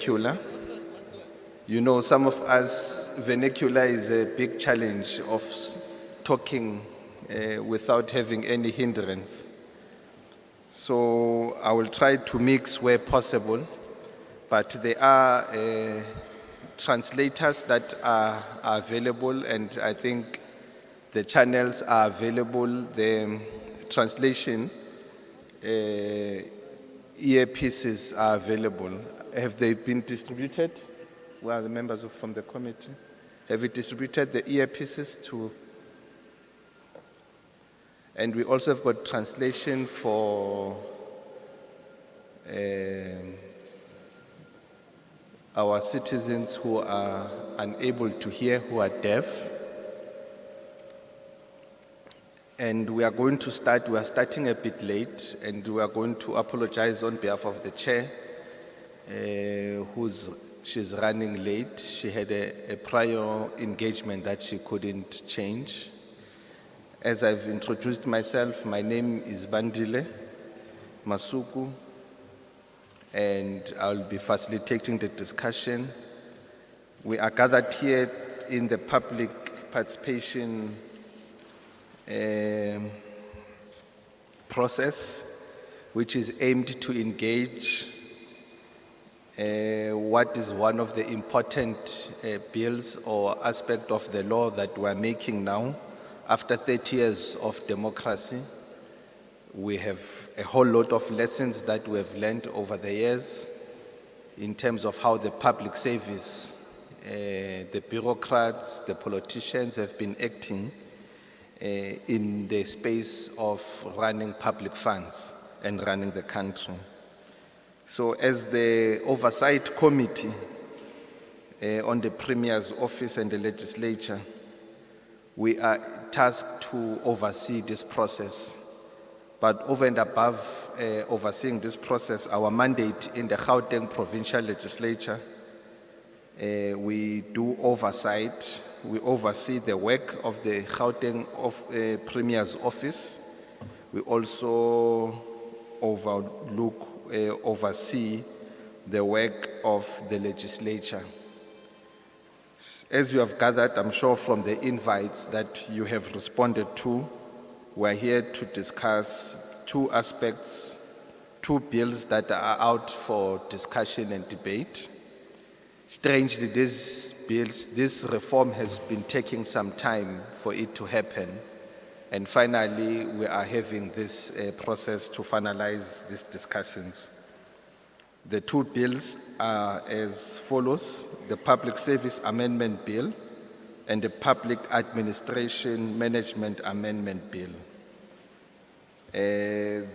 vernacular. You know, some of us, vernacular is a big challenge of talking without having any hindrance. So I will try to mix where possible, but there are translators that are available, and I think the channels are available. The translation earpieces are available. Have they been distributed? Where are the members from the committee? Have we distributed the earpieces to? And we also have got translation for our citizens who are unable to hear, who are deaf. And we are going to start, we are starting a bit late, and we are going to apologize on behalf of the chair, she's running late. She had a prior engagement that she couldn't change. As I've introduced myself, my name is Bandile Masuku, and I'll be facilitating the discussion. We are gathered here in the public participation process, which is aimed to engage what is one of the important bills or aspect of the law that we're making now. After 30 years of democracy, we have a whole lot of lessons that we have learned over the years in terms of how the public service, the bureaucrats, the politicians have been acting in the space of running public funds and running the country. So as the Oversight Committee on the Premier's Office and the Legislature, we are tasked to oversee this process. But over and above overseeing this process, our mandate in the Gauteng Provincial Legislature, we do oversight. We oversee the work of the Gauteng Premier's Office. We also oversee the work of the legislature. As you have gathered, I'm sure from the invites that you have responded to, we're here to discuss two aspects, two bills that are out for discussion and debate. Strangely, this reform has been taking some time for it to happen. And finally, we are having this process to finalize these discussions. The two bills are as follows: the Public Service Amendment Bill and the Public Administration Management Amendment Bill.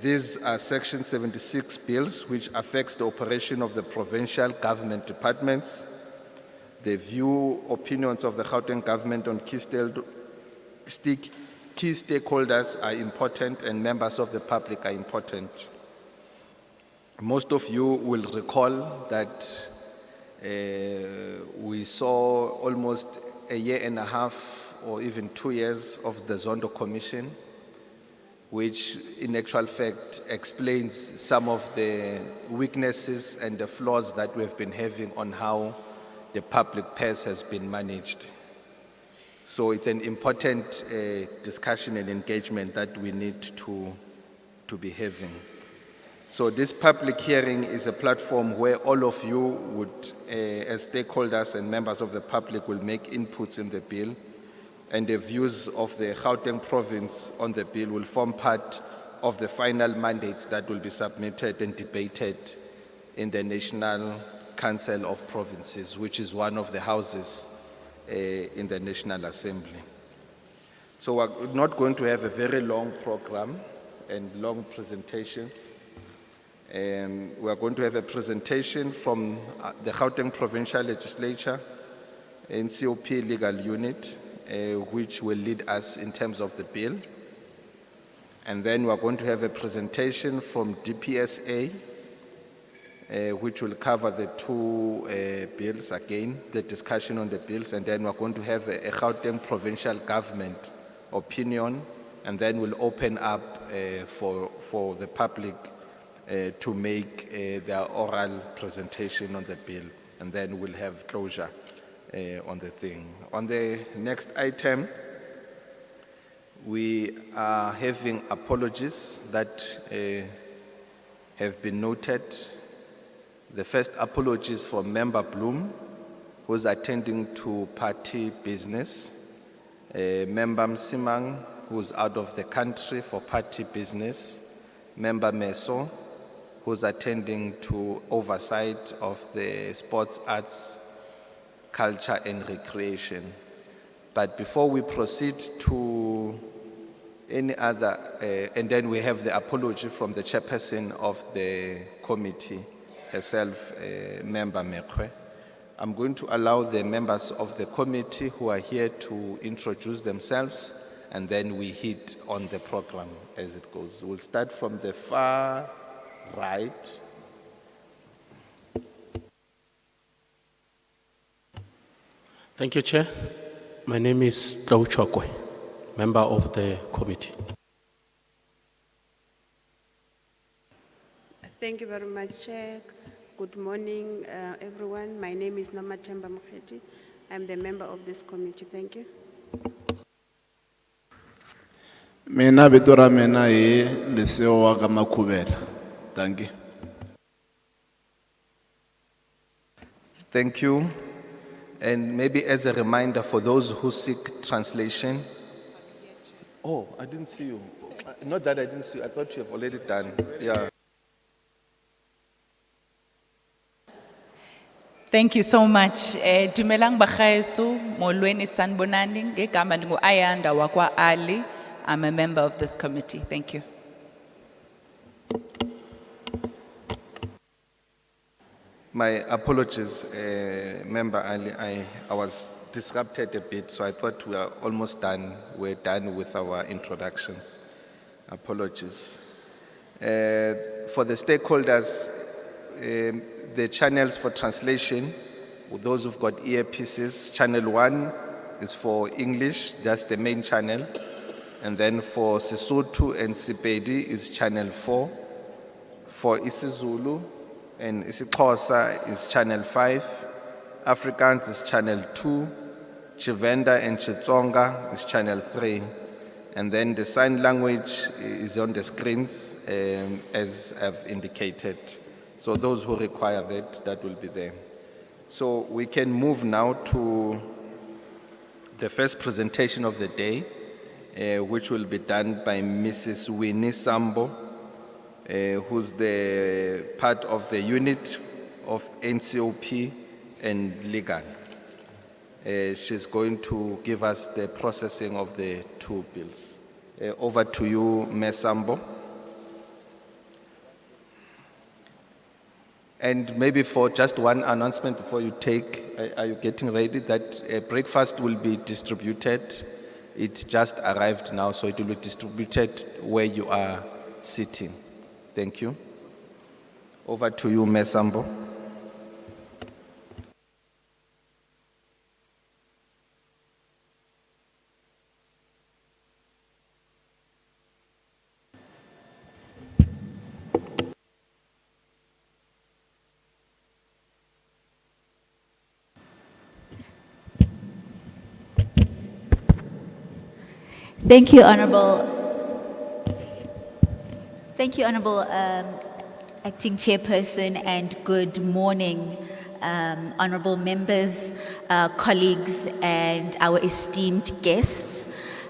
These are Section 76 bills, which affects the operation of the provincial government departments. The view, opinions of the Gauteng government on key stakeholders are important, and members of the public are important. Most of you will recall that we saw almost a year and a half or even 2 years of the Zondo Commission, which in actual fact explains some of the weaknesses and the flaws that we've been having on how the public purse has been managed. So it's an important discussion and engagement that we need to be having. So this public hearing is a platform where all of you would, as stakeholders and members of the public, will make inputs in the bill, and the views of the Gauteng province on the bill will form part of the final mandates that will be submitted and debated in the National Council of Provinces, which is one of the houses in the National Assembly. So we're not going to have a very long program and long presentations. We are going to have a presentation from the Gauteng Provincial Legislature, NCOP Legal Unit, which will lead us in terms of the bill. And then we are going to have a presentation from DPSA, which will cover the two bills again, the discussion on the bills, and then we're going to have a Gauteng provincial government opinion, and then we'll open up for the public to make their oral presentation on the bill. and then we'll have closure on the thing. On the next item, we are having apologies that have been noted. The first apology is for Member Bloom, who's attending to party business. Member Msimang, who's out of the country for party business. Member Meso, who's attending to oversight of the sports, arts, culture and recreation. But before we proceed to any other, and then we have the apology from the chairperson of the committee herself, Member Mekwe. I'm going to allow the members of the committee who are here to introduce themselves, and then we hit on the program as it goes. We'll start from the far right. Thank you, Chair. My name is Tau Chokwe, member of the committee. Thank you very much, Chair. Good morning, everyone. My name is Noma Temba Mkheti. I'm the member of this committee. Thank you. Mina bitora mina hi Leseo wa ka Makhubela. Thank you. Thank you. And maybe as a reminder for those who seek translation. Oh, I didn't see you. Not that I didn't see you. I thought you have already done. Yeah. Thank you so much. Dumelang bagaeso, molweni sanbonani, ngegama ndingu Ayanda wakwa Ali. I'm a member of this committee. Thank you. My apologies, Member Ali. I was disrupted a bit, so I thought we are almost done. We're done with our introductions. Apologies. For the stakeholders, the channels for translation, with those who've got earpieces, channel 1 is for English, that's the main channel. And then for Sesotho and Sepedi is channel 4. For isiZulu and isiXhosa is channel 5. Afrikaans is channel 2. Chivenda and Chitsonga is channel 3. And then the sign language is on the screens as I've indicated. So those who require that will be there. So we can move now to the first presentation of the day, which will be done by Mrs. Winnie Sambo, who's the part of the unit of NCOP and legal. She's going to give us the processing of the two bills. Over to you, Ms. Sambo. And maybe for just one announcement before you take, are you getting ready that breakfast will be distributed? It just arrived now, so it will be distributed where you are sitting. Thank you. Over to you, Ms. Sambo. Thank you, Honorable Acting Chairperson, and good morning, Honorable members, colleagues, and our esteemed guests.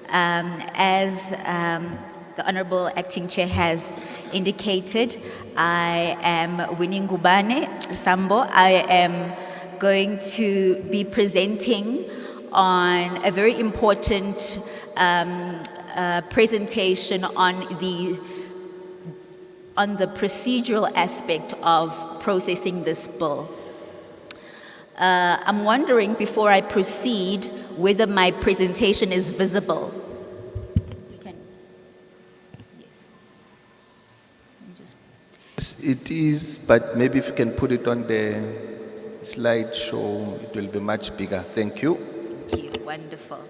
As the Honorable Acting Chair has indicated, I am Winnie Ngubane Sambo. I am going to be presenting on a very important presentation on the procedural aspect of processing this bill. I'm wondering, before I proceed, whether my presentation is visible. Yes. It is, but maybe if you can put it on the slideshow, it will be much bigger. Thank you. Thank you. Wonderful.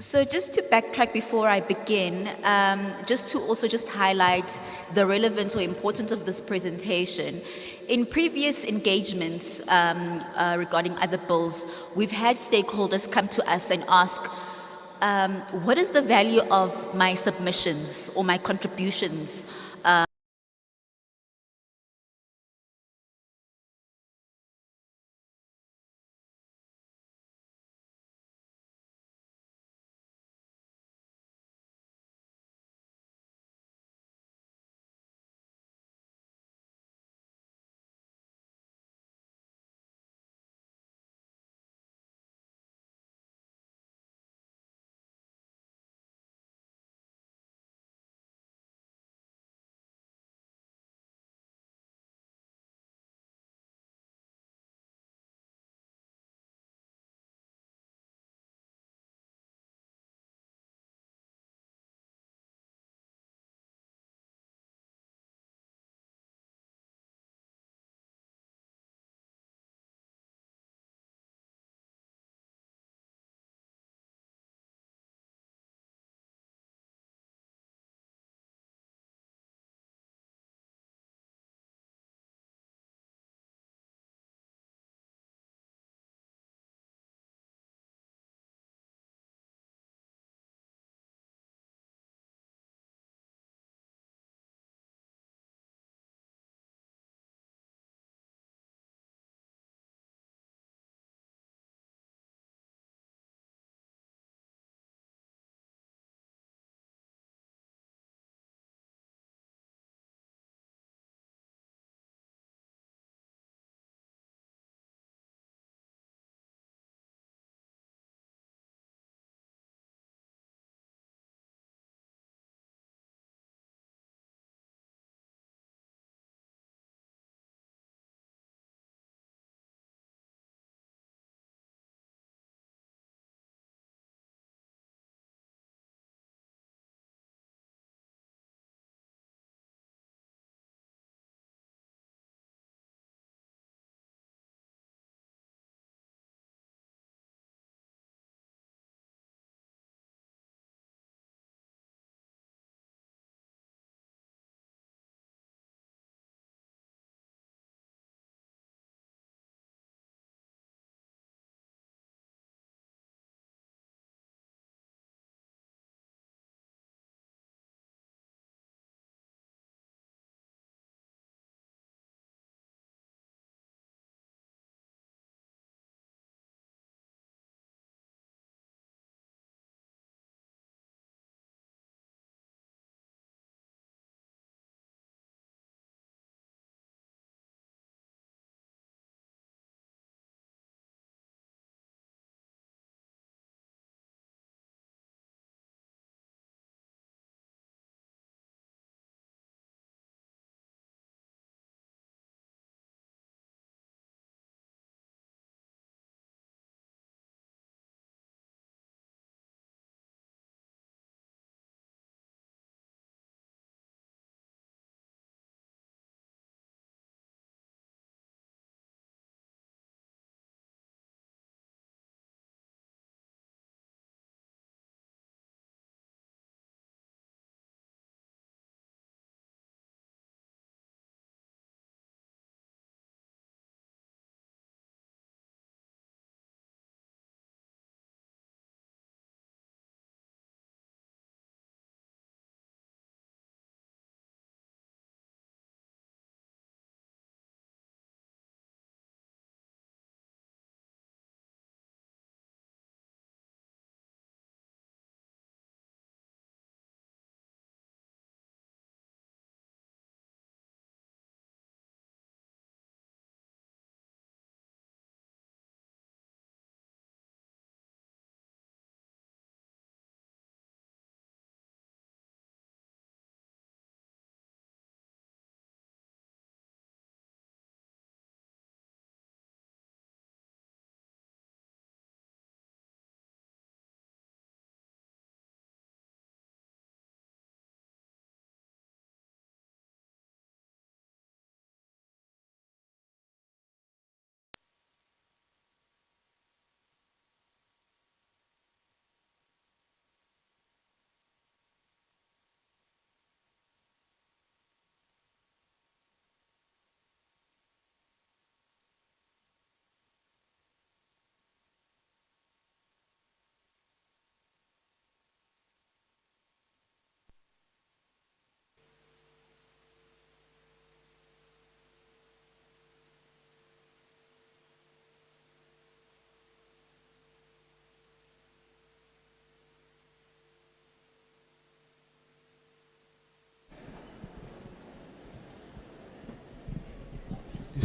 So just to backtrack before I begin, just to also just highlight the relevance or importance of this presentation. In previous engagements regarding other bills, we've had stakeholders come to us and ask, what is the value of my submissions or my contributions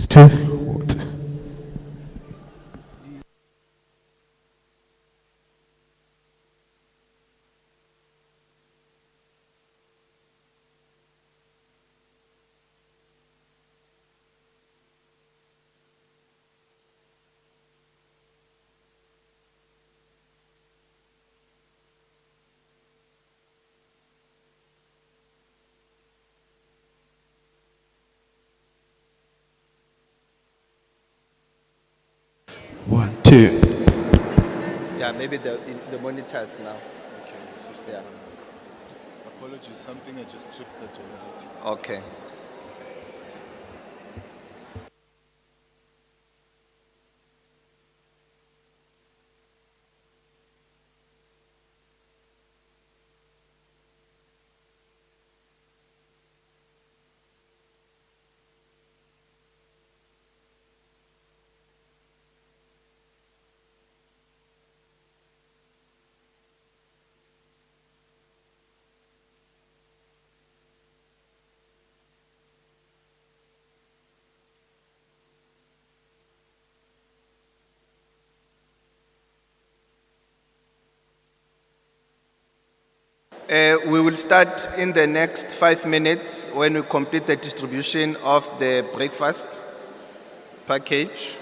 2. One, two. Yeah, maybe the monitors now. Yeah. Apologies, something I just tripped the generator. Okay. We will start in the next 5 minutes when we complete the distribution of the breakfast package.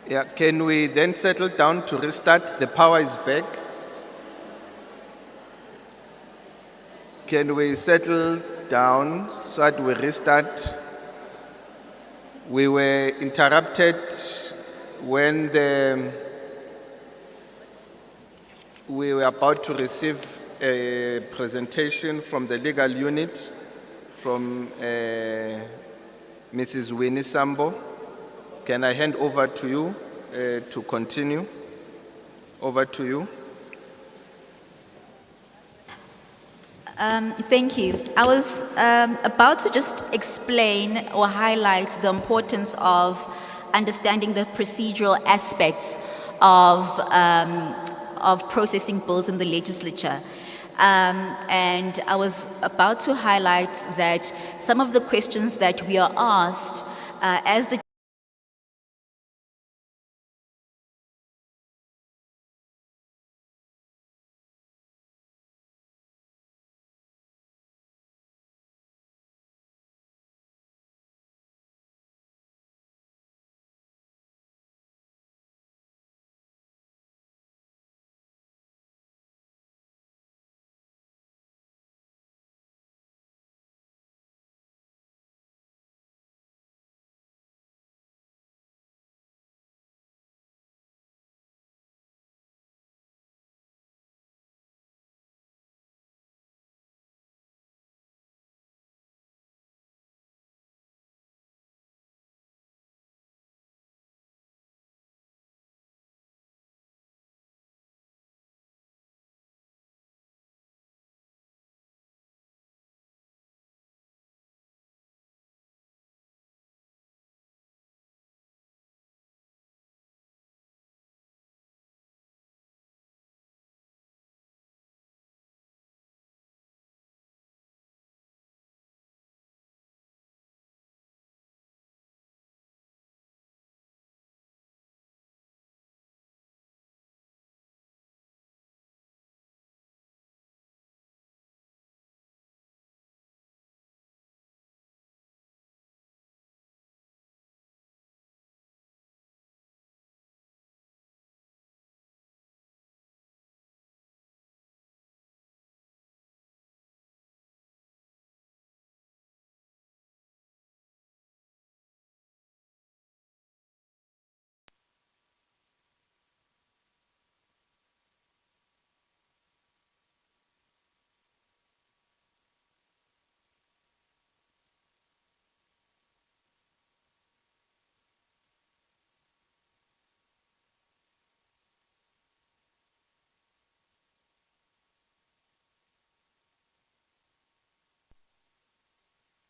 Yeah, can we then settle down to restart? The power is back. Can we settle down so that we restart? We were interrupted when we were about to receive a presentation from the legal unit from Mrs. Winnie Sambo. Can I hand over to you to continue? Over to you. Thank you. I was about to just explain or highlight the importance of understanding the procedural aspects of processing bills in the legislature. And I was about to highlight that some of the questions that we are asked as the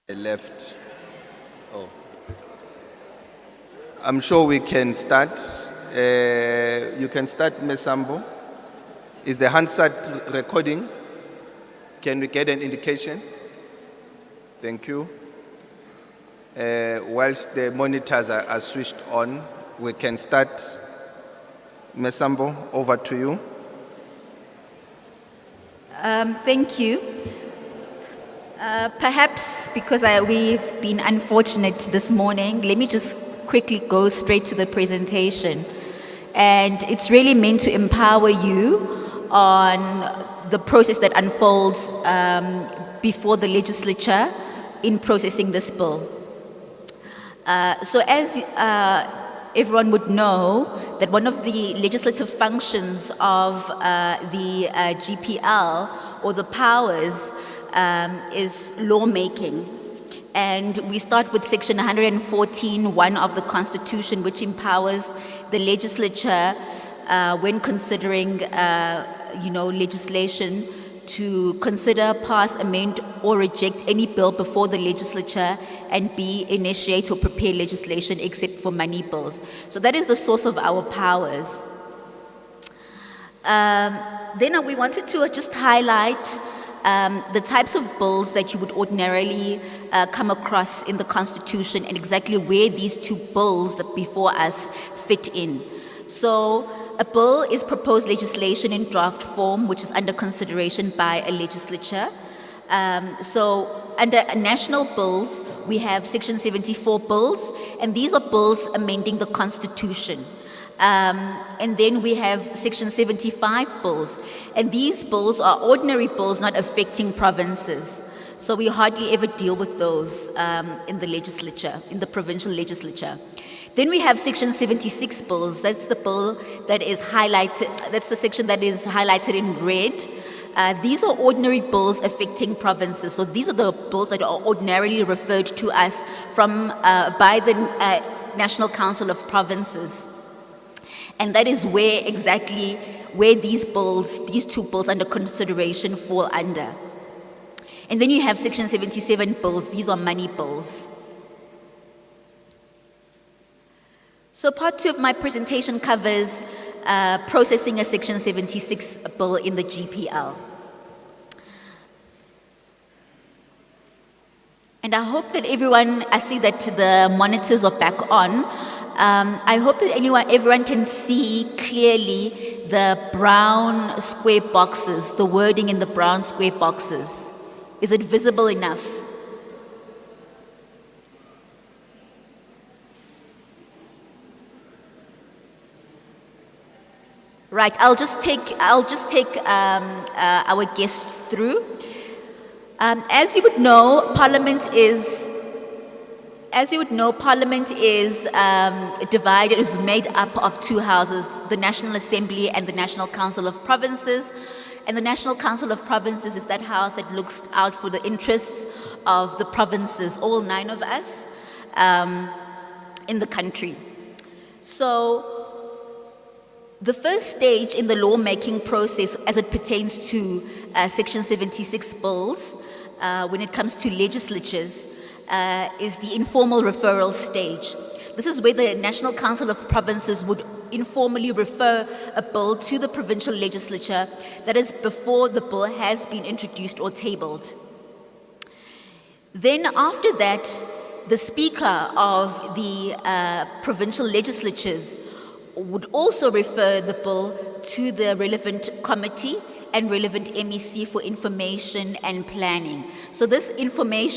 Left. Oh. I'm sure we can start. You can start, Ms. Sambo. Is the Hansard recording? Can we get an indication? Thank you. Whilst the monitors are switched on, we can start. Ms. Sambo, over to you. Thank you. Perhaps because we've been unfortunate this morning, let me just quickly go straight to the presentation. And it's really meant to empower you on the process that unfolds before the legislature in processing this bill. So as everyone would know, that one of the legislative functions of the GPL or the powers is lawmaking. And we start with section 114(1) of the Constitution, which empowers the legislature when considering, legislation to consider, pass, amend, or reject any bill before the legislature and B, initiate or prepare legislation except for money bills. So that is the source of our powers. Then we wanted to just highlight the types of bills that you would ordinarily come across in the Constitution and exactly where these two bills that before us fit in. So a bill is proposed legislation in draft form, which is under consideration by a legislature. So under national bills, we have Section 74 bills, and these are bills amending the Constitution. And then we have Section 75 bills. And these bills are ordinary bills not affecting provinces. So we hardly ever deal with those in the legislature, in the provincial legislature. Then we have Section 76 bills. That's the bill that is highlighted, that's the section that is highlighted in red. These are ordinary bills affecting provinces. So these are the bills that are ordinarily referred to us by the National Council of Provinces. And that is where these two bills under consideration fall under. And then you have Section 77 bills. These are money bills. So part 2 of my presentation covers processing a Section 76 bill in the GPL. And I hope that I see that the monitors are back on. I hope that everyone can see clearly the brown square boxes, the wording in the brown square boxes. Is it visible enough? Right, I'll just take our guests through. As you would know, Parliament is divided, is made up of two houses, the National Assembly and the National Council of Provinces. And the National Council of Provinces is that house that looks out for the interests of the provinces, all 9 of us, in the country. So, the first stage in the lawmaking process as it pertains to Section 76 bills, when it comes to legislatures, is the informal referral stage. This is where the National Council of Provinces would informally refer a bill to the provincial legislature, that is before the bill has been introduced or tabled. Then after that, the Speaker of the provincial legislatures would also refer the bill to the relevant committee and relevant MEC for information and planning. So this informal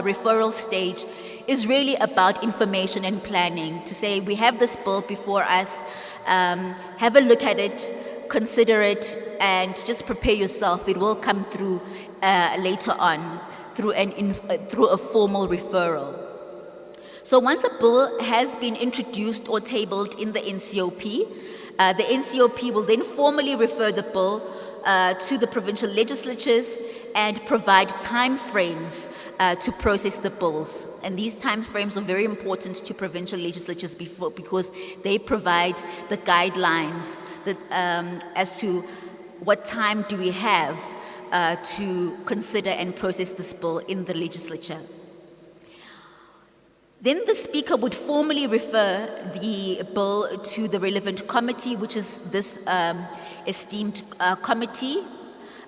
referral stage is really about information and planning, to say we have this bill before us, have a look at it, consider it, and just prepare yourself. It will come through later on through a formal referral. So once a bill has been introduced or tabled in the NCOP, the NCOP will then formally refer the bill to the provincial legislatures and provide time frames to process the bills. And these time frames are very important to provincial legislatures because they provide the guidelines that, as to what time do we have to consider and process this bill in the legislature. Then the Speaker would formally refer the bill to the relevant committee, which is this esteemed committee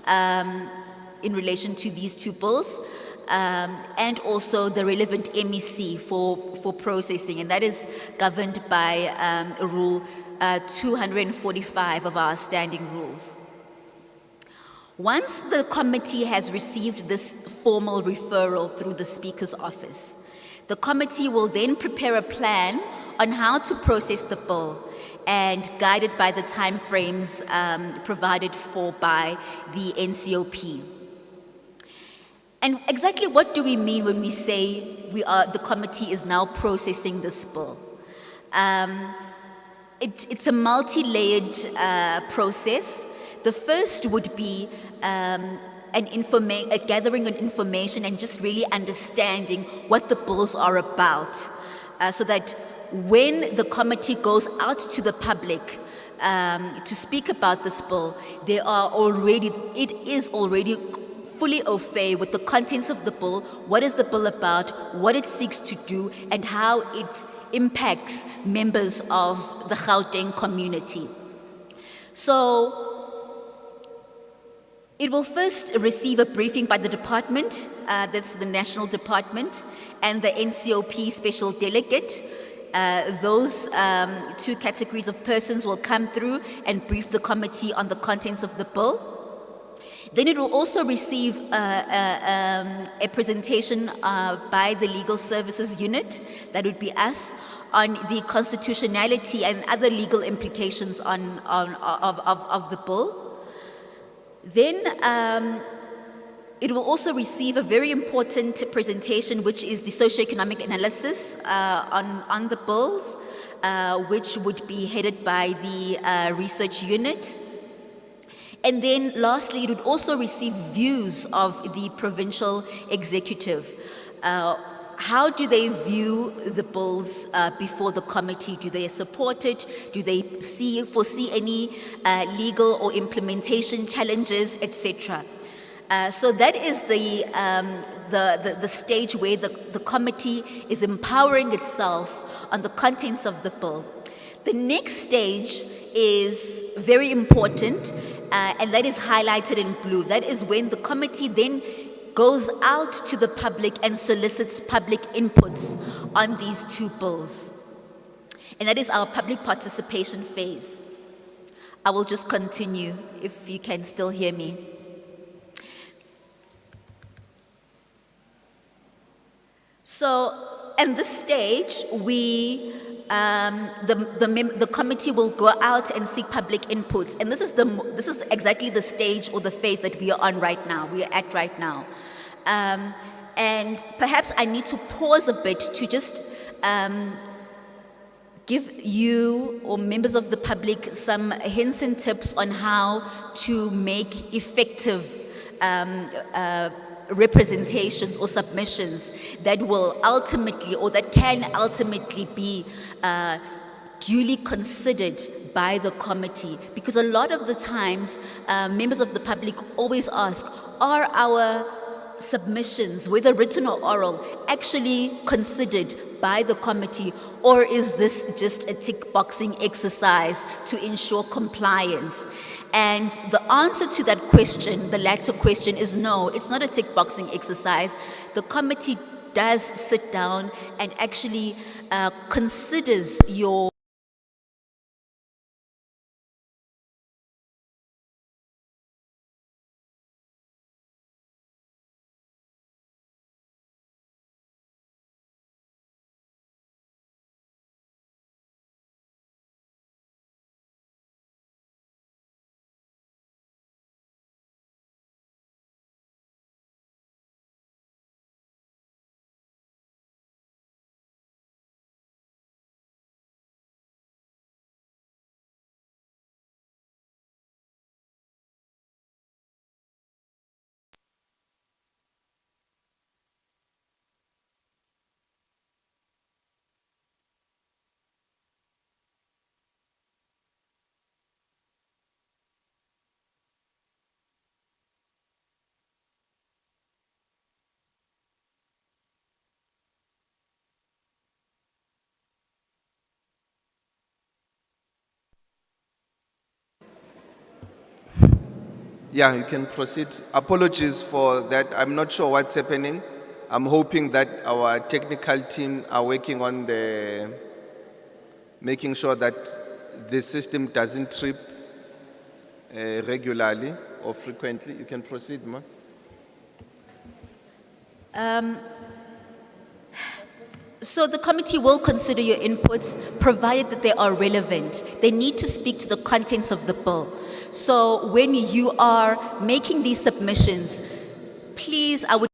in relation to these two bills, and also the relevant MEC for processing, and that is governed by Rule 245 of our standing rules. Once the committee has received this formal referral through the Speaker's office, the committee will then prepare a plan on how to process the bill, and guided by the time frames provided for by the NCOP. And exactly what do we mean when we say the committee is now processing this bill? It's a multi-layered process. The first would be a gathering of information and just really understanding what the bills are about, so that when the committee goes out to the public to speak about this bill, it is already fully au fait with the contents of the bill, what is the bill about, what it seeks to do, and how it impacts members of the Gauteng community. So, it will first receive a briefing by the department, that's the national department, and the NCOP special delegate. Those two categories of persons will come through and brief the committee on the contents of the bill. Then it will also receive a presentation by the Legal Services Unit, that would be us, on the constitutionality and other legal implications of the bill. Then it will also receive a very important presentation, which is the socioeconomic analysis on the bills, which would be headed by the research unit. And then lastly, it would also receive views of the provincial executive. How do they view the bills before the committee? Do they support it? Do they foresee any legal or implementation challenges, etc.? So that is the stage where the committee is empowering itself on the contents of the bill. The next stage is very important, and that is highlighted in blue. That is when the committee then goes out to the public and solicits public inputs on these two bills. And that is our public participation phase. I will just continue if you can still hear me. So, at this stage, the committee will go out and seek public inputs, and this is exactly the stage or the phase that we are on right now. We are at right now, and perhaps I need to pause a bit to just give you or members of the public some hints and tips on how to make effective representations or submissions that will ultimately or that can ultimately be duly considered by the committee. Because a lot of the times, members of the public always ask, are our submissions, whether written or oral, actually considered by the committee, or is this just a tick boxing exercise to ensure compliance? And the answer to that question, the latter question, is no, it's not a tick boxing exercise. The committee does sit down and actually considers your Yeah, you can proceed. Apologies for that. I'm not sure what's happening. I'm hoping that our technical team are working on making sure that the system doesn't trip regularly or frequently. You can proceed, ma. So the committee will consider your inputs, provided that they are relevant. They need to speak to the contents of the bill. So when you are making these submissions, please, I would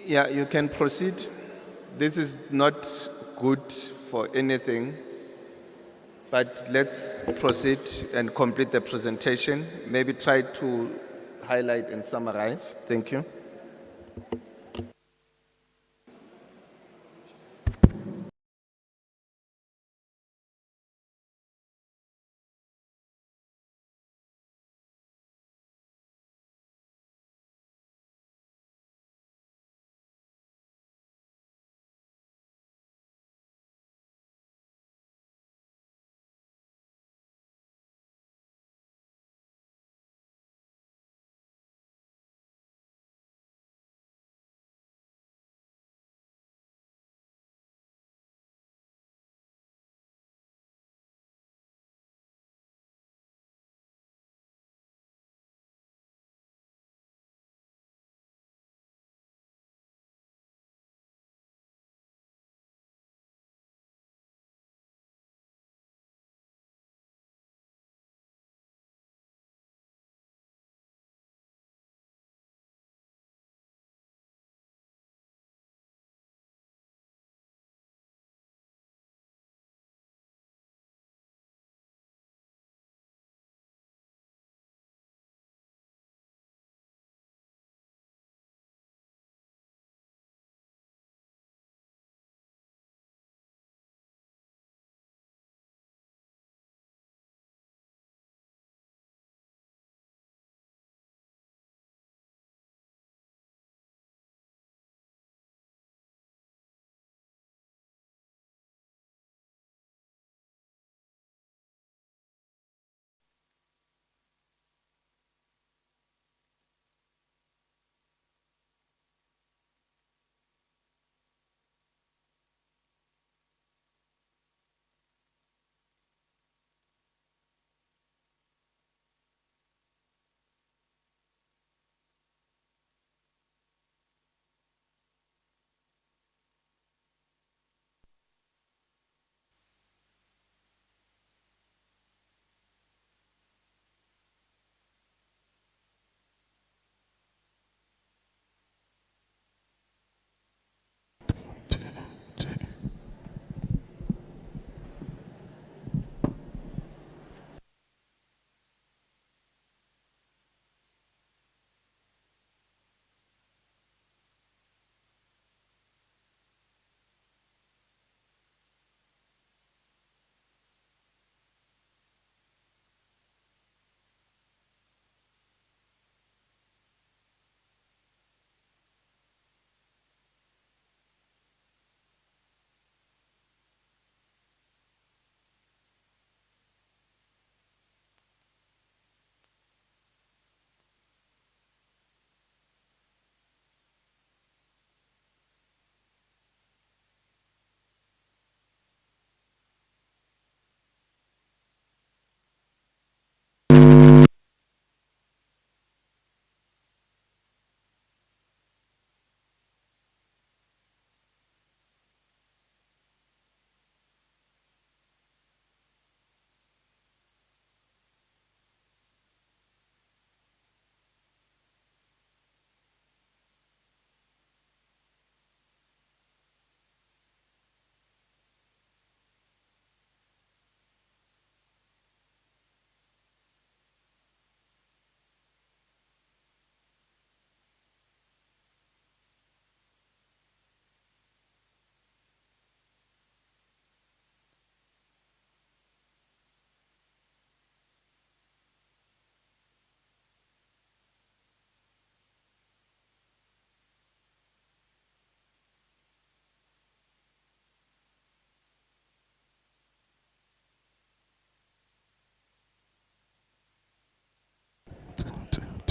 Yeah, you can proceed. This is not good for anything, but let's proceed and complete the presentation. Maybe try to highlight and summarize. Thank you.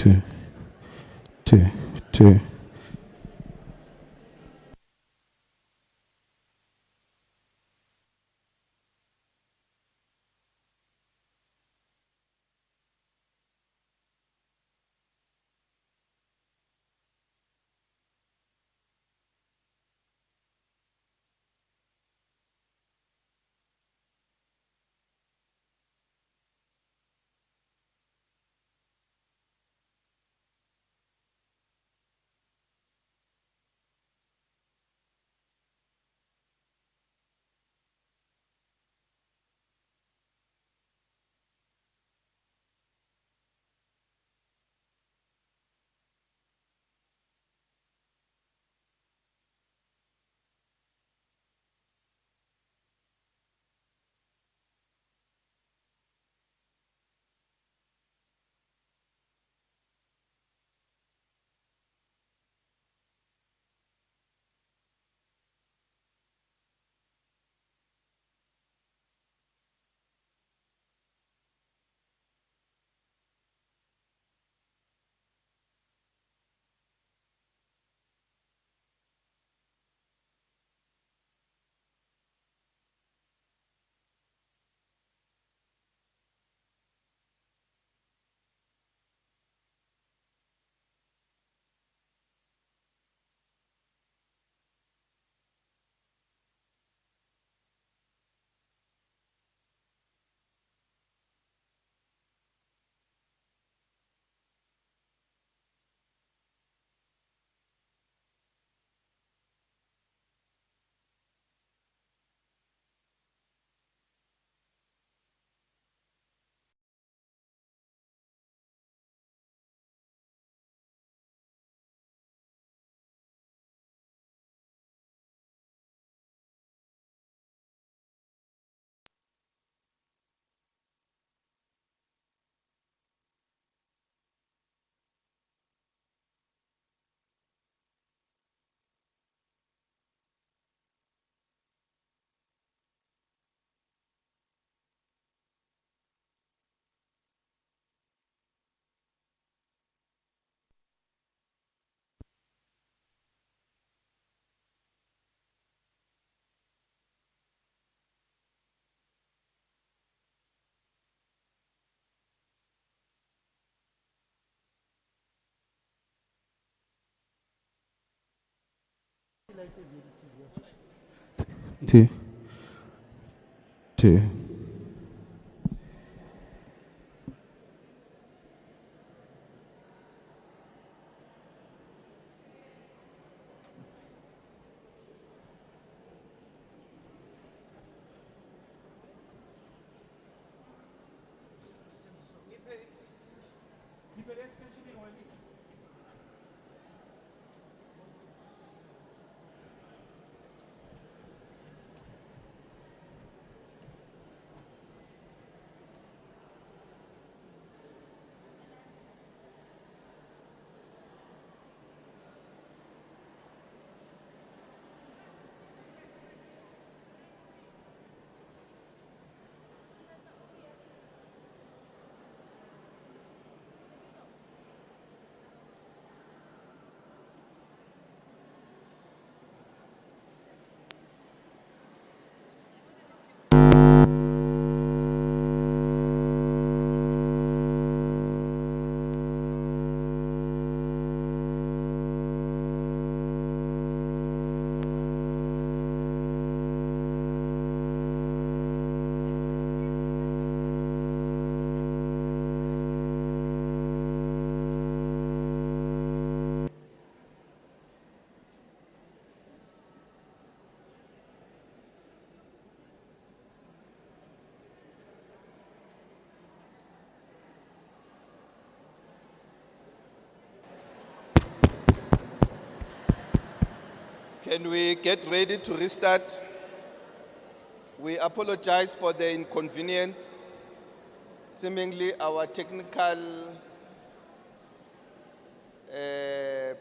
two, two, two. Two. Two. Can we get ready to restart? We apologize for the inconvenience. Seemingly our technical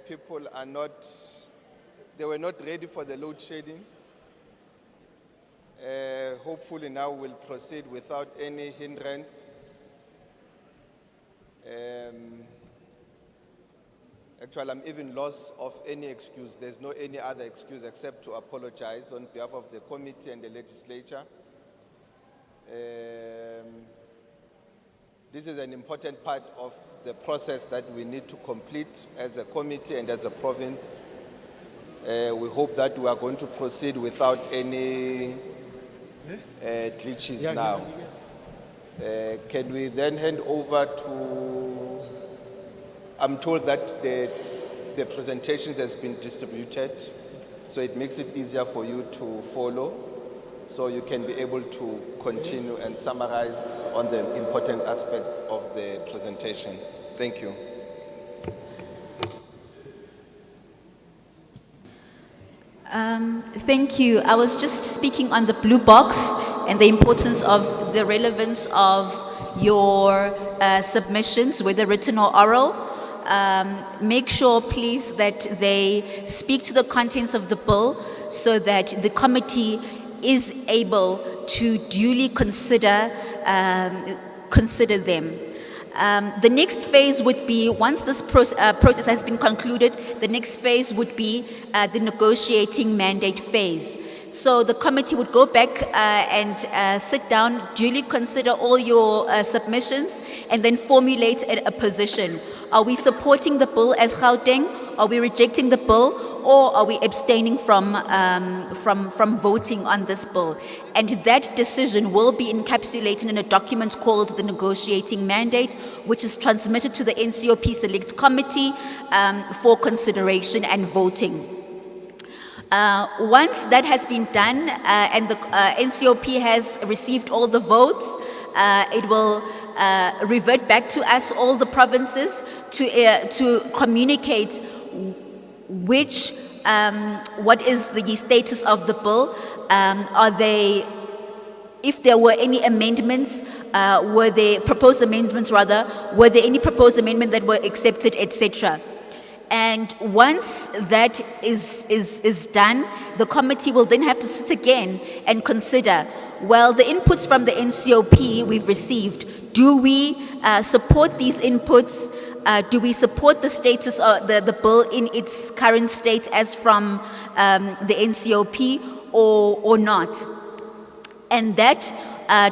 people they were not ready for the load shedding. Hopefully now we'll proceed without any hindrance. Actually, I'm even lost of any excuse. There's no any other excuse except to apologize on behalf of the committee and the legislature. This is an important part of the process that we need to complete as a committee and as a province. We hope that we are going to proceed without any glitches now. Can we then hand over to, I'm told that the presentations has been distributed, so it makes it easier for you to follow, so you can be able to continue and summarize on the important aspects of the presentation. Thank you. Thank you. I was just speaking on the blue box and the importance of the relevance of your submissions, whether written or oral. Make sure, please, that they speak to the contents of the bill so that the committee is able to duly consider them. The next phase would be, once this process has been concluded, the next phase would be the negotiating mandate phase. So the committee would go back and sit down, duly consider all your submissions, and then formulate a position. Are we supporting the bill as Gauteng? Are we rejecting the bill? Or are we abstaining from voting on this bill? And that decision will be encapsulated in a document called the negotiating mandate, which is transmitted to the NCOP Select Committee for consideration and voting. Once that has been done and the NCOP has received all the votes, it will revert back to us, all the provinces, to communicate what is the status of the bill. If there were any amendments, were there proposed amendments rather, were there any proposed amendments that were accepted, etc. And once that is done, the committee will then have to sit again and consider, well, the inputs from the NCOP we've received, do we support these inputs? Do we support the status of the bill in its current state as from the NCOP or not? And that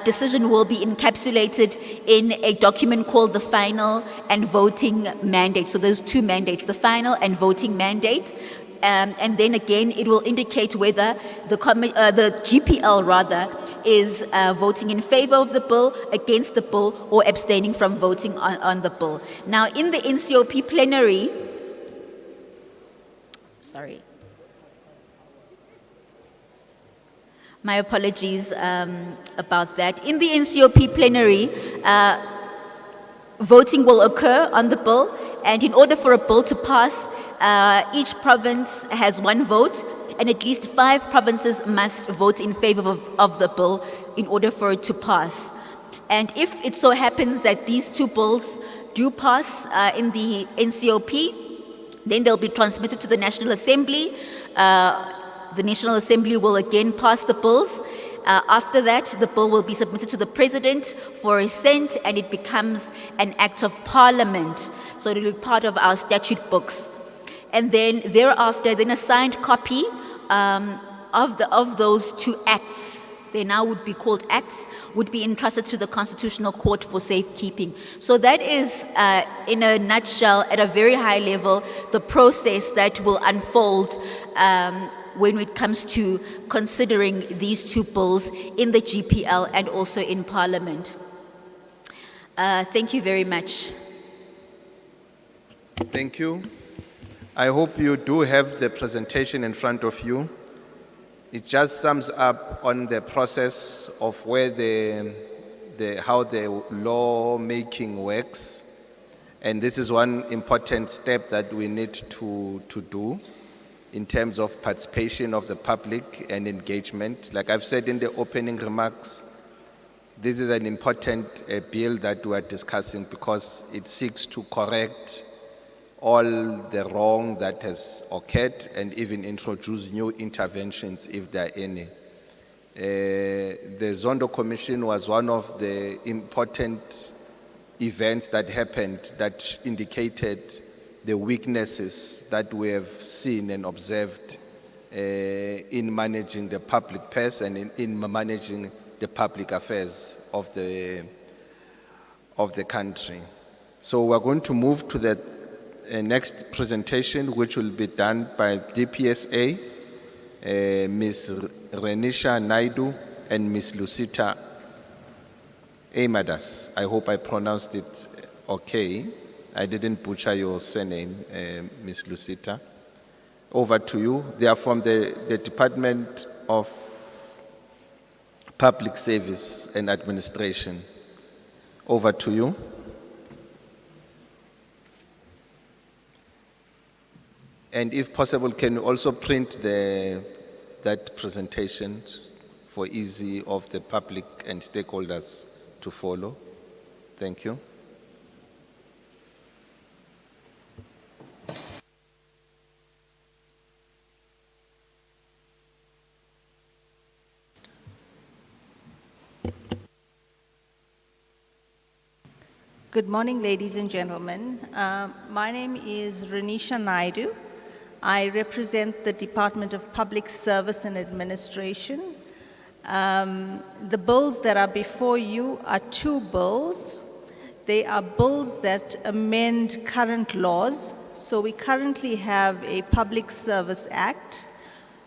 decision will be encapsulated in a document called the final and voting mandate. So there's two mandates, the final and voting mandate. and then again it will indicate whether the GPL rather is voting in favor of the bill, against the bill, or abstaining from voting on the bill. Now, in the NCOP plenary, sorry, my apologies about that. In the NCOP plenary, voting will occur on the bill, and in order for a bill to pass, each province has one vote, and at least 5 provinces must vote in favor of the bill in order for it to pass. And if it so happens that these 2 bills do pass in the NCOP, then they'll be transmitted to the National Assembly. The National Assembly will again pass the bills. After that, the bill will be submitted to the President for assent, and it becomes an act of Parliament. So it will be part of our statute books. And then thereafter, then a signed copy of those 2 acts, they now would be called acts, would be entrusted to the Constitutional Court for safekeeping. So that is, in a nutshell, at a very high level, the process that will unfold when it comes to considering these 2 bills in the GPL and also in Parliament. Thank you very much. Thank you. I hope you do have the presentation in front of you. It just sums up on the process of where how the lawmaking works. And this is one important step that we need to do in terms of participation of the public and engagement. Like I've said in the opening remarks, this is an important bill that we are discussing because it seeks to correct all the wrong that has occurred and even introduce new interventions if there are any. The Zondo Commission was one of the important events that happened that indicated the weaknesses that we have seen and observed in managing the public purse and in managing the public affairs of the country. So we're going to move to the next presentation, which will be done by DPSA, Ms. Renisha Naidu and Ms. Lucita Amadas. I hope I pronounced it okay. I didn't butcher your surname, Ms. Lucita. Over to you. They are from the Department of Public Service and Administration. Over to you. And if possible, can you also print that presentation for ease of the public and stakeholders to follow? Thank you. Good morning, ladies and gentlemen. My name is Renisha Naidu. I represent the Department of Public Service and Administration. The bills that are before you are 2 bills. They are bills that amend current laws. So we currently have a Public Service Act,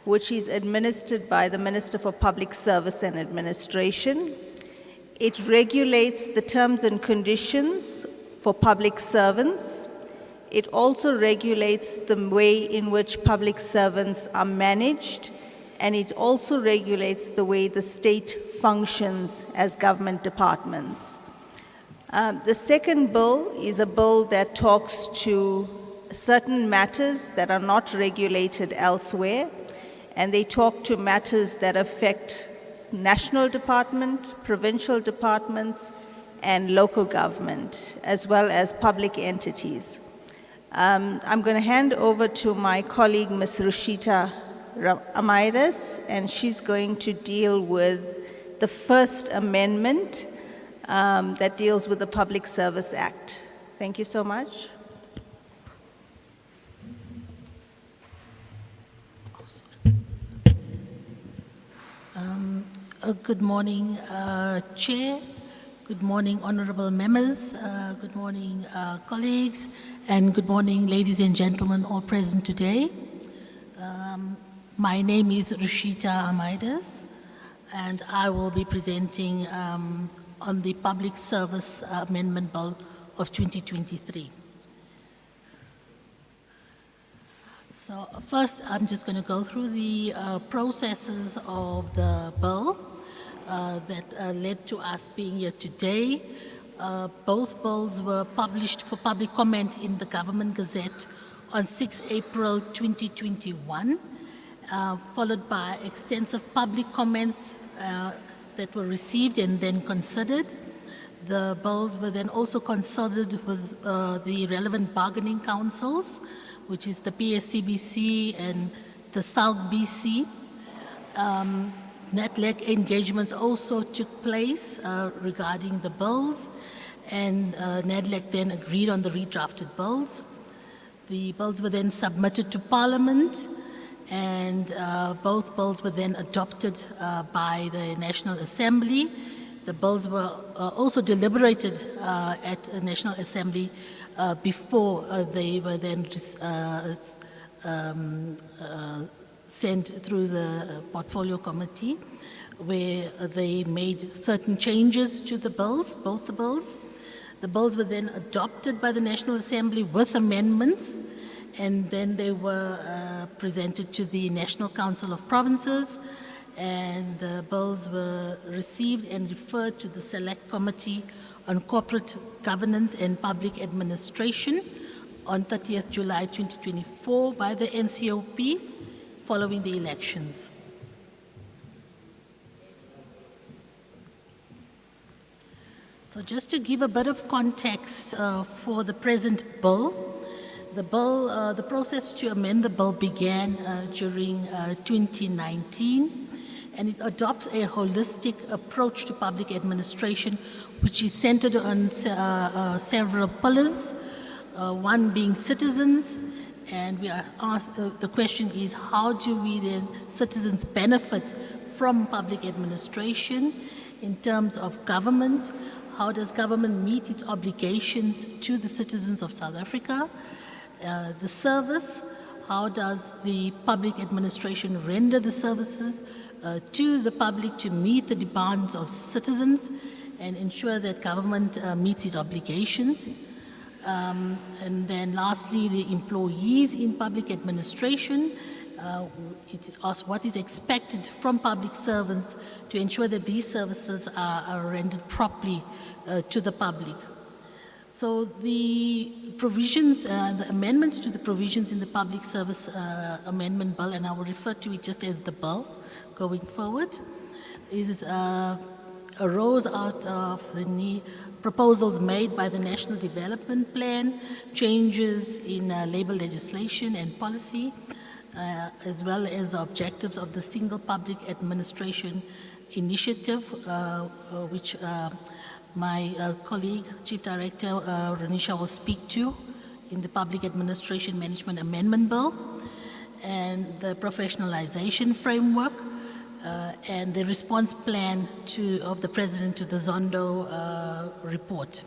which is administered by the Minister for Public Service and Administration. It regulates the terms and conditions for public servants. It also regulates the way in which public servants are managed, and it also regulates the way the state functions as government departments. The second bill is a bill that talks to certain matters that are not regulated elsewhere, and they talk to matters that affect national department, provincial departments, and local government, as well as public entities. I'm going to hand over to my colleague, Ms. Rushita Amaidas, and she's going to deal with the first amendment that deals with the Public Service Act. Thank you so much. Good morning, Chair. Good morning, honorable members. Good morning, colleagues. And good morning, ladies and gentlemen, all present today. My name is Rushita Amaidas, and I will be presenting on the Public Service Amendment Bill of 2023. So first, I'm just going to go through the processes of the bill that led to us being here today. Both bills were published for public comment in the Government Gazette on 6 April 2021, followed by extensive public comments that were received and then considered. The bills were then also consulted with the relevant bargaining councils, which is the PSCBC and the SALC BC. NATLEC engagements also took place regarding the bills, and NATLEC then agreed on the redrafted bills. The bills were then submitted to Parliament, and both bills were then adopted by the National Assembly. The bills were also deliberated at the National Assembly before they were then sent through the Portfolio Committee, where they made certain changes to the bills, both the bills. The bills were then adopted by the National Assembly with amendments, and then they were presented to the National Council of Provinces, and the bills were received and referred to the Select Committee on Corporate Governance and Public Administration on 30th July 2024 by the NCOP following the elections. So just to give a bit of context for the present bill, the process to amend the bill began during 2019, and it adopts a holistic approach to public administration, which is centered on several pillars, one being citizens, and we are asked, the question is, how do we then, citizens, benefit from public administration in terms of government? How does government meet its obligations to the citizens of South Africa? The service, how does the public administration render the services to the public to meet the demands of citizens and ensure that government meets its obligations? And then lastly, the employees in public administration. It asks what is expected from public servants to ensure that these services are rendered properly to the public. So the provisions, the amendments to the provisions in the Public Service Amendment Bill, and I will refer to it just as the bill going forward, arose out of the proposals made by the National Development Plan, changes in labor legislation and policy, as well as the objectives of the Single Public Administration Initiative, which my colleague, Chief Director Renisha, will speak to in the Public Administration Management Amendment Bill, and the professionalization framework, and the response plan of the President to the Zondo report.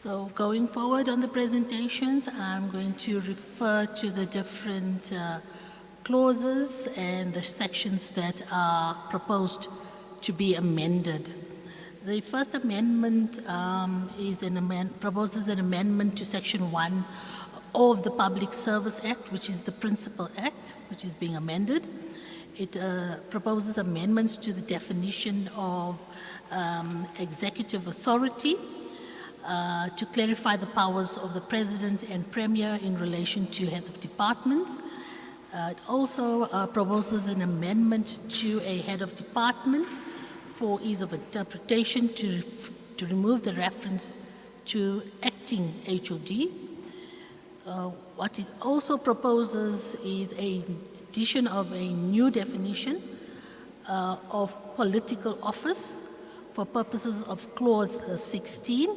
So going forward on the presentations, I'm going to refer to the different clauses and the sections that are proposed to be amended. The first amendment proposes an amendment to Section 1 of the Public Service Act, which is the Principal Act, which is being amended. It proposes amendments to the definition of executive authority, to clarify the powers of the President and Premier in relation to heads of departments. It also proposes an amendment to a head of department for ease of interpretation to remove the reference to acting HOD. What it also proposes is an addition of a new definition of political office for purposes of Clause 16,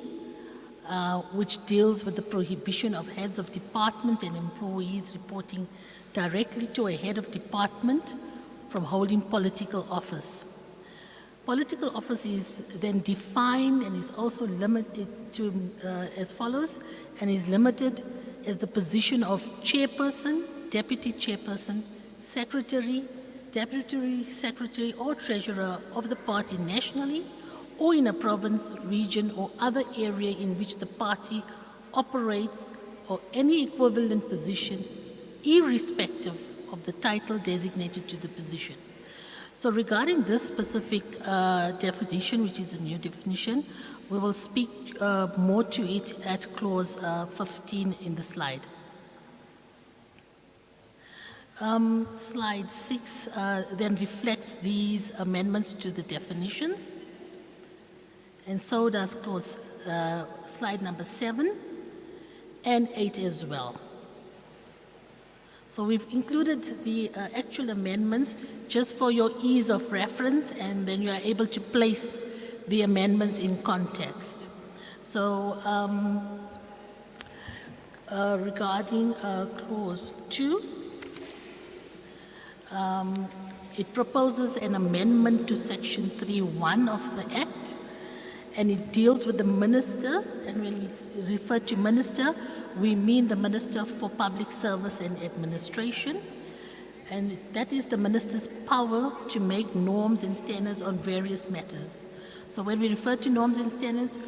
which deals with the prohibition of heads of department and employees reporting directly to a head of department from holding political office. Political office is then defined and is also limited to as follows, and is limited as the position of chairperson, deputy chairperson, secretary, deputy secretary, or treasurer of the party nationally, or in a province, region, or other area in which the party operates, or any equivalent position, irrespective of the title designated to the position. So regarding this specific definition, which is a new definition, we will speak more to it at clause 15 in the slide. Slide 6 then reflects these amendments to the definitions, and so does clause slide number 7 and 8 as well. So we've included the actual amendments just for your ease of reference, and then you are able to place the amendments in context. So regarding clause 2, it proposes an amendment to section 3(1) of the Act, and it deals with the minister, and when we refer to minister, we mean the Minister for Public Service and Administration, and that is the minister's power to make norms and standards on various matters. So when we refer to norms and standards,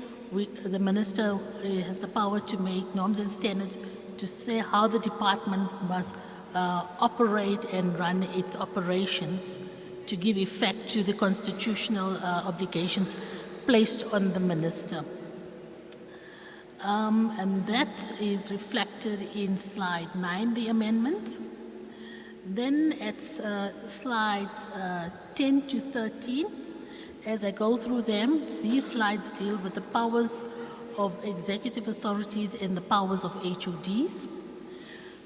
the minister has the power to make norms and standards to say how the department must operate and run its operations to give effect to the constitutional obligations placed on the minister. And that is reflected in slide 9, the amendment. Then at slides 10 to 13, as I go through them, these slides deal with the powers of executive authorities and the powers of HODs.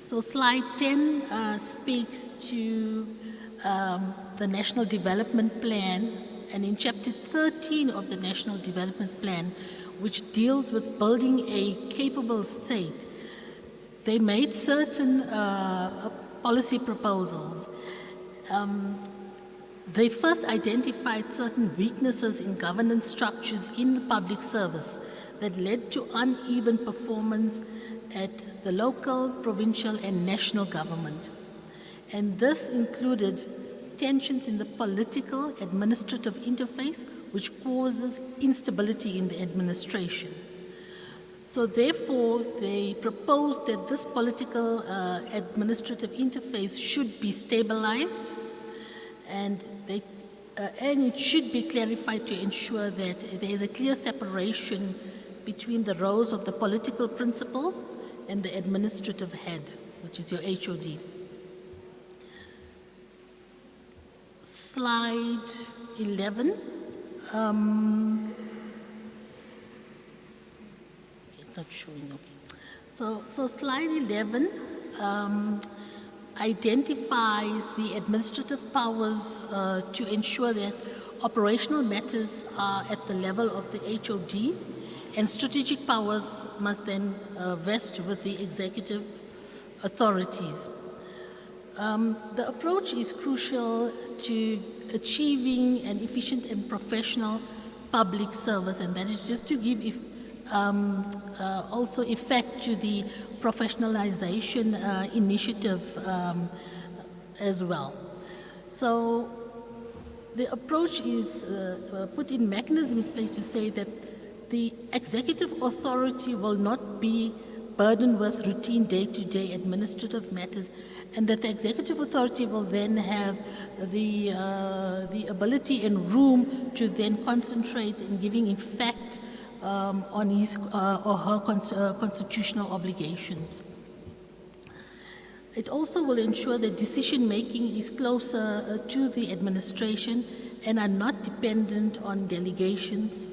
So slide 10 speaks to the National Development Plan, and in chapter 13 of the National Development Plan, which deals with building a capable state, they made certain policy proposals. They first identified certain weaknesses in governance structures in the public service that led to uneven performance at the local, provincial, and national government. And this included tensions in the political administrative interface, which causes instability in the administration. So therefore, they proposed that this political administrative interface should be stabilized, and it should be clarified to ensure that there is a clear separation between the roles of the political principal and the administrative head, which is your HOD. Slide 11. It's not showing, okay. So slide 11 identifies the administrative powers to ensure that operational matters are at the level of the HOD, and strategic powers must then vest with the executive authorities. The approach is crucial to achieving an efficient and professional public service, and that is just to give also effect to the professionalization initiative as well. So the approach is put in mechanism in place to say that the executive authority will not be burdened with routine day-to-day administrative matters, and that the executive authority will then have the ability and room to then concentrate in giving effect on his or her constitutional obligations. It also will ensure that decision-making is closer to the administration and are not dependent on delegations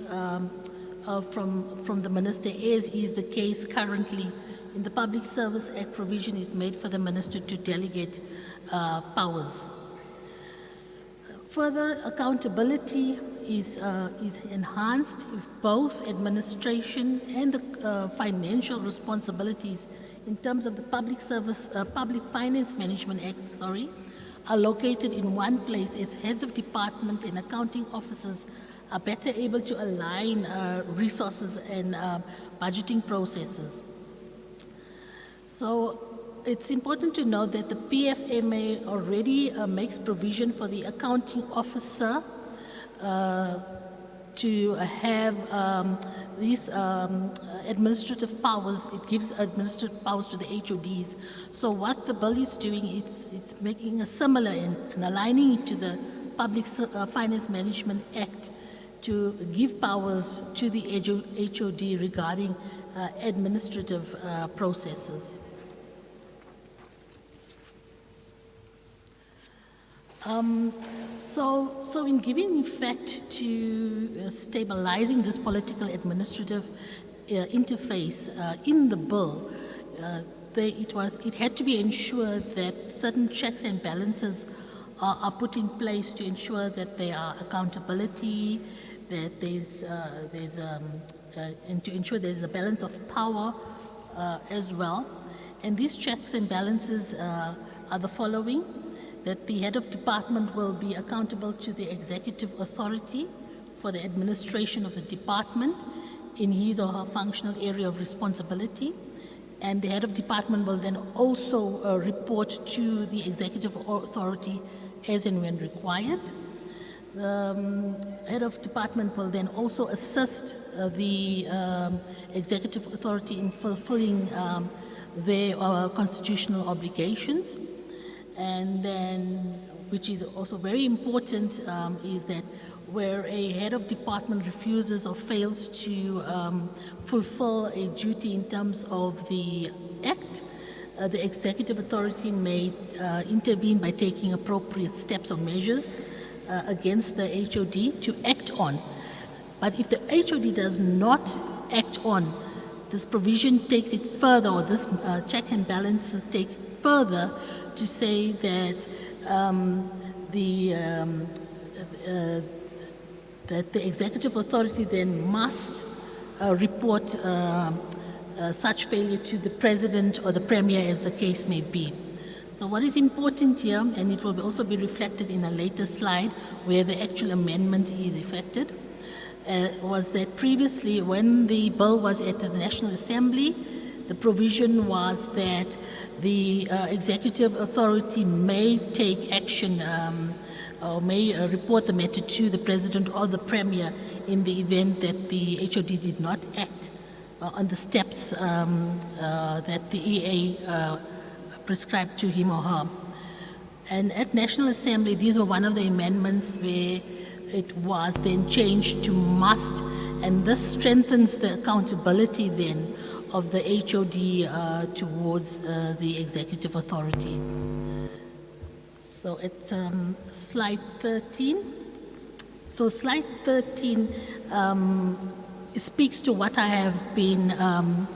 from the minister, as is the case currently. In the Public Service Act, provision is made for the minister to delegate powers. Further, accountability is enhanced if both administration and the financial responsibilities in terms of the Public Finance Management Act, are located in one place, as heads of department and accounting officers are better able to align resources and budgeting processes. So it's important to note that the PFMA already makes provision for the accounting officer to have these administrative powers. It gives administrative powers to the HODs. So what the bill is doing, it's making a similar and aligning it to the Public Finance Management Act to give powers to the HOD regarding administrative processes. So in giving effect to stabilizing this political administrative interface in the bill, it had to be ensured that certain checks and balances are put in place to ensure that there are accountability, that and to ensure there's a balance of power as well. And these checks and balances are the following: that the head of department will be accountable to the executive authority for the administration of the department in his or her functional area of responsibility. And the head of department will then also report to the executive authority as and when required. The head of department will then also assist the executive authority in fulfilling their constitutional obligations. And then, which is also very important, is that where a head of department refuses or fails to fulfill a duty in terms of the Act, the executive authority may intervene by taking appropriate steps or measures against the HOD to act on. But if the HOD does not act on, this provision takes it further, or this check and balances take it further to say that that the executive authority then must report such failure to the president or the premier, as the case may be. So what is important here, and it will also be reflected in a later slide where the actual amendment is effected, was that previously when the bill was at the National Assembly, the provision was that the executive authority may take action or may report the matter to the president or the premier in the event that the HOD did not act on the steps that the EA prescribed to him or her. And at National Assembly, these were one of the amendments where it was then changed to must, and this strengthens the accountability then of the HOD towards the executive authority. So it's slide 13. So slide 13 speaks to what I have been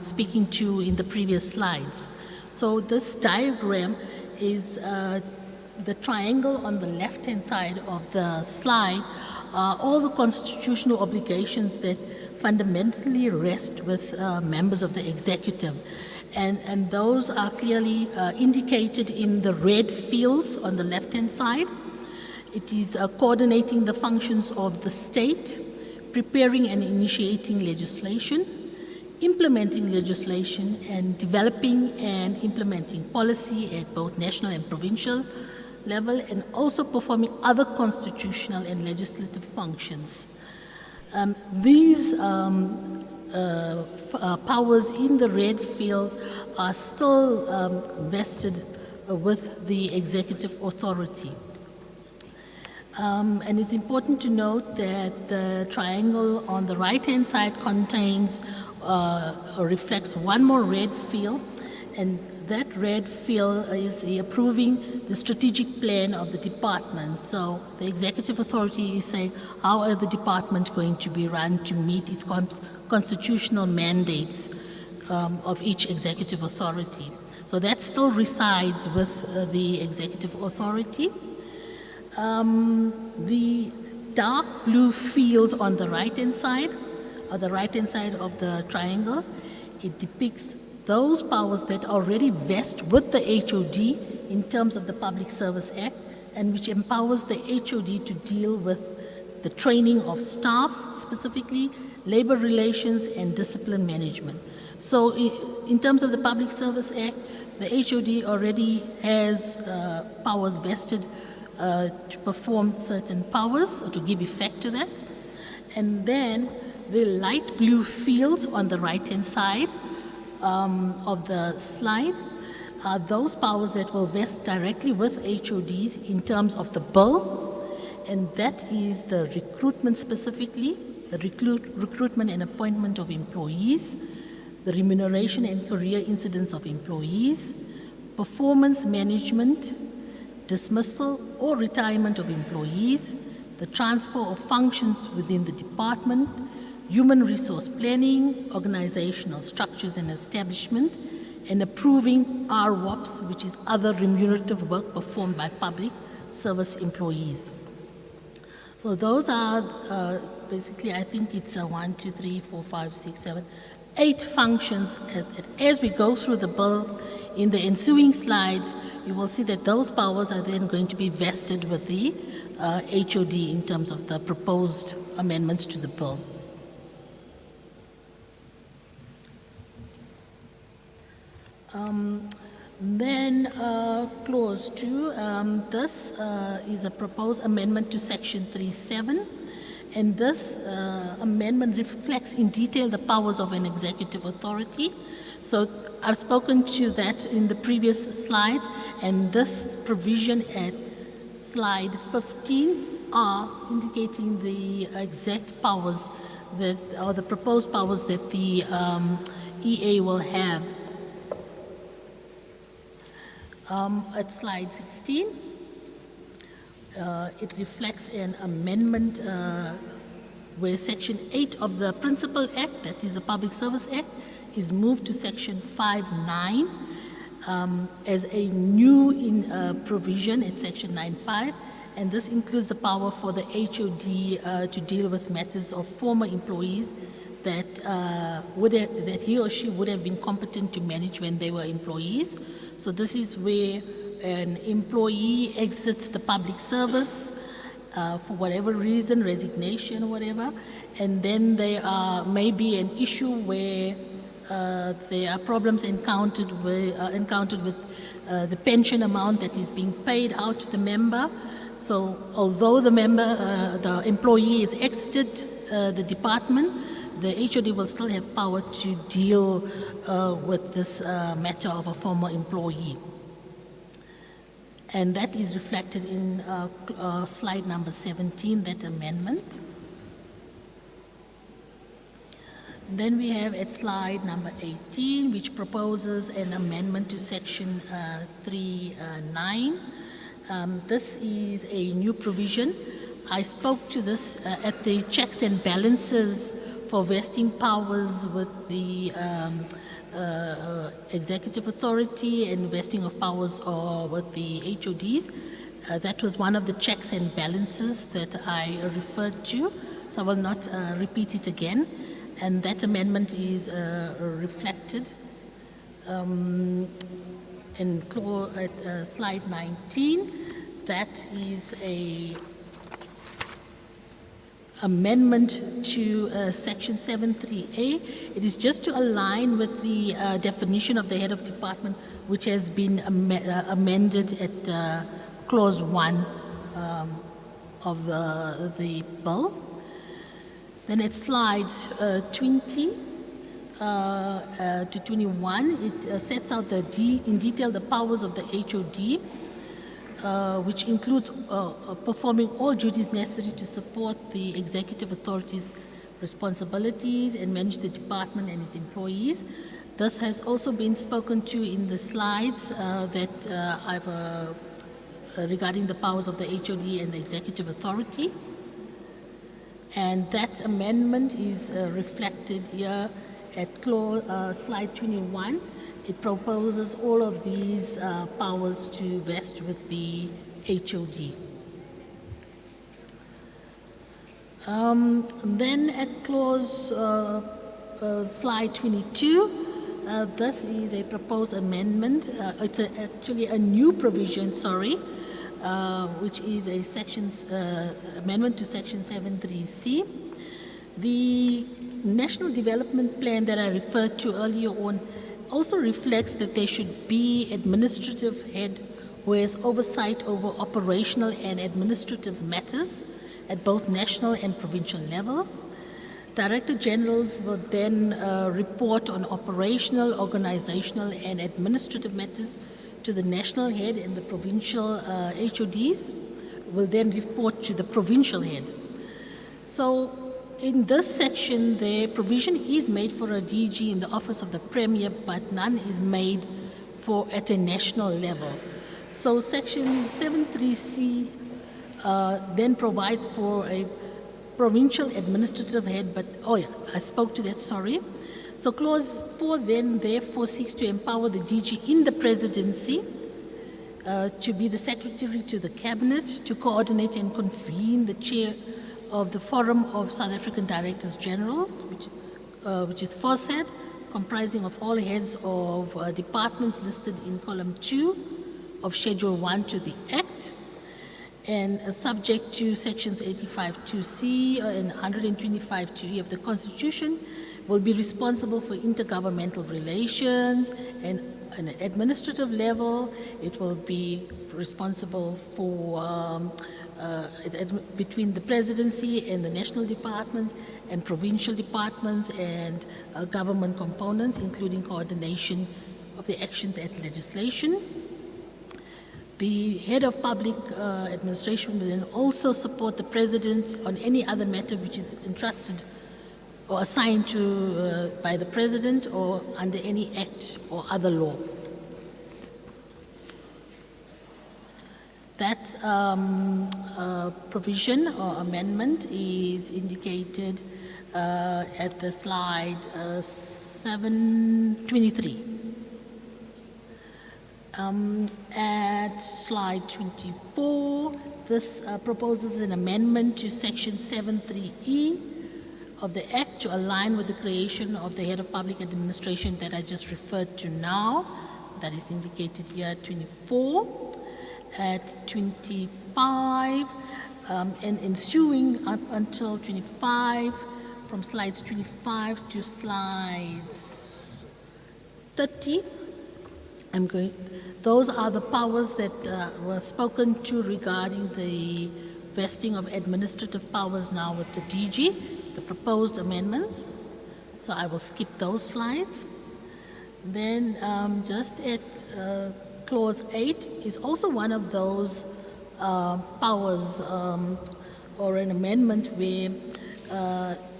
speaking to in the previous slides. So this diagram is the triangle on the left-hand side of the slide, all the constitutional obligations that fundamentally rest with members of the executive. And those are clearly indicated in the red fields on the left-hand side. It is coordinating the functions of the state, preparing and initiating legislation, implementing legislation, and developing and implementing policy at both national and provincial level, and also performing other constitutional and legislative functions. These powers in the red fields are still vested with the executive authority. And it's important to note that the triangle on the right-hand side contains or reflects one more red field, and that red field is the approving the strategic plan of the department. So the executive authority is saying, how are the department going to be run to meet its constitutional mandates of each executive authority? So that still resides with the executive authority. The dark blue fields on the right-hand side, or the right-hand side of the triangle, it depicts those powers that already vest with the HOD in terms of the Public Service Act, and which empowers the HOD to deal with the training of staff, specifically labor relations, and discipline management. So in terms of the Public Service Act, the HOD already has powers vested to perform certain powers or to give effect to that. And then the light blue fields on the right-hand side of the slide are those powers that will vest directly with HODs in terms of the bill, and that is the recruitment specifically, the recruitment and appointment of employees, the remuneration and career incidents of employees, performance management, dismissal or retirement of employees, the transfer of functions within the department, human resource planning, organizational structures and establishment, and approving RWOPs, which is other remunerative work performed by public service employees. So those are basically, I think it's 1, 2, 3, 4, 5, 6, 7, 8 functions. As we go through the bill, in the ensuing slides, you will see that those powers are then going to be vested with the HOD in terms of the proposed amendments to the bill. Then clause 2, this is a proposed amendment to section 3.7, and this amendment reflects in detail the powers of an executive authority. So I've spoken to that in the previous slides, and this provision at slide 15 are indicating the exact powers that, or the proposed powers that the EA will have. At slide 16, it reflects an amendment where section 8 of the Principal Act, that is the Public Service Act, is moved to section 5.9 as a new provision at section 9.5, and this includes the power for the HOD to deal with matters of former employees that that he or she would have been competent to manage when they were employees. So this is where an employee exits the public service for whatever reason, resignation or whatever, and then there may be an issue where there are problems encountered with the pension amount that is being paid out to the member. So although the employee is exited the department, the HOD will still have power to deal with this matter of a former employee. And that is reflected in slide number 17, that amendment. Then we have at slide number 18, which proposes an amendment to section 3.9. This is a new provision. I spoke to this at the checks and balances for vesting powers with the executive authority and vesting of powers with the HODs. That was one of the checks and balances that I referred to, so I will not repeat it again. And that amendment is reflected at slide 19. That is a amendment to section 7.3a. It is just to align with the definition of the head of department, which has been amended at clause 1 of the bill. Then at slides 20 to 21, it sets out in detail the powers of the HOD, which includes performing all duties necessary to support the executive authority's responsibilities and manage the department and its employees. This has also been spoken to in the slides that I've regarding the powers of the HOD and the executive authority. And that amendment is reflected here at slide 21. It proposes all of these powers to vest with the HOD. Then at slide 22, this is a proposed amendment. It's actually a new provision, which is a amendment to section 7.3c. The national development plan that I referred to earlier on also reflects that there should be administrative head who has oversight over operational and administrative matters at both national and provincial level. Director Generals will then report on operational, organizational, and administrative matters to the national head, and the provincial HODs will then report to the provincial head. So in this section, the provision is made for a DG in the office of the Premier, but none is made for at a national level. So section 73C then provides for a provincial administrative head, but, oh yeah, I spoke to that, sorry. So clause 4 then therefore seeks to empower the DG in the presidency to be the secretary to the cabinet, to coordinate and convene the chair of the Forum of South African Directors General, which is FOSAD, comprising of all heads of departments listed in column 2 of Schedule 1 to the Act, and subject to sections 85(2)(c) and 125(2)(e) of the Constitution, will be responsible for intergovernmental relations, and on an administrative level, it will be responsible for between the presidency and the national departments and provincial departments and government components, including coordination of the actions at legislation. The head of public administration will then also support the president on any other matter which is entrusted or assigned to by the president or under any act or other law. That provision or amendment is indicated at the slide 723. At slide 24, this proposes an amendment to section 73E of the Act to align with the creation of the head of public administration that I just referred to now. That is indicated here at 24. At 25 and ensuing up until 25, from slides 25 to slides 30. Those are the powers that were spoken to regarding the vesting of administrative powers now with the DG, the proposed amendments. So I will skip those slides. Then just at Clause 8 is also one of those powers or an amendment where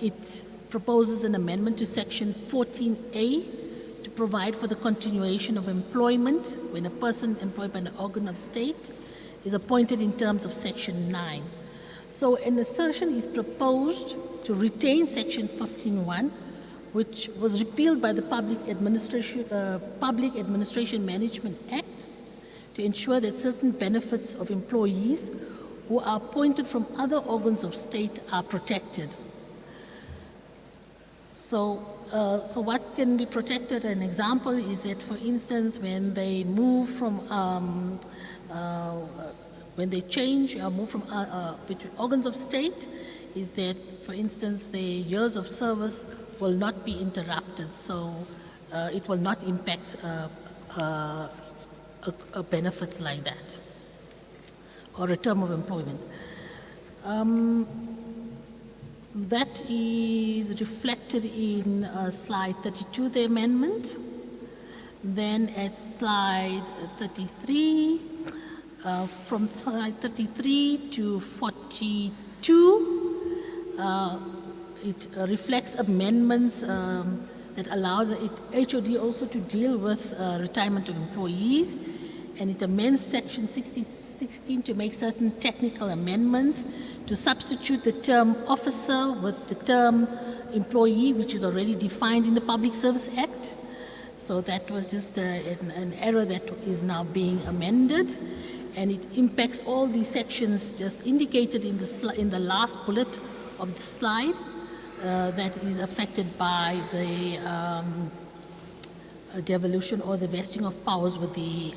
it proposes an amendment to section 14A to provide for the continuation of employment when a person employed by an organ of state is appointed in terms of section 9. So an assertion is proposed to retain section 15(1), which was repealed by the Public Administration Management Act, to ensure that certain benefits of employees who are appointed from other organs of state are protected. So what can be protected? An example is that, for instance, when they move from, when they change or move from between organs of state, is that, for instance, their years of service will not be interrupted, so it will not impact benefits like that, or a term of employment. That is reflected in slide 32, the amendment. Then at slide 33, from slide 33 to 42, it reflects amendments that allow the HOD also to deal with retirement of employees, and it amends section 16 to make certain technical amendments to substitute the term officer with the term employee, which is already defined in the Public Service Act. So that was just an error that is now being amended, and it impacts all the sections just indicated in the last bullet of the slide. That is affected by the devolution or the vesting of powers with the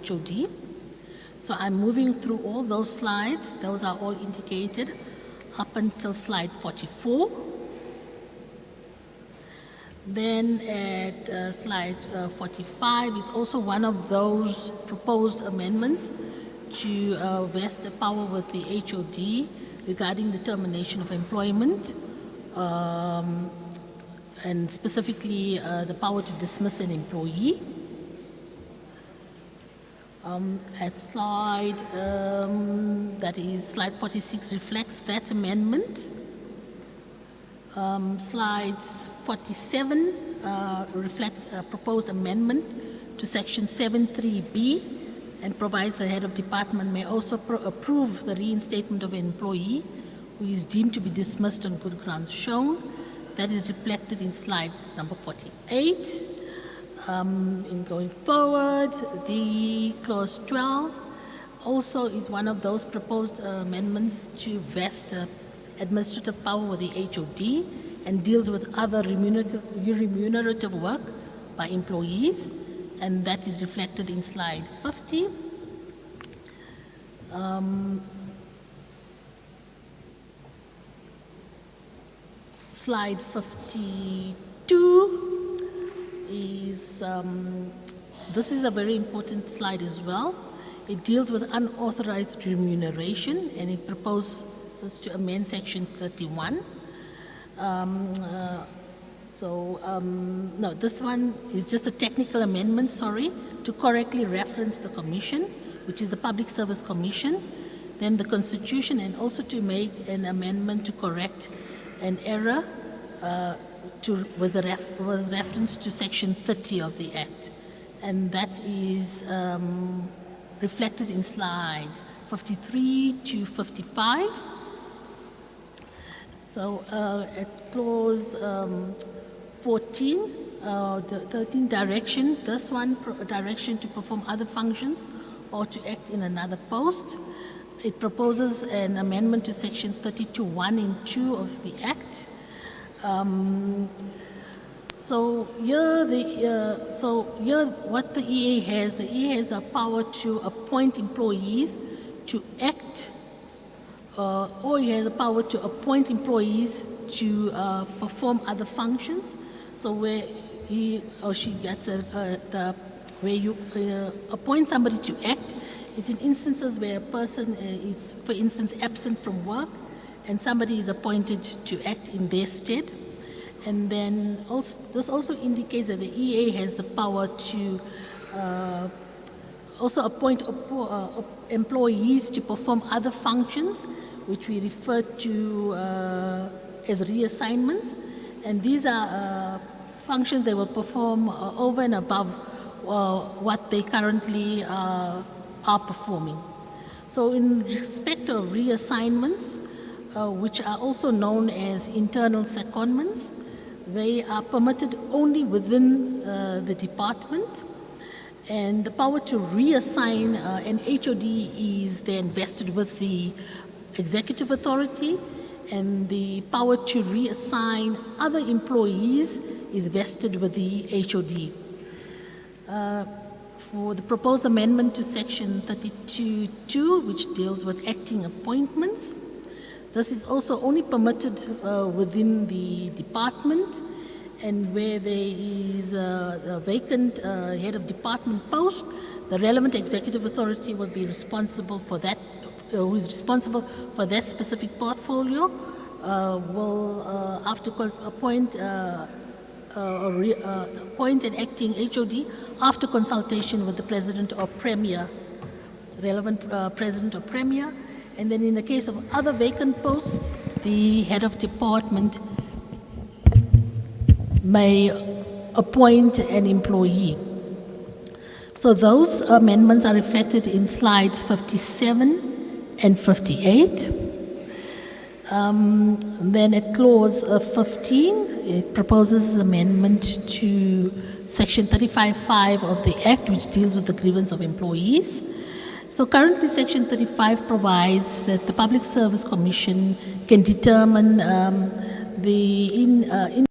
HOD. So I'm moving through all those slides. Those are all indicated up until slide 44. Then at slide 45 is also one of those proposed amendments to vest the power with the HOD regarding the termination of employment, and specifically the power to dismiss an employee. At slide, that is slide 46 reflects that amendment. Slides 47 reflects a proposed amendment to section 73B and provides the head of department may also approve the reinstatement of an employee who is deemed to be dismissed on good grounds shown. That is reflected in slide number 48. In going forward, the clause 12 also is one of those proposed amendments to vest administrative power with the HOD and deals with other remunerative work by employees, and that is reflected in slide 50. Slide 52 is, this is a very important slide as well. It deals with unauthorized remuneration, and it proposes to amend section 31. No, this one is just a technical amendment, sorry, to correctly reference the commission, which is the Public Service Commission, then the Constitution, and also to make an amendment to correct an error with reference to section 30 of the Act. And that is reflected in slides 53 to 55. So at clause 14, the 13 direction, this one direction to perform other functions or to act in another post. It proposes an amendment to section 32(1) and 2 of the Act. So here, what the EA has, the EA has the power to appoint employees to act, or he has the power to appoint employees to perform other functions. So where he or she gets where you appoint somebody to act, it's in instances where a person is, for instance, absent from work, and somebody is appointed to act in their stead. And then also, this also indicates that the EA has the power to also appoint employees to perform other functions, which we refer to as reassignments. And these are functions they will perform over and above what they currently are performing. So in respect of reassignments, which are also known as internal secondments, they are permitted only within the department, and the power to reassign an HOD is then vested with the executive authority, and the power to reassign other employees is vested with the HOD. For the proposed amendment to section 32(2), which deals with acting appointments, this is also only permitted within the department, and where there is a vacant head of department post, the relevant executive authority will be responsible for that, who is responsible for that specific portfolio, will after appoint an acting HOD after consultation with the president or premier, relevant president or premier. And then in the case of other vacant posts, the head of department may appoint an employee. So those amendments are reflected in slides 57 and 58. Then at clause 15, it proposes amendment to section 35(5) of the Act, which deals with the grievance of employees. So currently section 35 provides that the Public Service Commission can determine the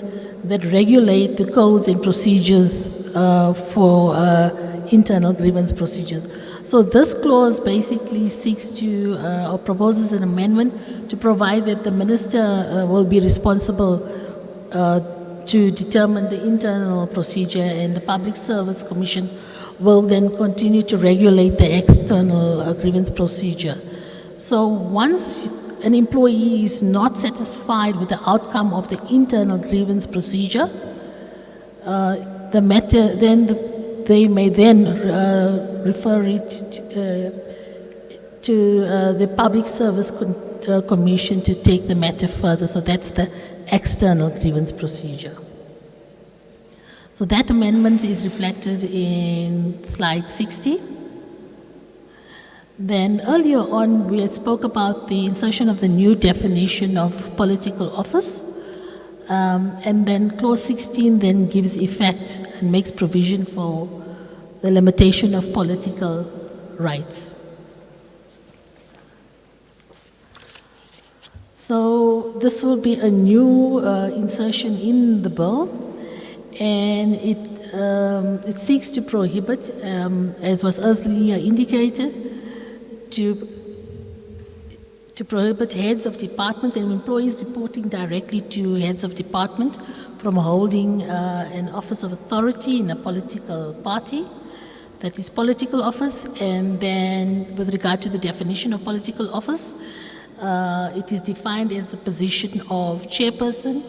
that regulate the codes and procedures for internal grievance procedures. So this clause basically seeks to, or proposes an amendment to provide that the minister will be responsible to determine the internal procedure, and the Public Service Commission will then continue to regulate the external grievance procedure. So once an employee is not satisfied with the outcome of the internal grievance procedure, the matter they may then refer it to the Public Service Commission to take the matter further. So that's the external grievance procedure. So that amendment is reflected in slide 60. Then earlier on, we spoke about the insertion of the new definition of political office. And then clause 16 then gives effect and makes provision for the limitation of political rights. So this will be a new insertion in the bill, and it seeks to prohibit, as was earlier indicated, to prohibit heads of departments and employees reporting directly to heads of department from holding an office of authority in a political party, that is political office. And then with regard to the definition of political office, it is defined as the position of chairperson,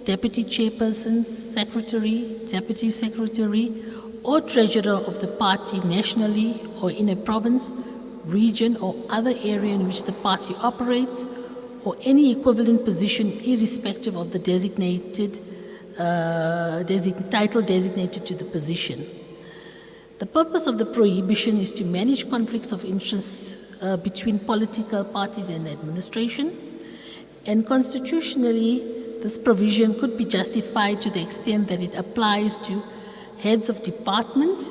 deputy chairperson, secretary, deputy secretary, or treasurer of the party nationally or in a province, region, or other area in which the party operates, or any equivalent position irrespective of the designated title designated to the position. The purpose of the prohibition is to manage conflicts of interest between political parties and administration, and constitutionally this provision could be justified to the extent that it applies to heads of department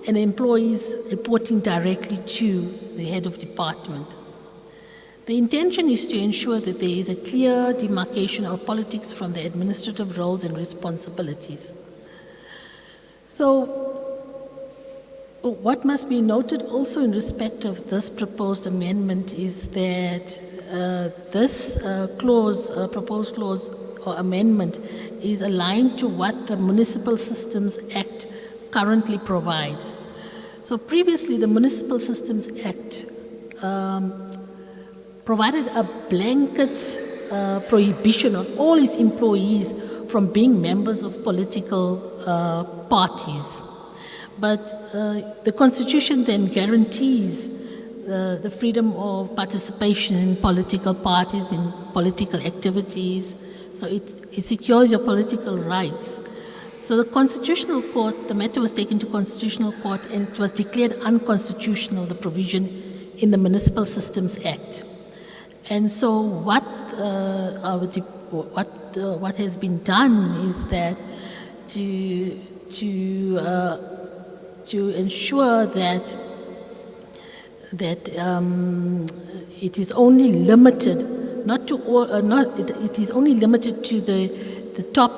and employees reporting directly to the head of department. The intention is to ensure that there is a clear demarcation of politics from the administrative roles and responsibilities. So, what must be noted also in respect of this proposed amendment is that this proposed clause or amendment is aligned to what the Municipal Systems Act currently provides. So previously, the Municipal Systems Act provided a blanket prohibition on all its employees from being members of political parties. But the Constitution then guarantees the freedom of participation in political parties, in political activities. So it secures your political rights. So the Constitutional Court, the matter was taken to Constitutional Court, and it was declared unconstitutional, the provision in the Municipal Systems Act. And so what has been done is that to ensure that it is only limited, it is only limited to the top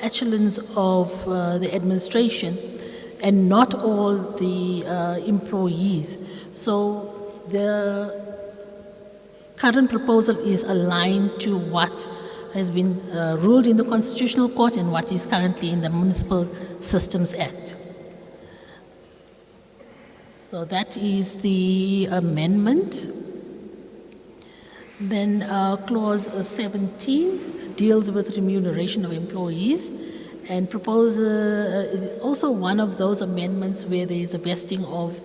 echelons of the administration and not all the employees. So the current proposal is aligned to what has been ruled in the Constitutional Court and what is currently in the Municipal Systems Act. So that is the amendment. Then clause 17 deals with remuneration of employees, and is also one of those amendments where there is a vesting of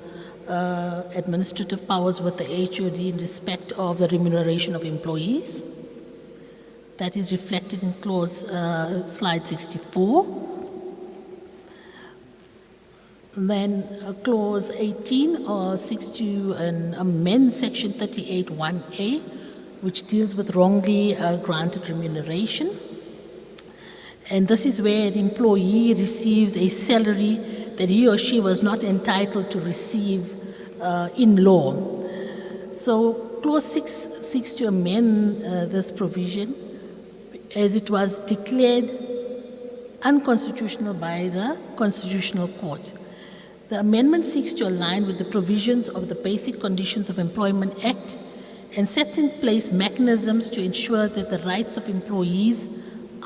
administrative powers with the HOD in respect of the remuneration of employees. That is reflected in slide 64. Then clause 18 seeks to amend section 38(1)(a), which deals with wrongly granted remuneration. And this is where an employee receives a salary that he or she was not entitled to receive in law. So clause 6 seeks to amend this provision as it was declared unconstitutional by the Constitutional Court. The amendment seeks to align with the provisions of the Basic Conditions of Employment Act and sets in place mechanisms to ensure that the rights of employees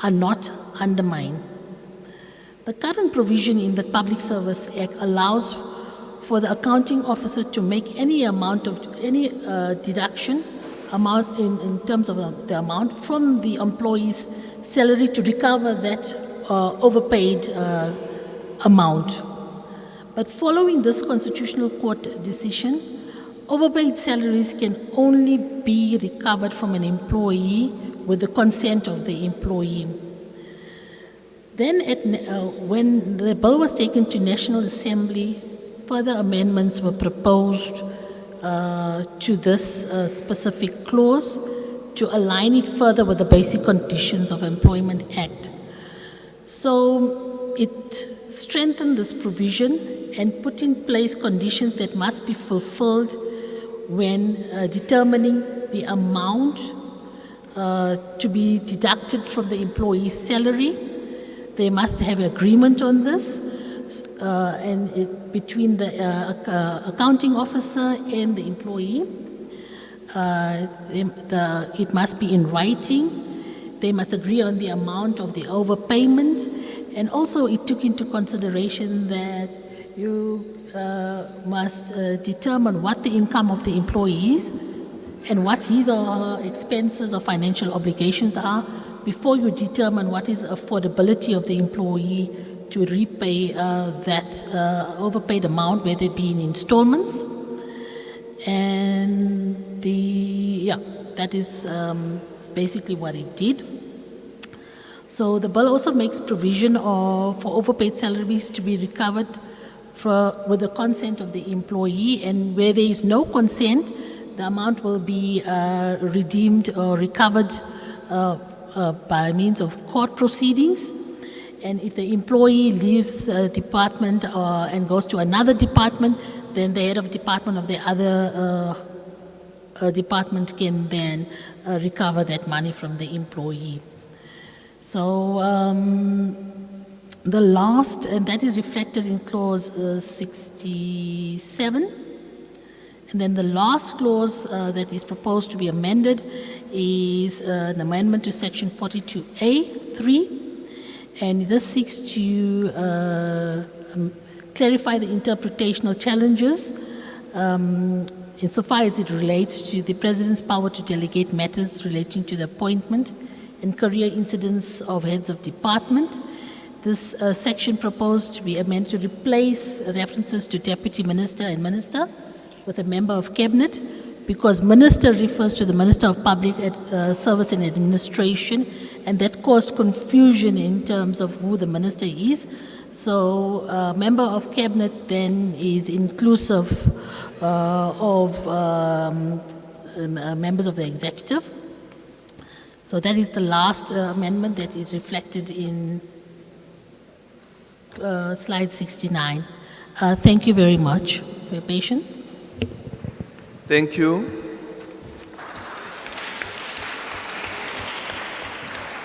are not undermined. The current provision in the Public Service Act allows for the accounting officer to make any amount of any deduction amount in terms of the amount from the employee's salary to recover that overpaid amount. But following this Constitutional Court decision, overpaid salaries can only be recovered from an employee with the consent of the employee. Then when the bill was taken to National Assembly, further amendments were proposed to this specific clause to align it further with the Basic Conditions of Employment Act. So it strengthened this provision and put in place conditions that must be fulfilled when determining the amount to be deducted from the employee's salary. They must have agreement on this between the accounting officer and the employee. It must be in writing. They must agree on the amount of the overpayment. And also it took into consideration that you must determine what the income of the employee is and what his or her expenses or financial obligations are before you determine what is the affordability of the employee to repay that overpaid amount, whether it be in installments. And that is basically what it did. So the bill also makes provision for overpaid salaries to be recovered with the consent of the employee, and where there is no consent, the amount will be redeemed or recovered by means of court proceedings. And if the employee leaves the department and goes to another department, then the head of department of the other department can then recover that money from the employee. So the last, and that is reflected in clause 67. And then the last clause that is proposed to be amended is an amendment to section 42A(3). And this seeks to clarify the interpretational challenges insofar as it relates to the President's power to delegate matters relating to the appointment and career incidents of heads of department. This section proposed to be amended to replace references to Deputy Minister and Minister with a member of Cabinet, because Minister refers to the Minister of Public Service and Administration, and that caused confusion in terms of who the minister is. So member of Cabinet then is inclusive of members of the executive. So that is the last amendment that is reflected in slide 69. Thank you very much for your patience. Thank you.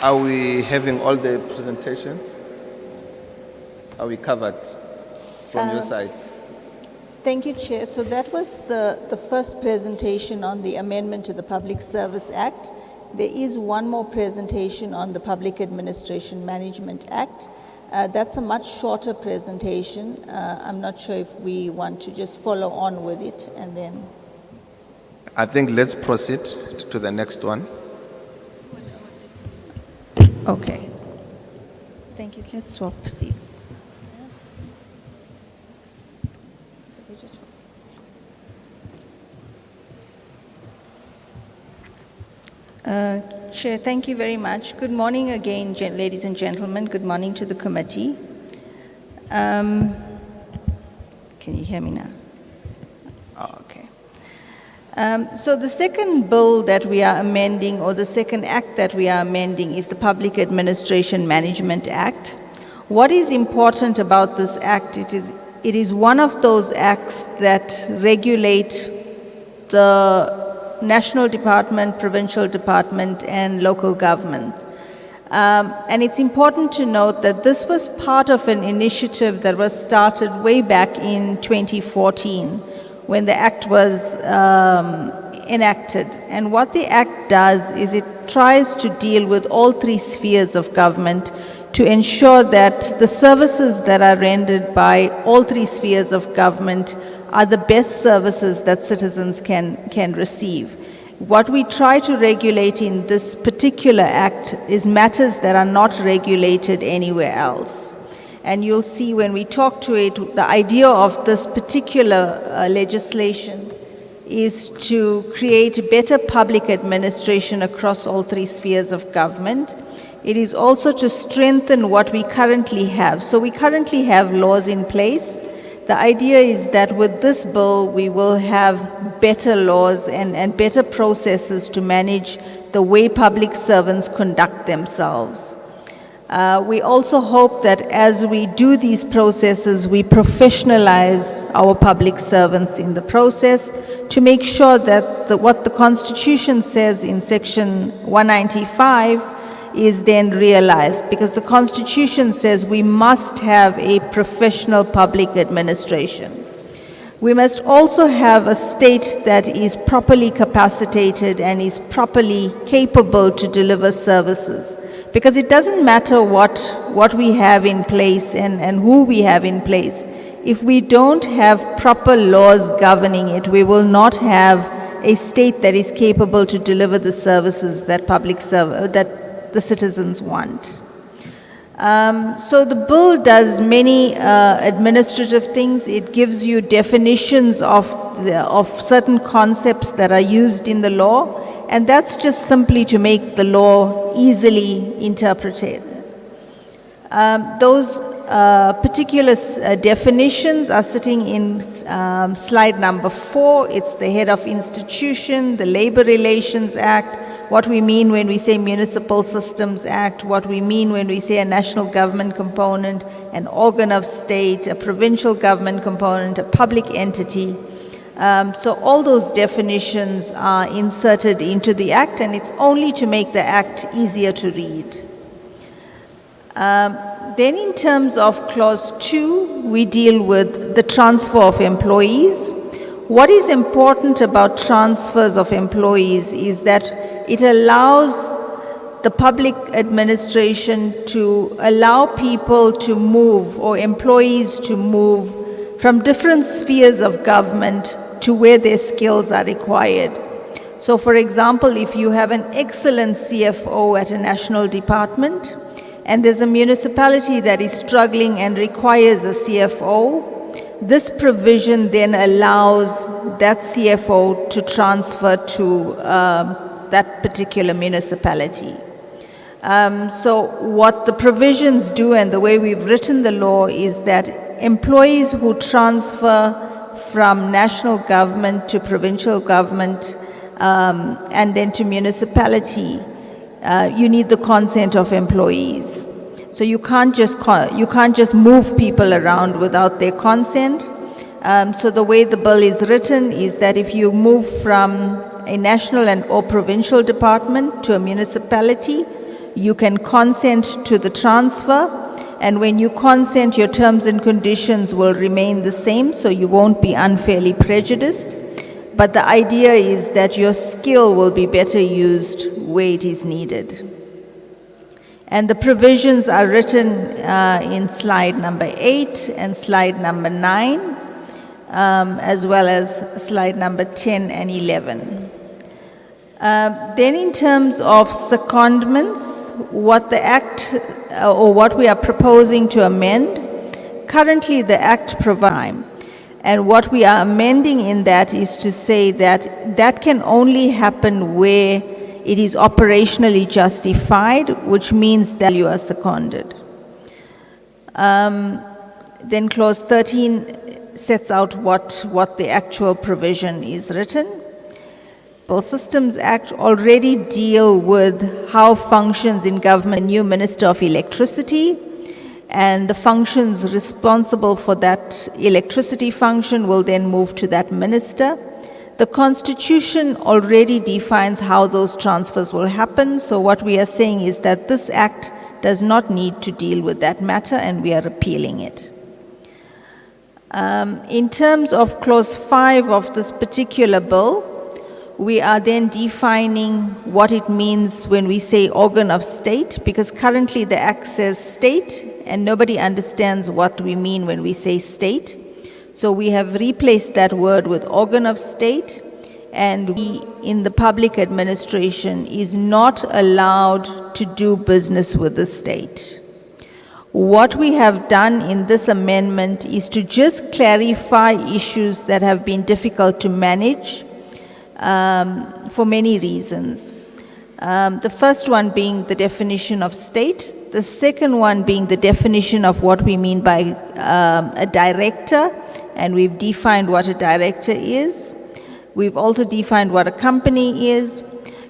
Are we having all the presentations? Are we covered from your side? Thank you, Chair. So that was the first presentation on the amendment to the Public Service Act. There is one more presentation on the Public Administration Management Act. That's a much shorter presentation. I'm not sure if we want to just follow on with it and then... I think let's proceed to the next one. Okay. Thank you. Let's swap seats. So we just... Chair, thank you very much. Good morning again, ladies and gentlemen. Good morning to the committee. Can you hear me now? Oh, okay. So the second bill that we are amending, or the second act that we are amending, is the Public Administration Management Act. What is important about this act? It is one of those acts that regulate the national department, provincial department, and local government. And it's important to note that this was part of an initiative that was started way back in 2014 when the Act was enacted. And what the Act does is it tries to deal with all three spheres of government to ensure that the services that are rendered by all three spheres of government are the best services that citizens can receive. What we try to regulate in this particular Act is matters that are not regulated anywhere else. And you'll see when we talk to it, the idea of this particular legislation is to create better public administration across all three spheres of government. It is also to strengthen what we currently have. So we currently have laws in place. The idea is that with this bill, we will have better laws and better processes to manage the way public servants conduct themselves. We also hope that as we do these processes, we professionalize our public servants in the process to make sure that what the Constitution says in Section 195 is then realized, because the Constitution says we must have a professional public administration. We must also have a state that is properly capacitated and is properly capable to deliver services. Because it doesn't matter what we have in place and who we have in place. If we don't have proper laws governing it, we will not have a state that is capable to deliver the services that the citizens want. So the bill does many administrative things. It gives you definitions of certain concepts that are used in the law, and that's just simply to make the law easily interpreted. Those particular definitions are sitting in slide number 4. It's the head of institution, the Labor Relations Act, what we mean when we say Municipal Systems Act, what we mean when we say a national government component, an organ of state, a provincial government component, a public entity. So all those definitions are inserted into the Act, and it's only to make the Act easier to read. Then in terms of Clause 2, we deal with the transfer of employees. What is important about transfers of employees is that it allows the public administration to allow people to move, or employees to move from different spheres of government to where their skills are required. So for example, if you have an excellent CFO at a national department, and there's a municipality that is struggling and requires a CFO, this provision then allows that CFO to transfer to that particular municipality. So what the provisions do, and the way we've written the law, is that employees who transfer from national government to provincial government and then to municipality, you need the consent of employees. So you can't just move people around without their consent. So the way the bill is written is that if you move from a national or provincial department to a municipality, you can consent to the transfer, and when you consent, your terms and conditions will remain the same, so you won't be unfairly prejudiced. But the idea is that your skill will be better used where it is needed. And the provisions are written in slide number 8 and slide number 9, as well as slide number 10 and 11. Then in terms of secondments, what the Act, or what we are proposing to amend, currently the Act provides, and what we are amending in that is to say that that can only happen where it is operationally justified, which means that you are seconded. Then clause 13 sets out what the actual provision is written. Well, Systems Act already deal with how functions in government, a new Minister of Electricity, and the functions responsible for that electricity function will then move to that minister. The Constitution already defines how those transfers will happen, so what we are saying is that this Act does not need to deal with that matter, and we are repealing it. In terms of Clause 5 of this particular bill, we are then defining what it means when we say organ of state, because currently the Act says state, and nobody understands what we mean when we say state. So we have replaced that word with organ of state, and we in the public administration is not allowed to do business with the state. What we have done in this amendment is to just clarify issues that have been difficult to manage for many reasons. The first one being the definition of state, the second one being the definition of what we mean by a director, and we've defined what a director is. We've also defined what a company is.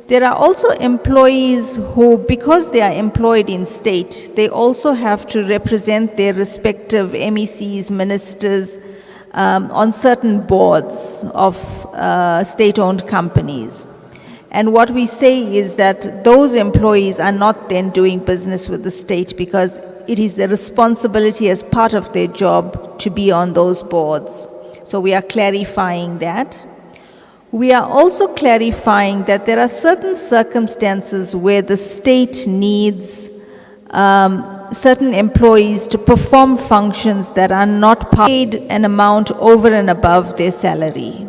There are also employees who, because they are employed in state, they also have to represent their respective MECs, ministers, on certain boards of state-owned companies. And what we say is that those employees are not then doing business with the state, because it is their responsibility as part of their job to be on those boards. So we are clarifying that. We are also clarifying that there are certain circumstances where the state needs certain employees to perform functions that are not paid an amount over and above their salary.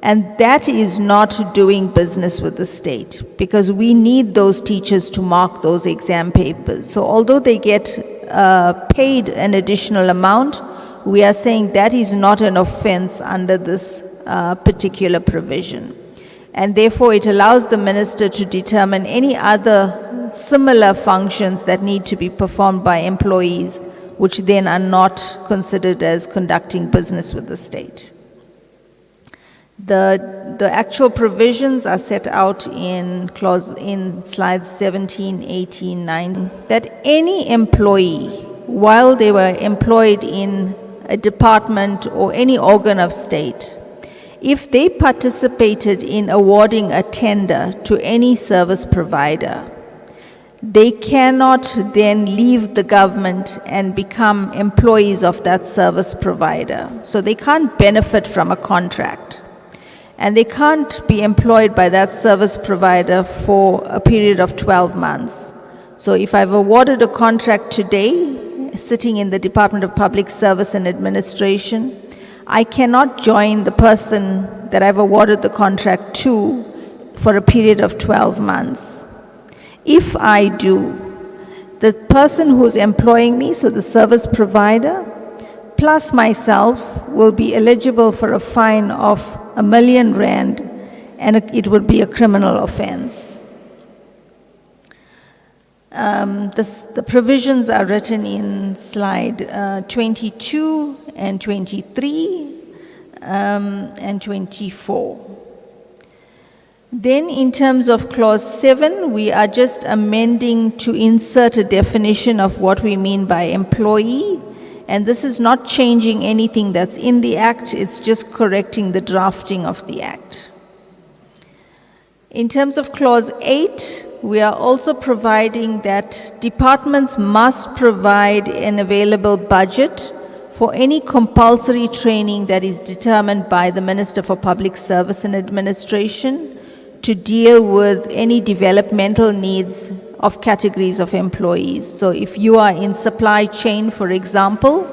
And that is not doing business with the state, because we need those teachers to mark those exam papers. So although they get paid an additional amount, we are saying that is not an offense under this particular provision. And therefore it allows the minister to determine any other similar functions that need to be performed by employees, which then are not considered as conducting business with the state. The actual provisions are set out in slides 17, 18, 19, that any employee, while they were employed in a department or any organ of state, if they participated in awarding a tender to any service provider, they cannot then leave the government and become employees of that service provider. So they can't benefit from a contract. And they can't be employed by that service provider for a period of 12 months. So if I've awarded a contract today, sitting in the Department of Public Service and Administration, I cannot join the person that I've awarded the contract to for a period of 12 months. If I do, the person who's employing me, so the service provider, plus myself, will be eligible for a fine of R1 million, and it would be a criminal offense. The provisions are written in slide 22 and 23 and 24. Then in terms of clause 7, we are just amending to insert a definition of what we mean by employee, and this is not changing anything that's in the Act, it's just correcting the drafting of the Act. In terms of clause 8, we are also providing that departments must provide an available budget for any compulsory training that is determined by the Minister for Public Service and Administration to deal with any developmental needs of categories of employees. So if you are in supply chain, for example,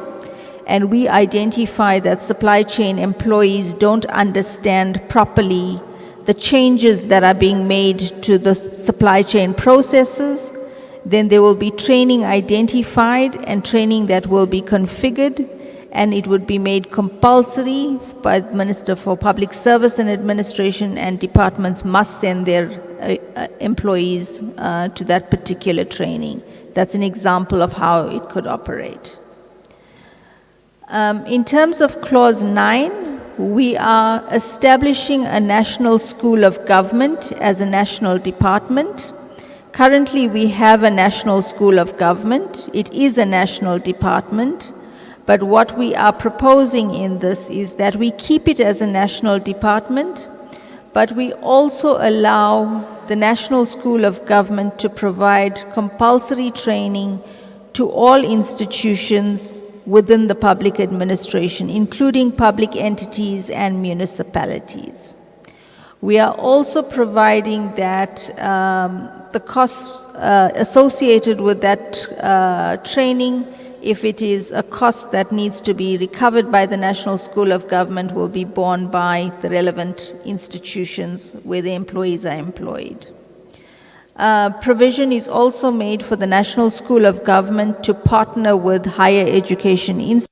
and we identify that supply chain employees don't understand properly the changes that are being made to the supply chain processes, then there will be training identified and training that will be configured, and it would be made compulsory by the Minister for Public Service and Administration, and departments must send their employees to that particular training. That's an example of how it could operate. In terms of clause 9, we are establishing a National School of Government as a national department. Currently, we have a National School of Government. It is a national department, But what we are proposing in this is that we keep it as a national department, but we also allow the National School of Government to provide compulsory training to all institutions within the public administration, including public entities and municipalities. We are also providing that the costs associated with that training, if it is a cost that needs to be recovered by the National School of Government, will be borne by the relevant institutions where the employees are employed. Provision is also made for the National School of Government to partner with higher education institutions.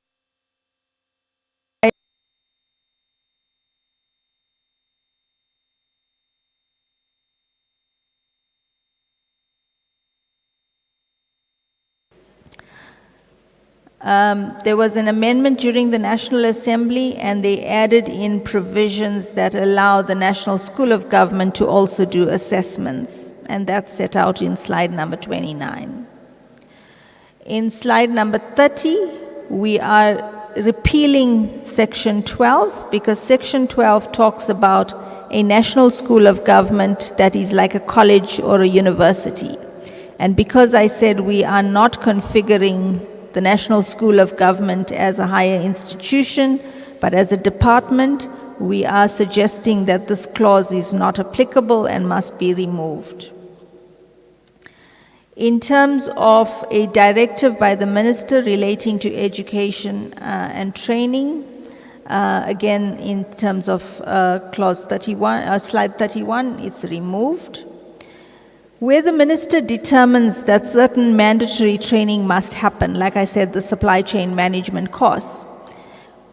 There was an amendment during the National Assembly, and they added in provisions that allow the National School of Government to also do assessments, and that's set out in slide number 29. In slide number 30, we are repealing section 12, because section 12 talks about a National School of Government that is like a college or a university. And because I said we are not configuring the National School of Government as a higher institution, but as a department, we are suggesting that this clause is not applicable and must be removed. In terms of a directive by the Minister relating to education and training, again, in terms of clause 31, slide 31, it's removed. Where the Minister determines that certain mandatory training must happen, like I said, the supply chain management course.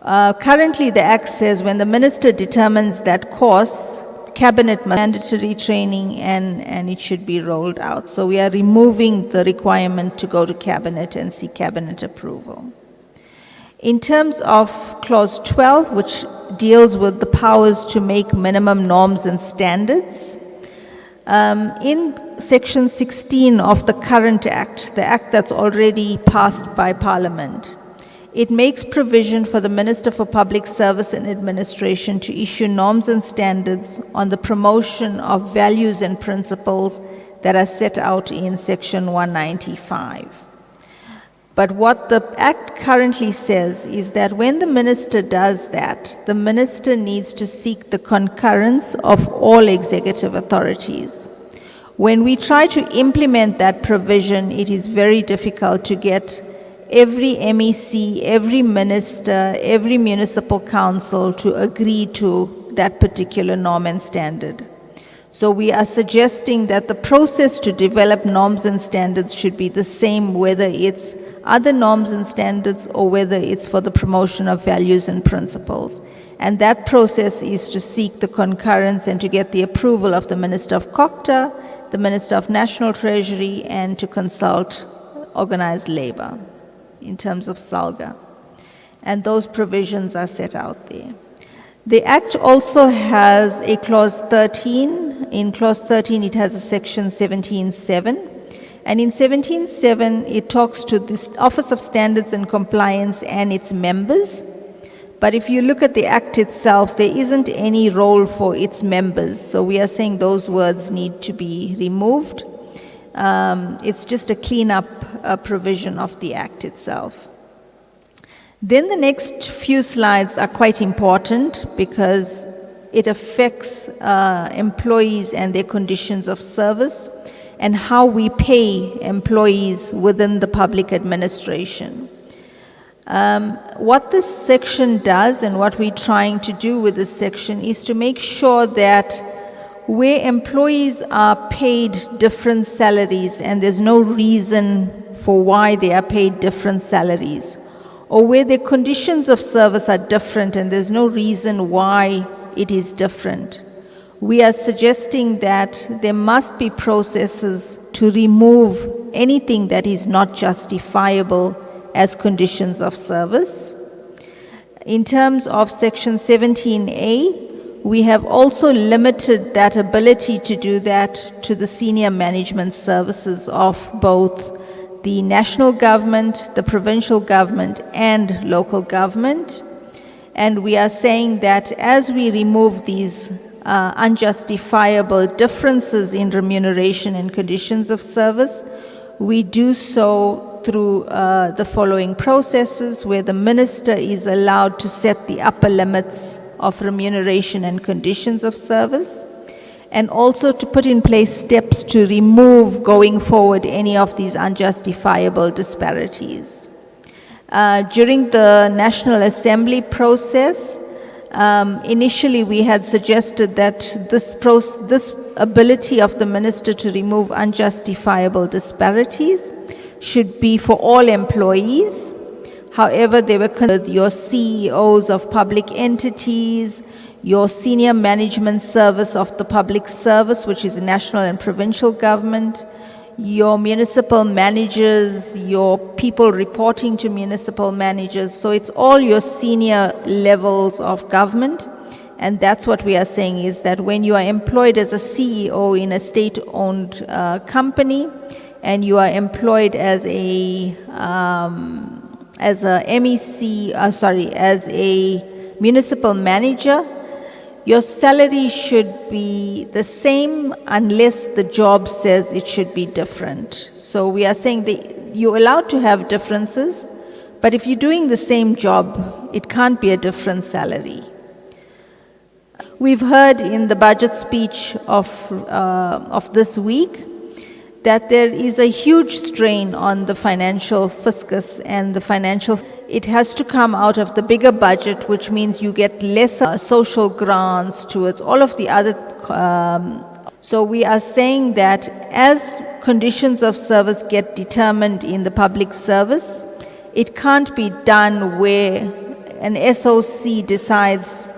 Currently, the Act says when the Minister determines that course, Cabinet must mandatory training and it should be rolled out. So we are removing the requirement to go to Cabinet and seek Cabinet approval. In terms of clause 12, which deals with the powers to make minimum norms and standards, in section 16 of the current Act, the Act that's already passed by Parliament, it makes provision for the Minister for Public Service and Administration to issue norms and standards on the promotion of values and principles that are set out in section 195. But what the Act currently says is that when the Minister does that, the Minister needs to seek the concurrence of all executive authorities. When we try to implement that provision, it is very difficult to get every MEC, every minister, every municipal council to agree to that particular norm and standard. So we are suggesting that the process to develop norms and standards should be the same, whether it's other norms and standards or whether it's for the promotion of values and principles. And that process is to seek the concurrence and to get the approval of the Minister of COCTA, the Minister of National Treasury, and to consult organized labor in terms of SALGA. And those provisions are set out there. The Act also has a clause 13. In clause 13, it has a section 17.7. And in 17.7, it talks to the Office of Standards and Compliance and its members. But if you look at the Act itself, there isn't any role for its members. So we are saying those words need to be removed. It's just a cleanup provision of the Act itself. Then the next few slides are quite important because it affects employees and their conditions of service and how we pay employees within the public administration. What this section does and what we're trying to do with this section is to make sure that where employees are paid different salaries and there's no reason for why they are paid different salaries, or where their conditions of service are different and there's no reason why it is different, we are suggesting that there must be processes to remove anything that is not justifiable as conditions of service. In terms of section 17A, we have also limited that ability to do that to the senior management services of both the national government, the provincial government, and local government. And we are saying that as we remove these unjustifiable differences in remuneration and conditions of service, we do so through the following processes, where the minister is allowed to set the upper limits of remuneration and conditions of service, and also to put in place steps to remove going forward any of these unjustifiable disparities. During the National Assembly process, initially we had suggested that this ability of the minister to remove unjustifiable disparities should be for all employees. However, they were considered your CEOs of public entities, your senior management service of the public service, which is national and provincial government, your municipal managers, your people reporting to municipal managers. So it's all your senior levels of government. And that's what we are saying, is that when you are employed as a CEO in a state-owned company, and you are employed as a municipal manager, your salary should be the same unless the job says it should be different. So we are saying that you're allowed to have differences, but if you're doing the same job, it can't be a different salary. We've heard in the budget speech of this week that there is a huge strain on the financial fiscus and the financial. It has to come out of the bigger budget, which means you get less social grants towards all of the other. So we are saying that as conditions of service get determined in the public service, it can't be done where an SOC decides,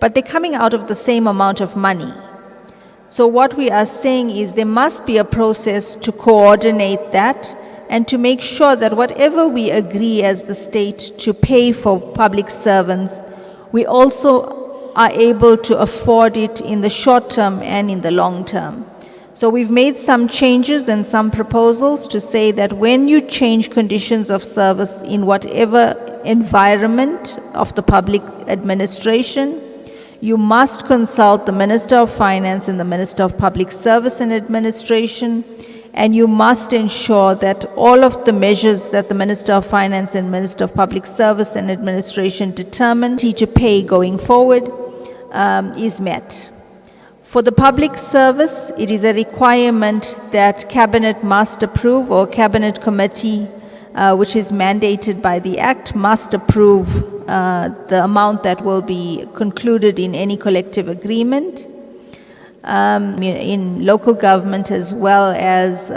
but they're coming out of the same amount of money. So what we are saying is there must be a process to coordinate that and to make sure that whatever we agree as the state to pay for public servants, we also are able to afford it in the short term and in the long term. So we've made some changes and some proposals to say that when you change conditions of service in whatever environment of the public administration, you must consult the Minister of Finance and the Minister of Public Service and Administration, and you must ensure that all of the measures that the Minister of Finance and Minister of Public Service and Administration determine to pay going forward is met. For the public service, it is a requirement that Cabinet must approve, or Cabinet Committee, which is mandated by the Act, must approve the amount that will be concluded in any collective agreement in local government as well as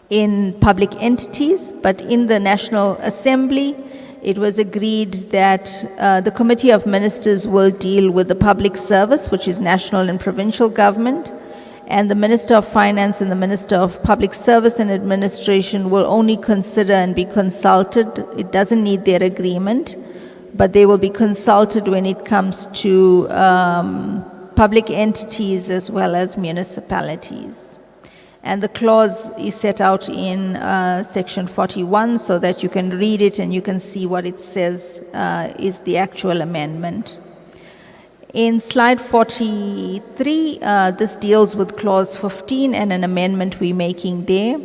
in public entities. But in the National Assembly, it was agreed that the Committee of Ministers will deal with the public service, which is national and provincial government, and the Minister of Finance and the Minister of Public Service and Administration will only consider and be consulted. It doesn't need their agreement, but they will be consulted when it comes to public entities as well as municipalities. And the clause is set out in section 41 so that you can read it and you can see what it says is the actual amendment. In slide 43, this deals with clause 15 and an amendment we're making there.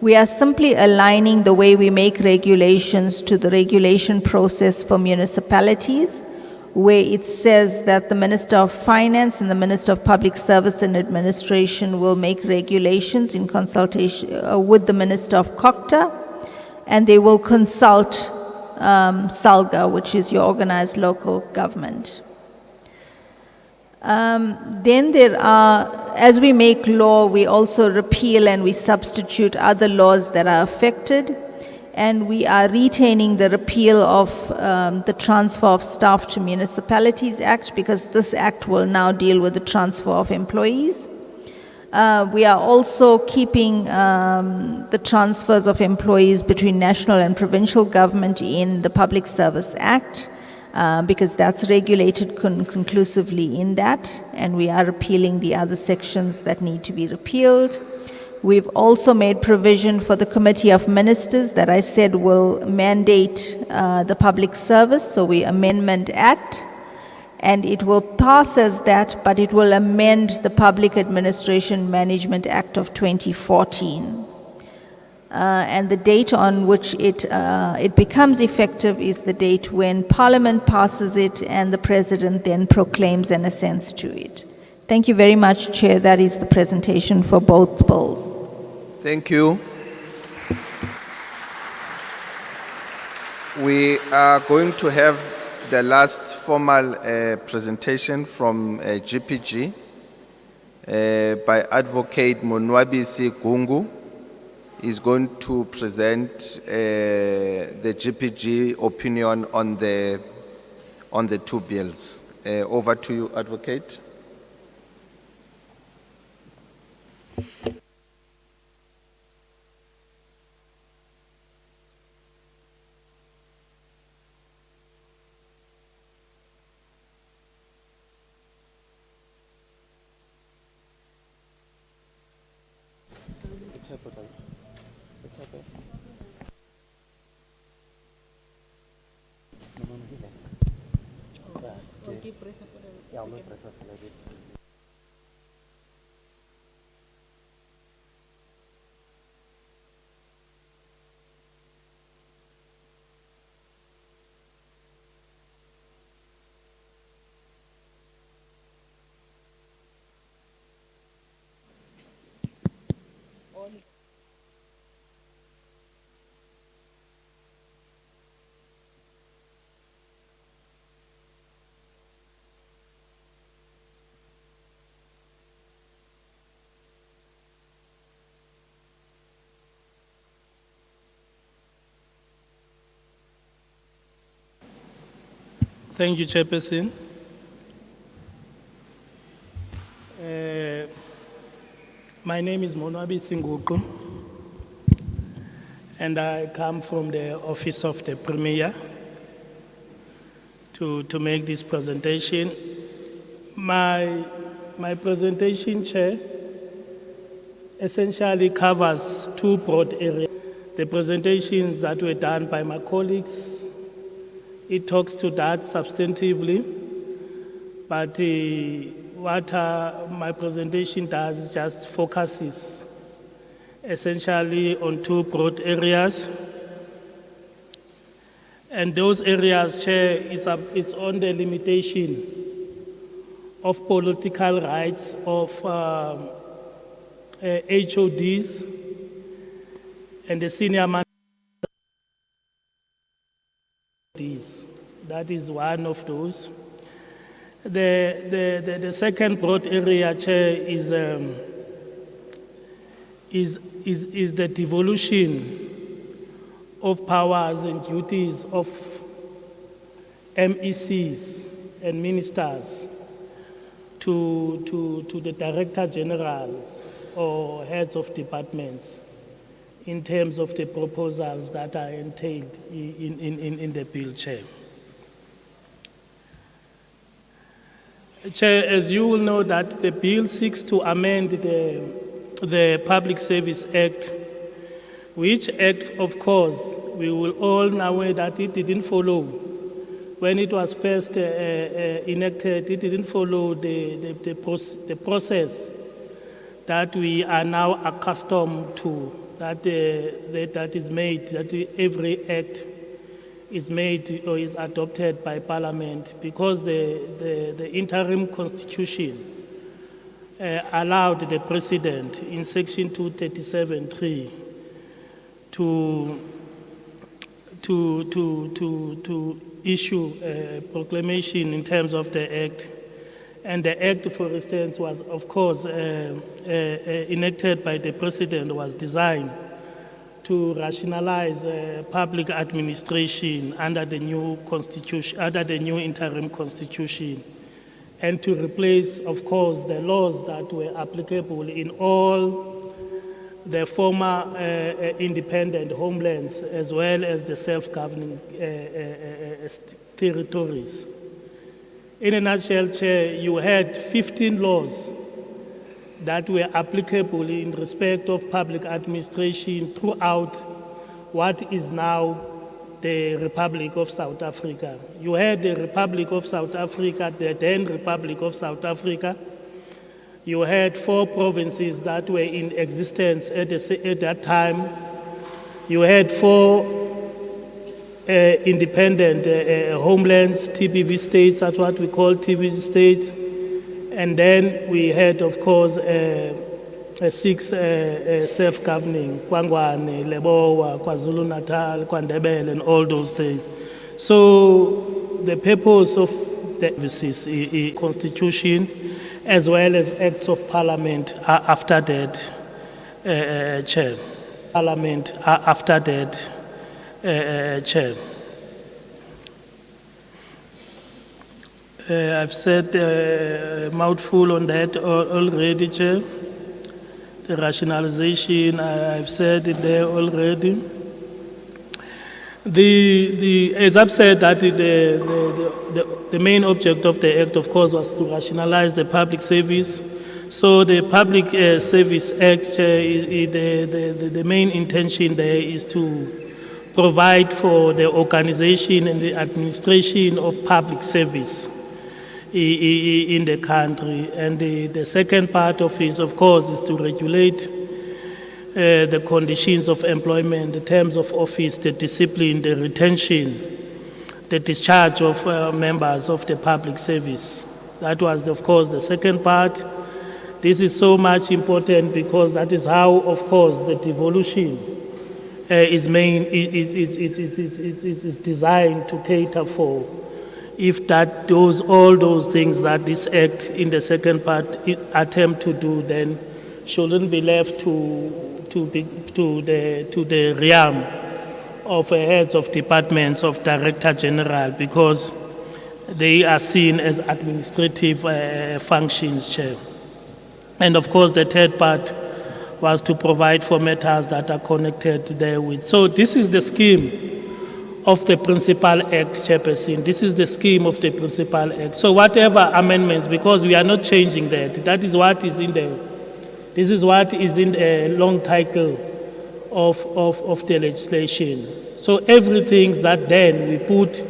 We are simply aligning the way we make regulations to the regulation process for municipalities, where it says that the Minister of Finance and the Minister of Public Service and Administration will make regulations in consultation with the Minister of COCTA, and they will consult SALGA, which is your organized local government. Then there are, as we make law, we also repeal and we substitute other laws that are affected, and we are retaining the repeal of the Transfer of Staff to Municipalities Act, because this act will now deal with the transfer of employees. We are also keeping the transfers of employees between national and provincial government in the Public Service Act, because that's regulated conclusively in that, and we are repealing the other sections that need to be repealed. We've also made provision for the Committee of Ministers that I said will mandate the Public Service, so we Amendment Act, and it will pass as that, but it will amend the Public Administration Management Act of 2014. And the date on which it becomes effective is the date when Parliament passes it and the President then proclaims and assents to it. Thank you very much, Chair. That is the presentation for both bills. Thank you. We are going to have the last formal presentation from GPG by Advocate Monwabisi Gungu. Is going to present the GPG opinion on the two bills. Over to you, Advocate. Thank you, Chairperson. My name is Monwabisi Gungu, and I come from the Office of the Premier to make this presentation. My presentation, Chair, essentially covers two broad areas. The presentations that were done by my colleagues, it talks to that substantively, but what my presentation does is just focuses essentially on two broad areas. And those areas, Chair, it's on the limitation of political rights of HODs and the senior managers. That is one of those. The second broad area, Chair, is the devolution of powers and duties of MECs and ministers to the Director Generals or heads of departments in terms of the proposals that are entailed in the bill, Chair. Chair, as you will know that the bill seeks to amend the Public Service Act, which act, of course, we will all know aware that it didn't follow. When it was first enacted, it didn't follow the process that we are now accustomed to, that is made, that every act is made or is adopted by Parliament, because the interim constitution allowed the President in Section 237(3) to issue a proclamation in terms of the Act. And the Act, for instance, was, of course, enacted by the President, was designed to rationalize public administration under the new constitution, under the new interim constitution, and to replace, of course, the laws that were applicable in all the former independent homelands, as well as the self-governing territories. In a nutshell, Chair, you had 15 laws that were applicable in respect of public administration throughout what is now the Republic of South Africa. You had the Republic of South Africa, the then Republic of South Africa. You had 4 provinces that were in existence at that time. You had 4 independent homelands, TBV states, that's what we call TBV states. And then we had, of course, 6 self-governing, Kwangwane, Lebowa, KwaZulu-Natal, KwaNdebele, and all those things. So the purpose of the constitution, as well as acts of parliament, are after that, Chair. Parliament are after that, Chair. I've said a mouthful on that already, Chair. The rationalization, I've said it there already. As I've said, that the main object of the Act, of course, was to rationalize the public service. So the Public Service Act, the main intention there is to provide for the organization and the administration of public service in the country. And the second part of it, of course, is to regulate the conditions of employment, the terms of office, the discipline, the retention, the discharge of members of the public service. That was, of course, the second part. This is so much important because that is how, of course, the devolution is designed to cater for. If all those things that this Act in the second part attempt to do, then shouldn't be left to the realm of heads of departments, of Director General, because they are seen as administrative functions, Chair. And of course, the third part was to provide for matters that are connected therewith. So this is the scheme of the Principal Act, Chairperson. This is the scheme of the Principal Act. So whatever amendments, because we are not changing that is what is in there. This is what is in the long title of the legislation. So everything that then we put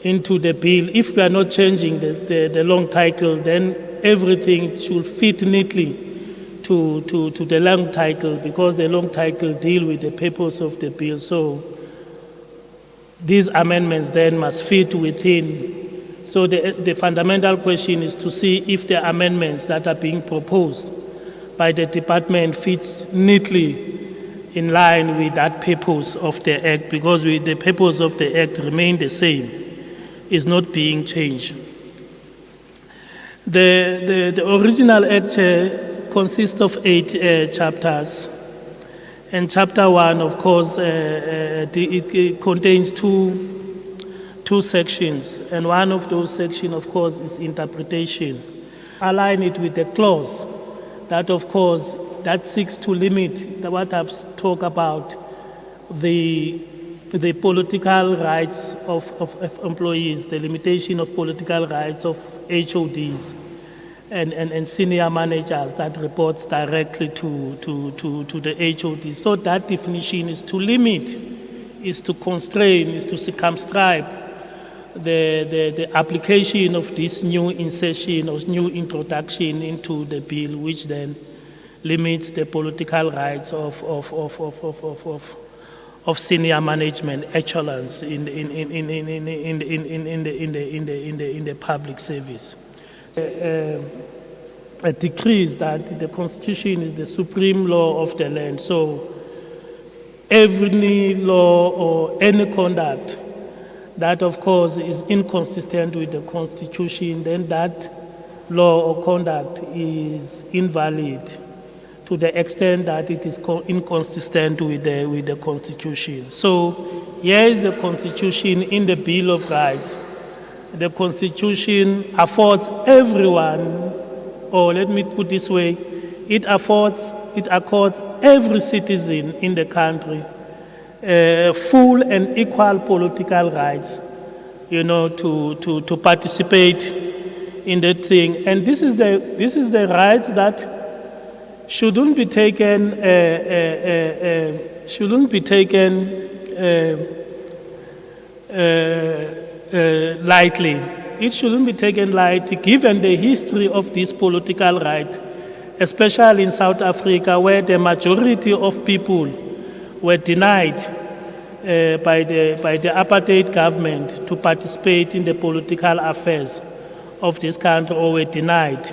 into the bill, if we are not changing the long title, then everything should fit neatly to the long title, because the long title deal with the purpose of the bill. So these amendments then must fit within. So the fundamental question is to see if the amendments that are being proposed by the department fits neatly in line with that purpose of the Act, because the purpose of the Act remain the same, is not being changed. The original Act consists of 8 chapters, and chapter 1, of course, it contains two sections, and one of those sections, of course, is interpretation. Align it with the clause that, of course, that seeks to limit what I've talked about, the political rights of employees, the limitation of political rights of HODs and senior managers that reports directly to the HODs. So that definition is to limit, is to constrain, is to circumscribe the application of this new insertion or new introduction into the bill, which then limits the political rights of senior management echelons in the public service. A decrees that the Constitution is the supreme law of the land. So every law or any conduct that, of course, is inconsistent with the Constitution, then that law or conduct is invalid to the extent that it is inconsistent with the Constitution. So here is the Constitution in the Bill of Rights. The Constitution affords everyone, or let me put this way, it accords every citizen in the country full and equal political rights, to participate in that thing. And this is the right that shouldn't be taken lightly. It shouldn't be taken lightly, given the history of this political right, especially in South Africa, where the majority of people were denied by the apartheid government to participate in the political affairs of this country, or were denied.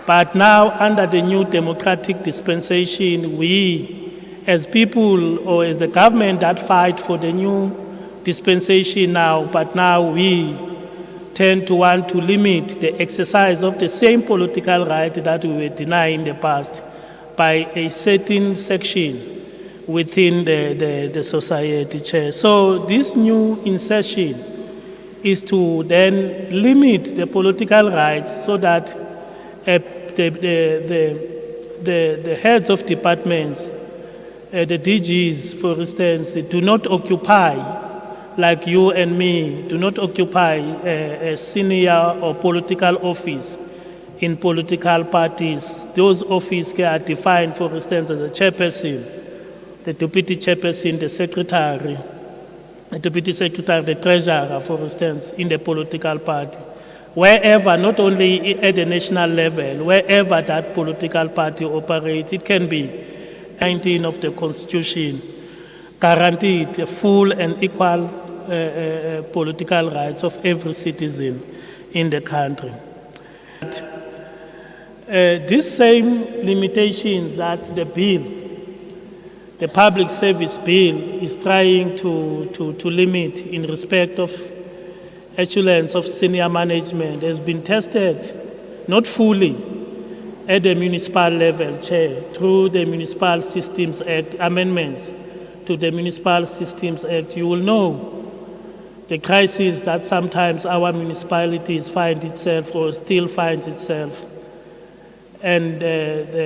But now, under the new democratic dispensation, we, as people, or as the government that fight for the new dispensation now, but now we tend to want to limit the exercise of the same political right that we were denied in the past by a certain section within the society, Chair. So this new insertion is to then limit the political rights so that the heads of departments, the DGs, for instance, do not occupy, like you and me, do not occupy a senior or political office in political parties. Those offices are defined, for instance, as a chairperson, the deputy chairperson, the secretary, the deputy secretary, the treasurer, for instance, in the political party. Wherever, not only at the national level, wherever that political party operates, it can be 19 of the Constitution, guaranteed full and equal political rights of every citizen in the country. These same limitations that the bill, the Public Service Bill, is trying to limit in respect of excellence of senior management has been tested, not fully, at the municipal level, Chair, through the Municipal Systems Act, amendments to the Municipal Systems Act. You will know the crisis that sometimes our municipalities find itself or still finds itself, and the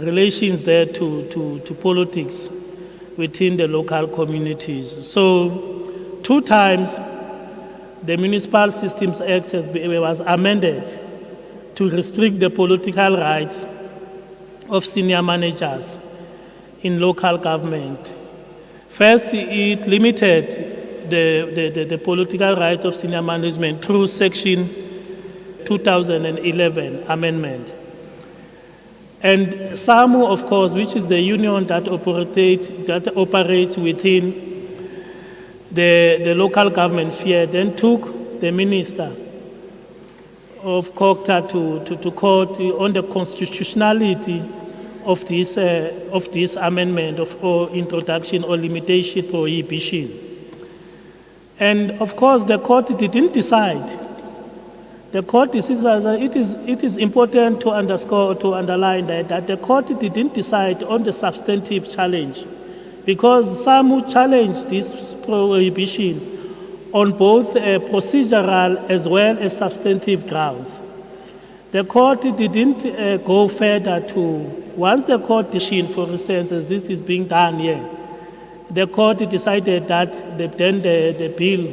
relations there to politics within the local communities. So 2 times the Municipal Systems Act was amended to restrict the political rights of senior managers in local government. First, it limited the political rights of senior management through Section 2011 amendment. And SAMU, of course, which is the union that operates within the local government sphere, then took the minister of COCTA to court on the constitutionality of this amendment or introduction or limitation prohibition. And of course, the court didn't decide. The court decides, it is important to underscore, to underline that the court didn't decide on the substantive challenge, because SAMU challenged this prohibition on both procedural as well as substantive grounds. The court didn't go further to, once the court decision, for instance, as this is being done here, the court decided that the bill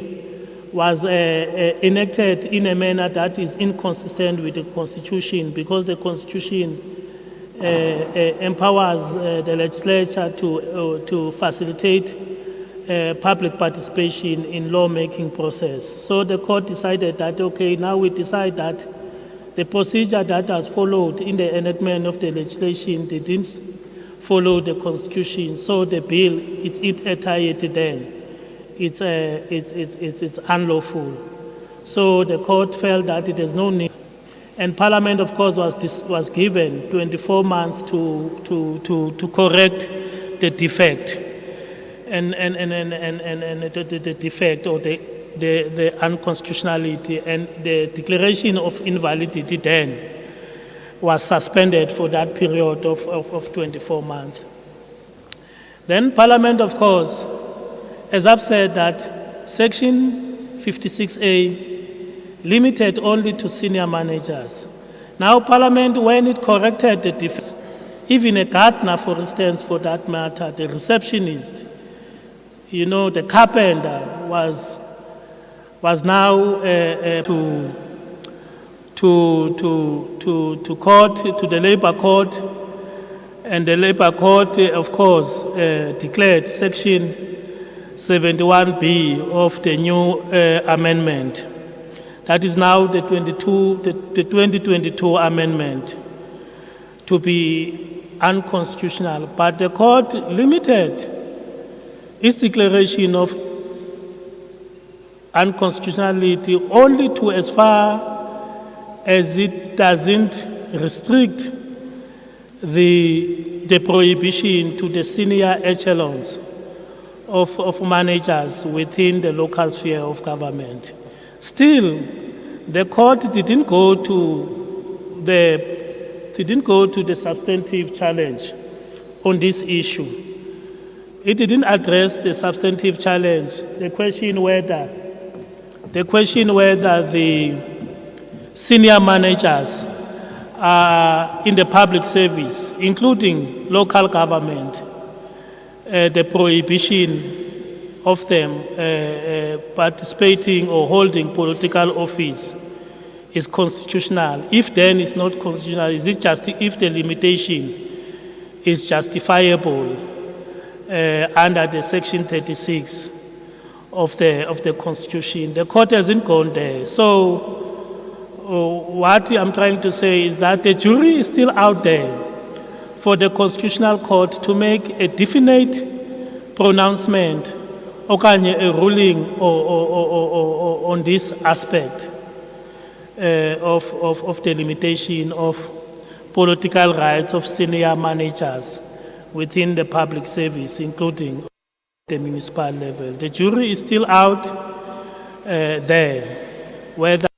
was enacted in a manner that is inconsistent with the Constitution, because the Constitution empowers the legislature to facilitate public participation in lawmaking process. So the court decided that, okay, now we decide that the procedure that was followed in the enactment of the legislation didn't follow the Constitution. So the bill, it's entirety then. It's unlawful. So the court felt that it has no need. And Parliament, of course, was given 24 months to correct the defect. And the defect or the unconstitutionality, and the declaration of invalidity then was suspended for that period of 24 months. Then Parliament, of course, as I've said, that Section 56A limited only to senior managers. Now Parliament, when it corrected the defect, even a gardener, for instance, for that matter, the receptionist, the carpenter was now to to court, to the labor court, and the labor court, of course, declared section 71B of the new amendment. That is now the 2022 amendment to be unconstitutional, but the court limited its declaration of unconstitutionality only to as far as it doesn't restrict the prohibition to the senior echelons of managers within the local sphere of government. Still, the court didn't go to the substantive challenge on this issue. It didn't address the substantive challenge, the question whether the senior managers in the public service, including local government, the prohibition of them participating or holding political office is constitutional. If then it's not constitutional, is it just if the limitation is justifiable under the section 36 of the Constitution? The court hasn't gone there. So what I'm trying to say is that the jury is still out there for the Constitutional Court to make a definite pronouncement or a ruling on this aspect of the limitation of political rights of senior managers within the public service, including the municipal level. The jury is still out there, whether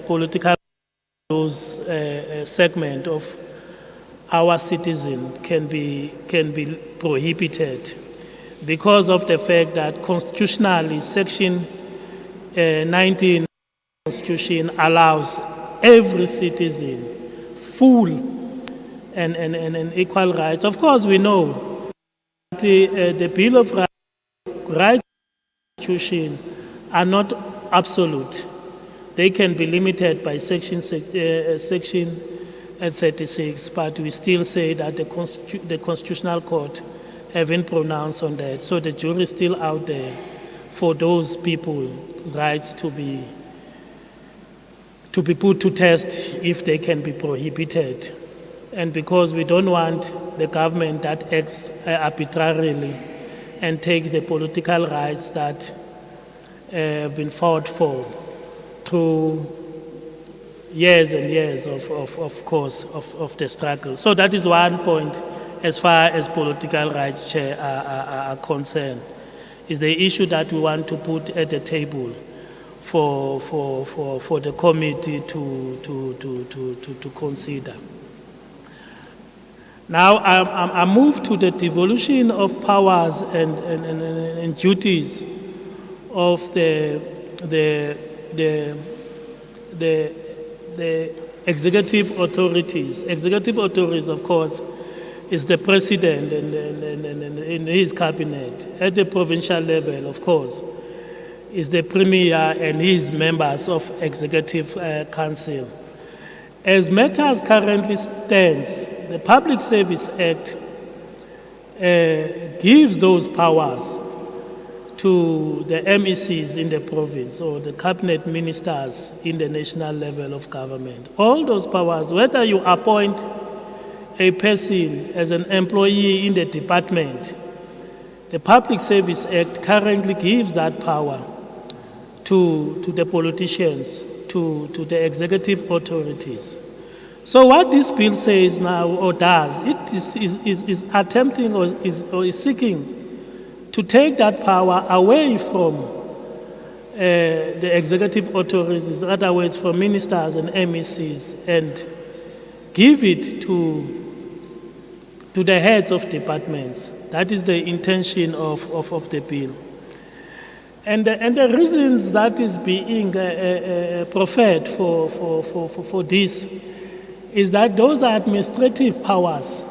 political segment of our citizen can be prohibited because of the fact that constitutionally section 19 of the Constitution allows every citizen full and equal rights. Of course, we know that the Bill of Rights Constitution are not absolute. They can be limited by section 36, but we still say that the Constitutional Court haven't pronounced on that. So the jury is still out there for those people's rights to be put to test if they can be prohibited. And because we don't want the government that acts arbitrarily and takes the political rights that have been fought for through years and years of course of the struggle. So that is one point as far as political rights, Chair, are concerned, is the issue that we want to put at the table for the committee to consider. Now I move to the devolution of powers and duties of the executive authorities. Executive authorities, of course, is the president and his cabinet. At the provincial level, of course, is the premier and his members of executive council. As matters currently stands, the Public Service Act gives those powers to the MECs in the province or the cabinet ministers in the national level of government. All those powers, whether you appoint a person as an employee in the department, the Public Service Act currently gives that power to the politicians, to the executive authorities. So what this bill says now, or does, it is attempting or is seeking to take that power away from the executive authorities, in other words, from ministers and MECs, and give it to the heads of departments. That is the intention of the bill. And the reasons that is being proffered for this is that those are administrative powers.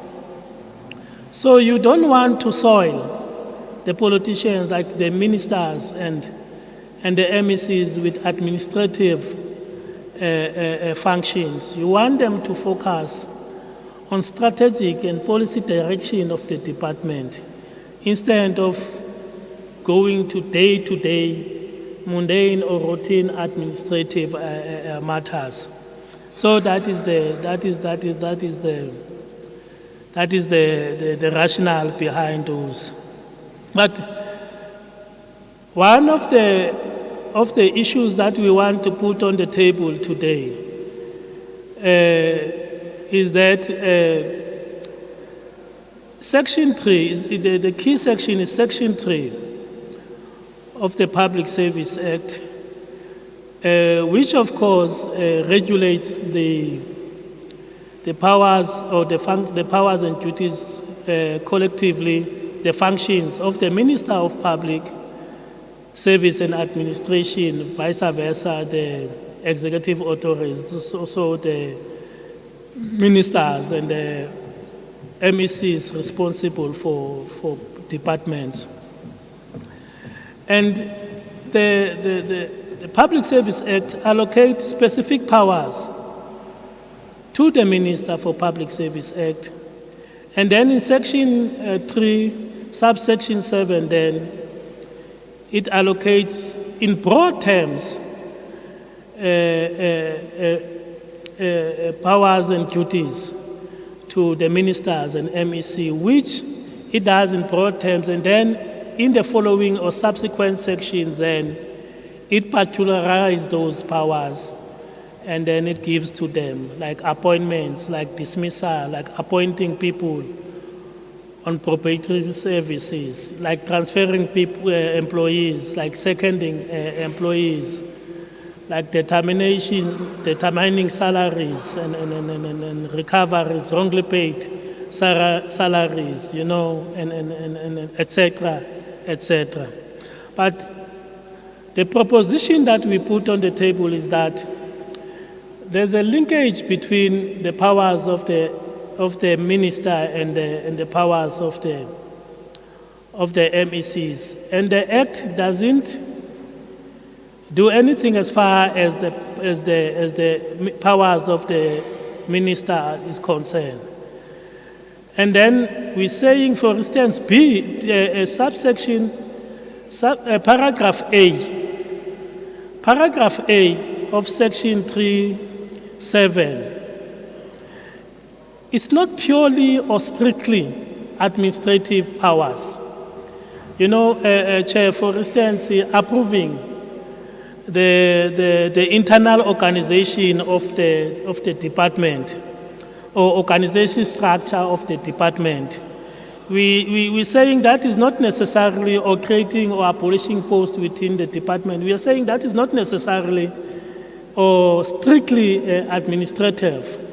So you don't want to soil the politicians, like the ministers and the MECs, with administrative functions. You want them to focus on strategic and policy direction of the department instead of going to day-to-day mundane or routine administrative matters. So that is the rationale behind those. But one of the issues that we want to put on the table today is that Section 3, the key section is Section 3 of the Public Service Act, which of course regulates the powers or the powers and duties collectively, the functions of the Minister of Public Service and Administration, vice versa, the executive authorities, also the ministers and the MECs responsible for departments. And the Public Service Act allocates specific powers to the Minister for Public Service Act. And then in Section 3, subsection 7, then it allocates in broad terms powers and duties to the ministers and MEC, which it does in broad terms, and then in the following or subsequent section, then it particularizes those powers, and then it gives to them, like appointments, like dismissal, like appointing people on probatory services, like transferring people, employees, like seconding employees, like determining salaries and recoveries, wrongly paid salaries, you know, and et cetera, et cetera. But the proposition that we put on the table is that there's a linkage between the powers of the minister and the powers of the MECs, and the Act doesn't do anything as far as the powers of the minister is concerned. And then we're saying, for instance, paragraph A of Section 3(7). It's not purely or strictly administrative powers. You know, Chair, for instance, approving the internal organization of the department or organization structure of the department. We're saying that is not necessarily, or creating or abolishing posts within the department. We are saying that is not necessarily or strictly administrative.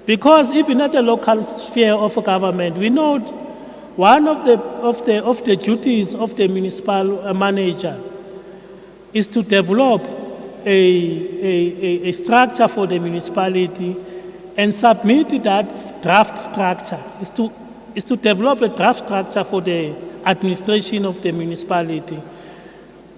Because even at the local sphere of government, we know one of the duties of the municipal manager is to develop a structure for the municipality and submit that draft structure, is to develop a draft structure for the administration of the municipality.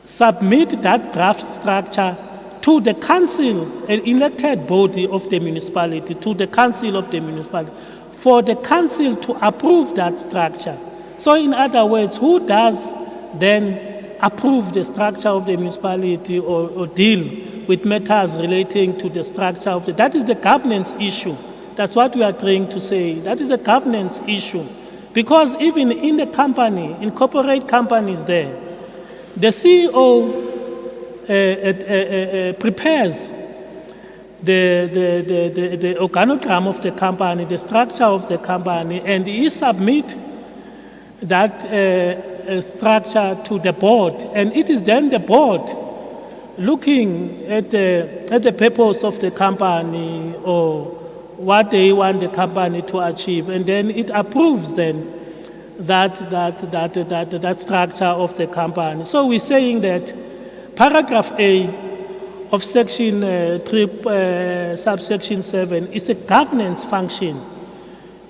Submit that draft structure to the council, an elected body of the municipality, to the council of the municipality, for the council to approve that structure. So in other words, who does then approve the structure of the municipality or deal with matters relating to the structure of that is the governance issue. That's what we are trying to say. That is the governance issue. Because even in the company, in corporate companies there, the CEO prepares the organogram of the company, the structure of the company, and he submits that structure to the board. And it is then the board looking at the purpose of the company or what they want the company to achieve, and then it approves then that structure of the company. So we're saying that paragraph A of Section 3, subsection 7 is a governance function.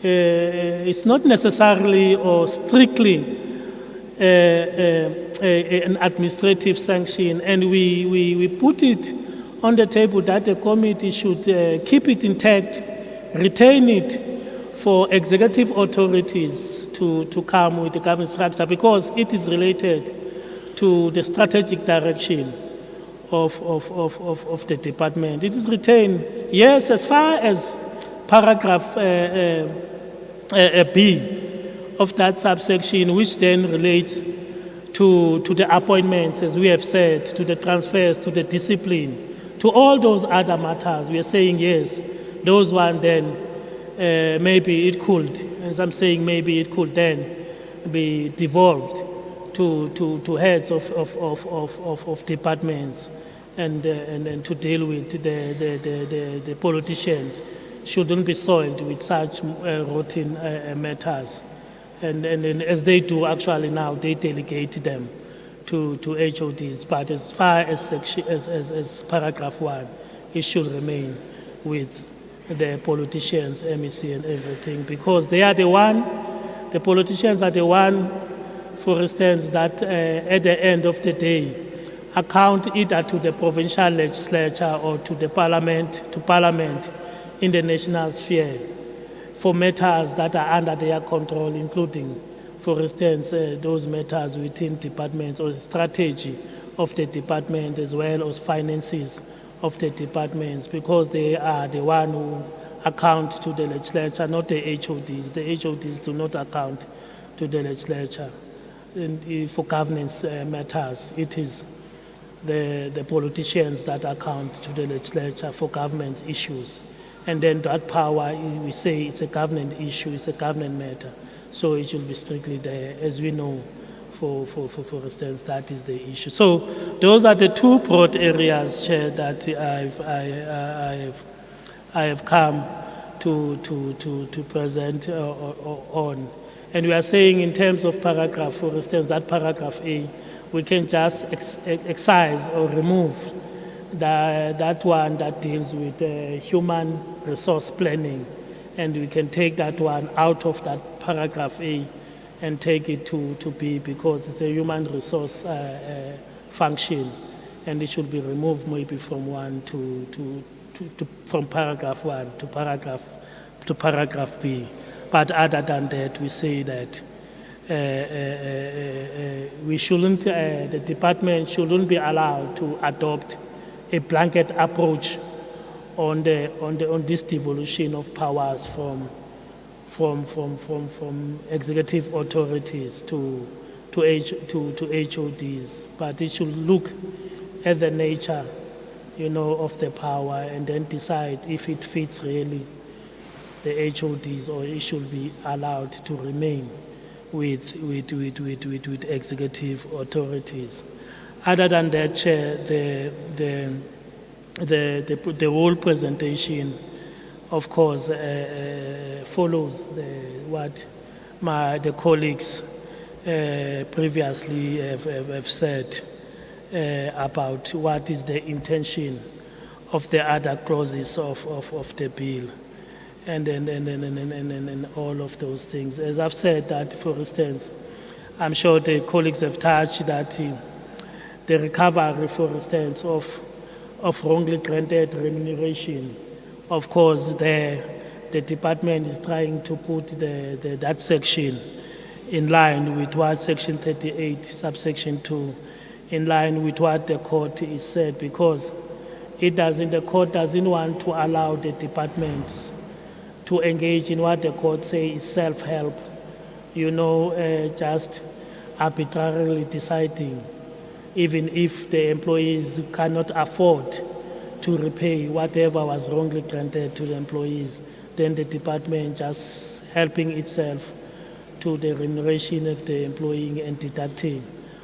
It's not necessarily or strictly an administrative sanction, and we put it on the table that the committee should keep it intact, retain it for executive authorities to come with the governance structure, because it is related to the strategic direction of the department. It is retained, yes, as far as paragraph B of that subsection, which then relates to the appointments, as we have said, to the transfers, to the discipline, to all those other matters. We are saying yes, those one then maybe it could, as I'm saying, maybe it could then be devolved to heads of departments, and to deal with the politicians shouldn't be soiled with such routine matters. And as they do actually now, they delegate them to HODs. But as far as as paragraph 1, it should remain with the politicians, MEC and everything, because they are the politicians are the one, for instance, that at the end of the day account either to the provincial legislature or to the parliament in the national sphere for matters that are under their control, including, for instance, those matters within departments or strategy of the department, as well as finances of the departments, because they are the one who account to the legislature, not the HODs. The HODs do not account to the legislature. And for governance matters, it is the politicians that account to the legislature for government issues. And then that power, we say it's a government issue, it's a government matter. So it should be strictly there, as we know, for instance, that is the issue. So those are the two broad areas, Chair, that I have come to present on. And we are saying in terms of paragraph, for instance, that paragraph A, we can just excise or remove that one that deals with human resource planning, and we can take that one out of that paragraph A and take it to B, because it's a human resource function, and it should be removed maybe from from paragraph 1 to paragraph B. But other than that, we say that we shouldn't, the department shouldn't be allowed to adopt a blanket approach on this devolution of powers from executive authorities to HODs, but it should look at the nature, of the power, and then decide if it fits really the HODs, or it should be allowed to remain with executive authorities. Other than that, Chair, the whole presentation, of course, follows what the colleagues previously have said about what is the intention of the other clauses of the bill, and all of those things. As I've said that, for instance, I'm sure the colleagues have touched that the recovery, for instance, of wrongly granted remuneration. Of course, the department is trying to put that section in line with what Section 38, subsection 2, in line with what the court is said, because the court doesn't want to allow the departments to engage in what the court say is self-help, just arbitrarily deciding, even if the employees cannot afford to repay whatever was wrongly granted to the employees, then the department just helping itself to the remuneration of the employee and deducting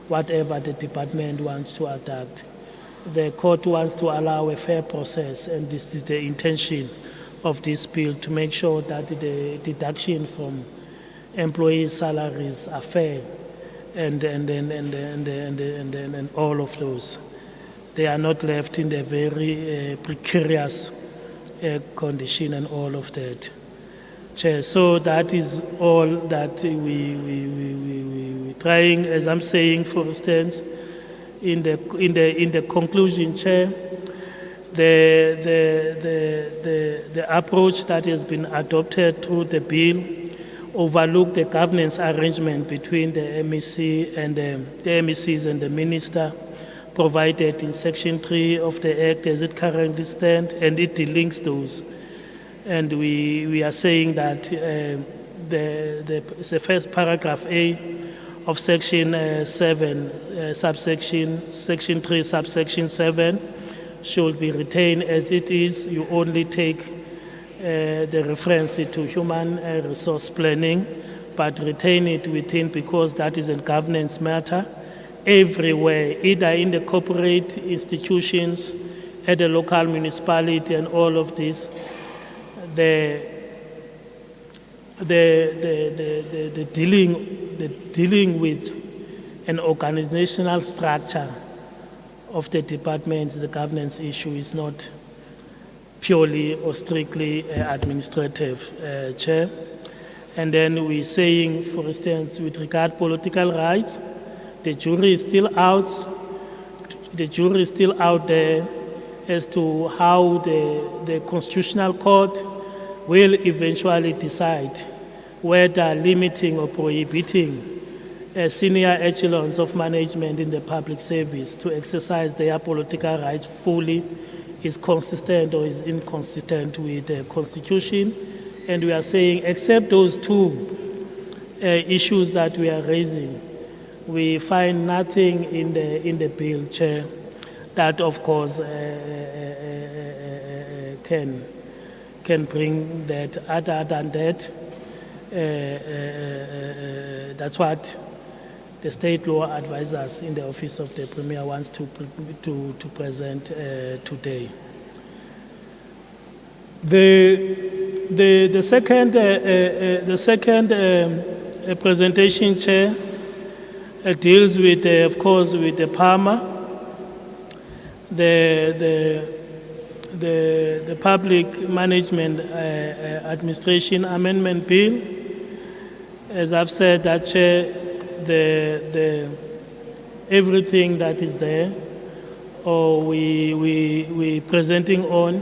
whatever the department wants to adapt. The court wants to allow a fair process, and this is the intention of this bill, to make sure that the deduction from employees' salaries are fair, and all of those. They are not left in a very precarious condition and all of that. Chair, so that is all that we trying, as I'm saying, for instance, in the conclusion, Chair, The approach that has been adopted through the bill overlook the governance arrangement between the MEC and the MECs and the minister provided in Section 3 of the Act as it currently stands, and it delinks those. And we are saying that the first paragraph A of Section 7, Section 3, subsection 7, should be retained as it is. You only take the reference to human resource planning, but retain it within, because that is a governance matter. Everywhere, either in the corporate institutions, at the local municipality, and all of this, the dealing with an organizational structure of the department, the governance issue, is not purely or strictly administrative, Chair. And then we're saying, for instance, with regard political rights, the jury is still out. The jury is still out there as to how the Constitutional Court will eventually decide whether limiting or prohibiting senior echelons of management in the public service to exercise their political rights fully is consistent or is inconsistent with the Constitution. And we are saying, except those two issues that we are raising, we find nothing in the bill, Chair, that of course can bring that. Other than that, that's what the state law advisors in the office of the Premier wants to present today. The second presentation, Chair, deals with, of course, with the PAMA, the Public Management Administration Amendment Bill. As I've said, that, Chair, everything that is there, or we presenting on,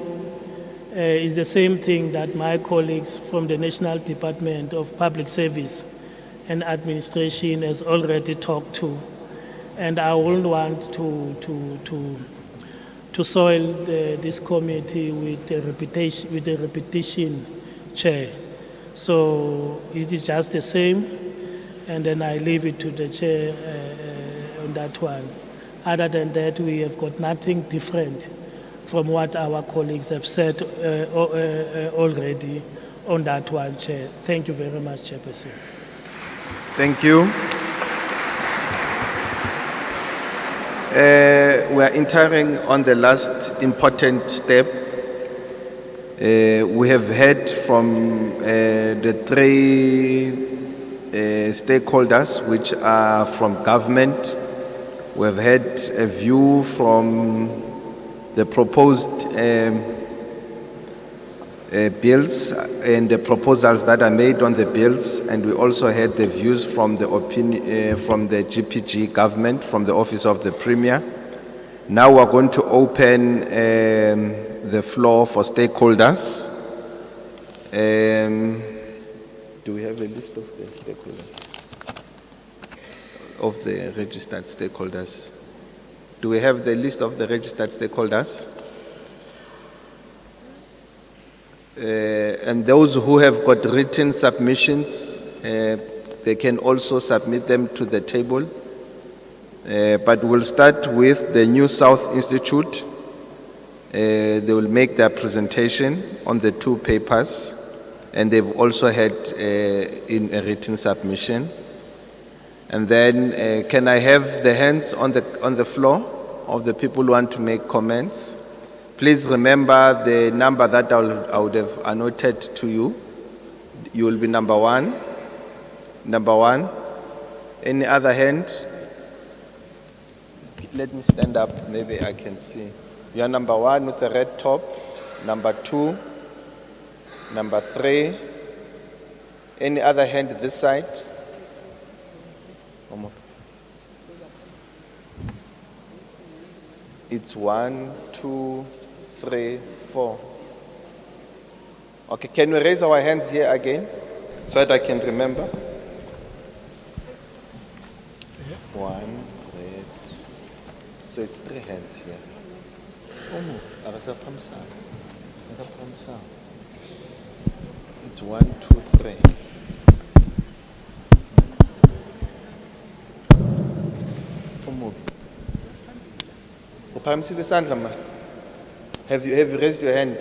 is the same thing that my colleagues from the National Department of Public Service and Administration has already talked to, and I wouldn't want to soil this committee with the repetition, Chair. So it is just the same, and then I leave it to the Chair on that one. Other than that, we have got nothing different from what our colleagues have said already on that one, Chair. Thank you very much, Chairperson. Thank you. We are entering on the last important step. We have heard from the three stakeholders, which are from government. We have had a view from the proposed bills and the proposals that are made on the bills, and we also had the views from the from the GPG government, from the Office of the Premier. Now we're going to open the floor for stakeholders. Do we have a list of the stakeholders? Of the registered stakeholders? Do we have the list of the registered stakeholders? And those who have got written submissions, they can also submit them to the table. But we'll start with the New South Institute. They will make their presentation on the two papers, and they've also had in a written submission. And then, can I have the hands on the floor of the people who want to make comments? Please remember the number that I would have annotated to you. You will be number one. Number one. Any other hand? Let me stand up, maybe I can see. You are number one with the red top. Number two. Number three. Any other hand this side? One more. It's 1, 2, 3, 4. Okay, can we raise our hands here again so that I can remember? 1, red. So it's 3 hands here. It's 1, 2, 3. Uphamisi isandla ma. Have you raised your hand?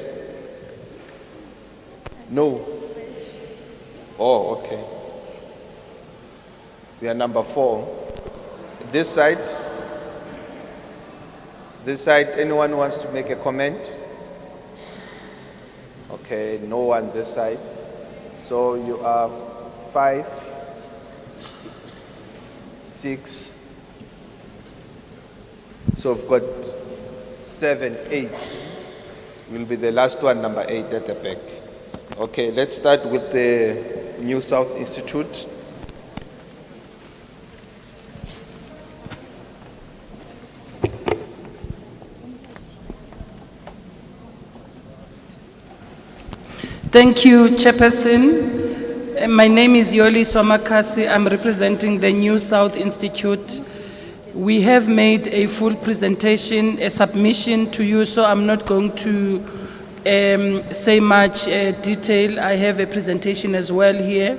No. Oh, okay. We are number 4. This side. This side, anyone wants to make a comment? Okay, no one this side. So you are 5, 6. So we've got 7, 8. Will be the last one, number 8 at the back. Okay, let's start with the New South Institute. Thank you, Chairperson. My name is Yoli Swamakasi. I'm representing the New South Institute. We have made a full presentation, a submission to you, so I'm not going to say much detail. I have a presentation as well here.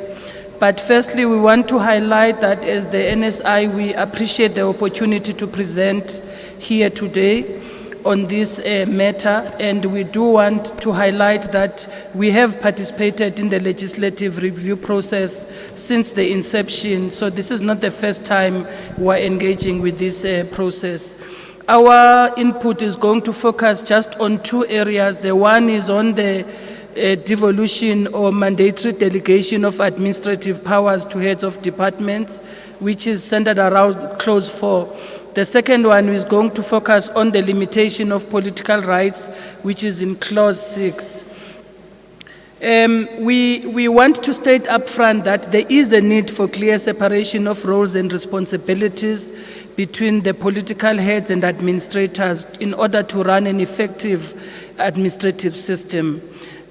But firstly, we want to highlight that as the NSI, we appreciate the opportunity to present here today on this matter, and we do want to highlight that we have participated in the legislative review process since the inception, so this is not the first time we're engaging with this process. Our input is going to focus just on 2 areas. The one is on the devolution or mandatory delegation of administrative powers to heads of departments, which is centered around clause 4. The second one is going to focus on the limitation of political rights, which is in clause 6. We want to state upfront that there is a need for clear separation of roles and responsibilities between the political heads and administrators in order to run an effective administrative system.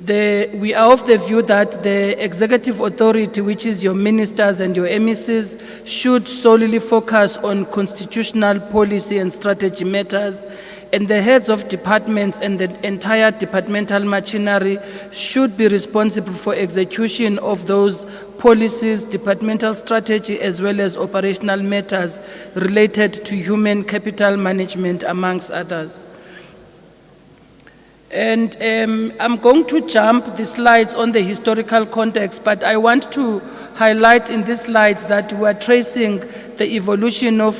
We are of the view that the executive authority, which is your ministers and your MECs, should solely focus on constitutional policy and strategy matters, and the heads of departments and the entire departmental machinery should be responsible for execution of those policies, departmental strategy, as well as operational matters related to human capital management, amongst others. And I'm going to jump the slides on the historical context, but I want to highlight in these slides that we are tracing the evolution of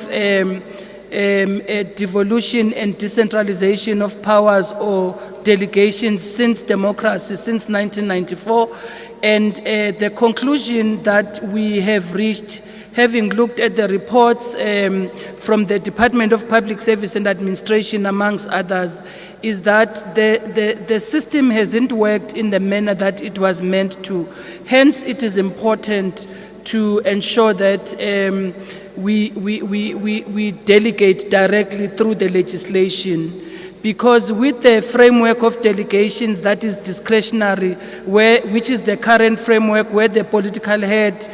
devolution and decentralization of powers or delegations since democracy, since 1994, and the conclusion that we have reached, having looked at the reports from the Department of Public Service and Administration, amongst others, is that the system hasn't worked in the manner that it was meant to. Hence, it is important to ensure that we delegate directly through the legislation. Because with the framework of delegations that is discretionary, which is the current framework where the political head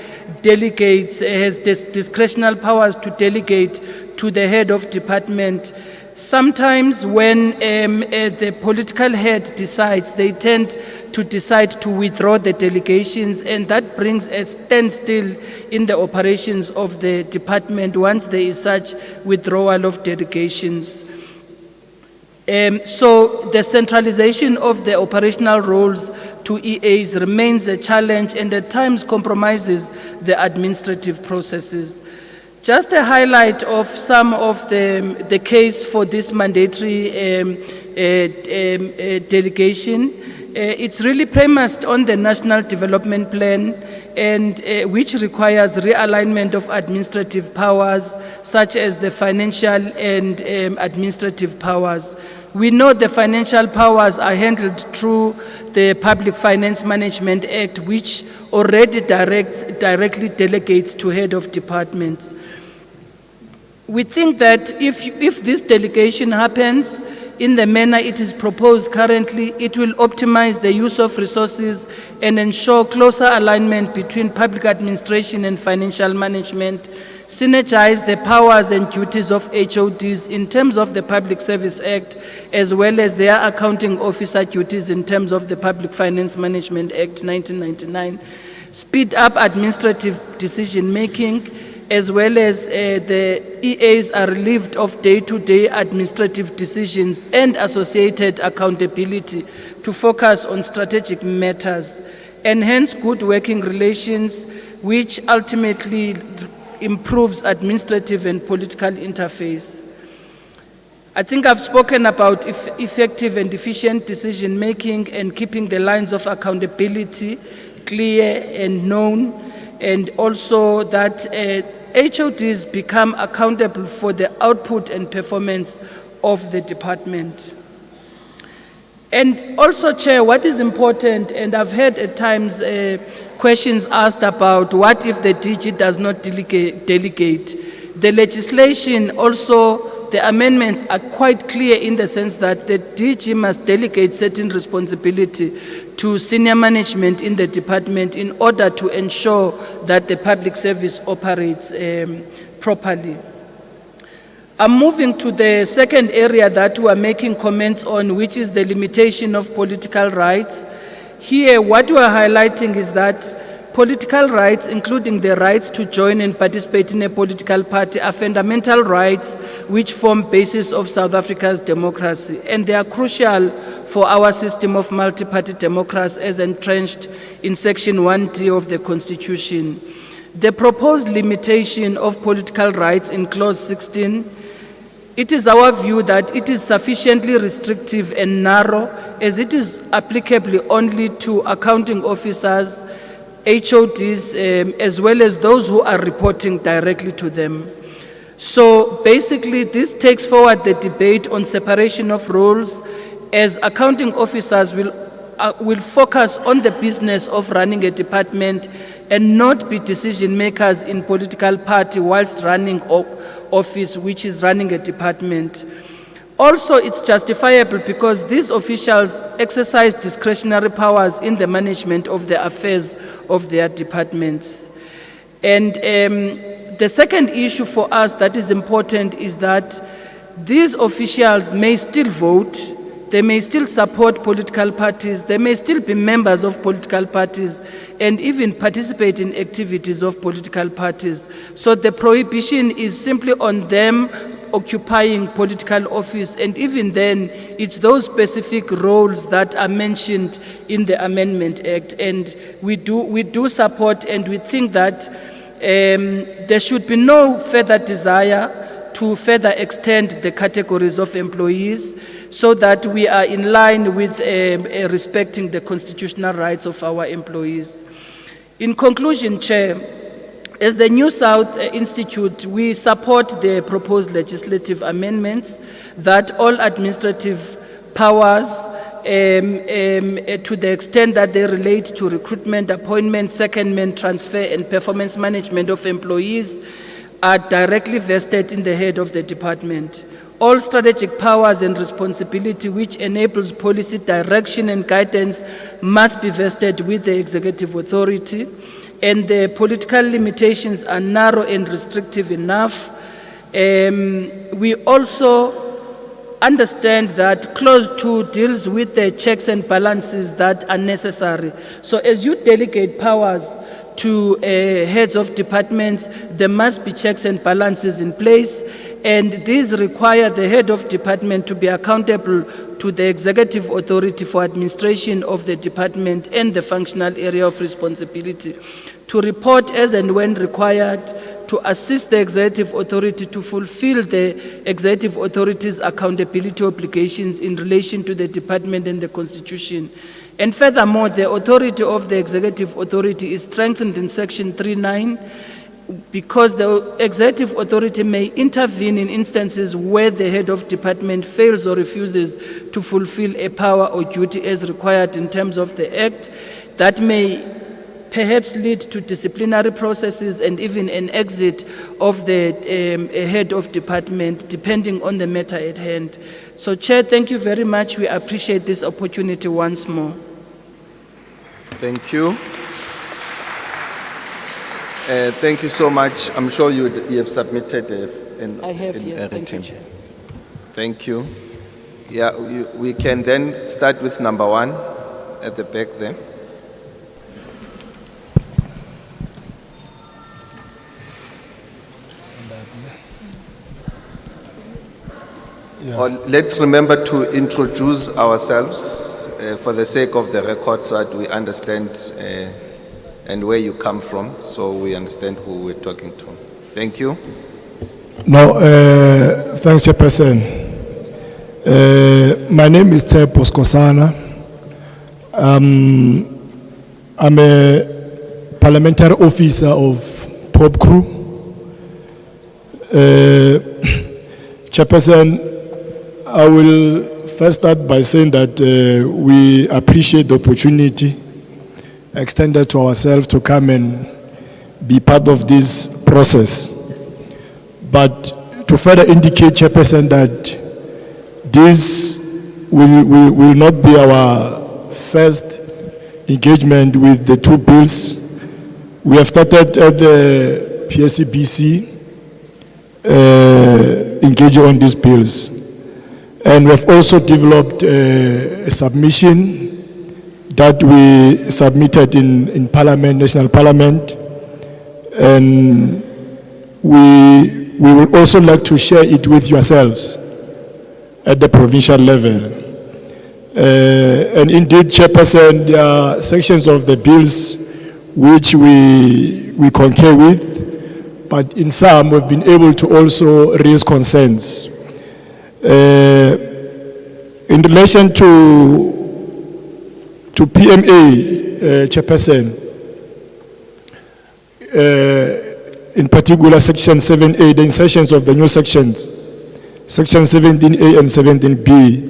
delegates, has discretional powers to delegate to the head of department, sometimes when the political head decides, they tend to decide to withdraw the delegations, and that brings a standstill in the operations of the department once there is such withdrawal of delegations. So the centralization of the operational roles to EAs remains a challenge and at times compromises the administrative processes. Just a highlight of some of the case for this mandatory delegation. It's really premised on the National Development Plan, and which requires realignment of administrative powers, such as the financial and administrative powers. We know the financial powers are handled through the Public Finance Management Act, which already directly delegates to head of departments. We think that if this delegation happens, in the manner it is proposed currently, it will optimize the use of resources and ensure closer alignment between public administration and financial management, synergize the powers and duties of HODs in terms of the Public Service Act, as well as their accounting officer duties in terms of the Public Finance Management Act 1999, speed up administrative decision-making, as well as the EAs are relieved of day-to-day administrative decisions and associated accountability to focus on strategic matters, enhance good working relations, which ultimately improves administrative and political interface. I think I've spoken about effective and efficient decision-making and keeping the lines of accountability clear and known, and also that HODs become accountable for the output and performance of the department. And also, Chair, what is important, and I've heard at times questions asked about what if the DG does not delegate. The legislation also, the amendments are quite clear in the sense that the DG must delegate certain responsibility to senior management in the department in order to ensure that the public service operates properly. I'm moving to the second area that we are making comments on, which is the limitation of political rights. Here, what we are highlighting is that political rights, including the rights to join and participate in a political party, are fundamental rights which form basis of South Africa's democracy, and they are crucial for our system of multi-party democracy as entrenched in Section 1D of the Constitution. The proposed limitation of political rights in Clause 16, it is our view that it is sufficiently restrictive and narrow, as it is applicable only to accounting officers, HODs, as well as those who are reporting directly to them. So basically, this takes forward the debate on separation of roles, as accounting officers will focus on the business of running a department and not be decision makers in political party whilst running office, which is running a department. Also, it's justifiable because these officials exercise discretionary powers in the management of the affairs of their departments. And the second issue for us that is important is that these officials may still vote, they may still support political parties, they may still be members of political parties, and even participate in activities of political parties. So the prohibition is simply on them occupying political office, and even then, it's those specific roles that are mentioned in the Amendment Act. And we do support, and we think that there should be no further desire to further extend the categories of employees, so that we are in line with respecting the constitutional rights of our employees. In conclusion, Chair, as the New South Institute, we support the proposed legislative amendments that all administrative powers, to the extent that they relate to recruitment, appointment, secondment, transfer, and performance management of employees, are directly vested in the head of the department. All strategic powers and responsibility which enables policy direction and guidance must be vested with the executive authority, and the political limitations are narrow and restrictive enough. We also understand that Clause 2 deals with the checks and balances that are necessary. So as you delegate powers to heads of departments, there must be checks and balances in place, and these require the head of department to be accountable to the executive authority for administration of the department and the functional area of responsibility, to report as and when required, to assist the executive authority to fulfill the executive authority's accountability obligations in relation to the department and the Constitution. And furthermore, the authority of the executive authority is strengthened in Section 3(9), because the executive authority may intervene in instances where the head of department fails or refuses to fulfill a power or duty as required in terms of the Act. That may perhaps lead to disciplinary processes and even an exit of the head of department, depending on the matter at hand. So Chair, thank you very much. We appreciate this opportunity once more. Thank you. Thank you so much. I'm sure you have submitted I have, yes, a thank you, written. Chair. Thank you. Yeah, we can then start with number 1 at the back there. Or let's remember to introduce ourselves for the sake of the record so that we understand and where you come from, so we understand who we're talking to. Thank you. No, thanks, Chairperson. My name is Tsepo Skosana. I'm a parliamentary officer of POP Crew. Chairperson, I will first start by saying that we appreciate the opportunity extended to ourselves to come and be part of this process. But to further indicate, Chairperson, that this will not be our first engagement with the 2 bills. We have started at the PSCBC engaging on these bills. And we have also developed a submission that we submitted in Parliament, National Parliament. And we would also like to share it with yourselves at the provincial level. And indeed, Chairperson, there are sections of the bills which we concur with, but in some we've been able to also raise concerns. In relation to PMA, Chairperson, in particular section 7A, the insertions of the new sections, section 17A and 17B,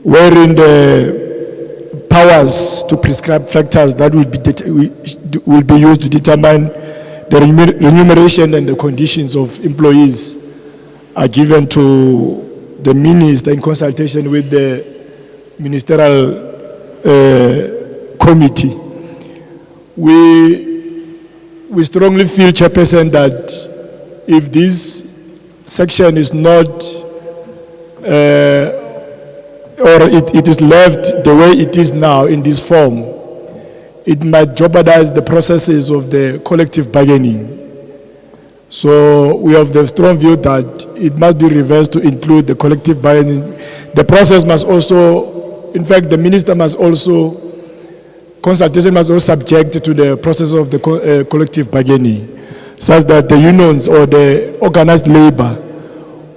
wherein the powers to prescribe factors that will be used to determine the remuneration and the conditions of employees are given to the minister in consultation with the ministerial committee. We strongly feel, Chairperson, that if this section is not or it is left the way it is now in this form, it might jeopardize the processes of the collective bargaining. So we have the strong view that it must be reversed to include the collective bargaining. The process must also, in fact, the minister must also, consultation must also subject to the process of the collective bargaining, such that the unions or the organized labor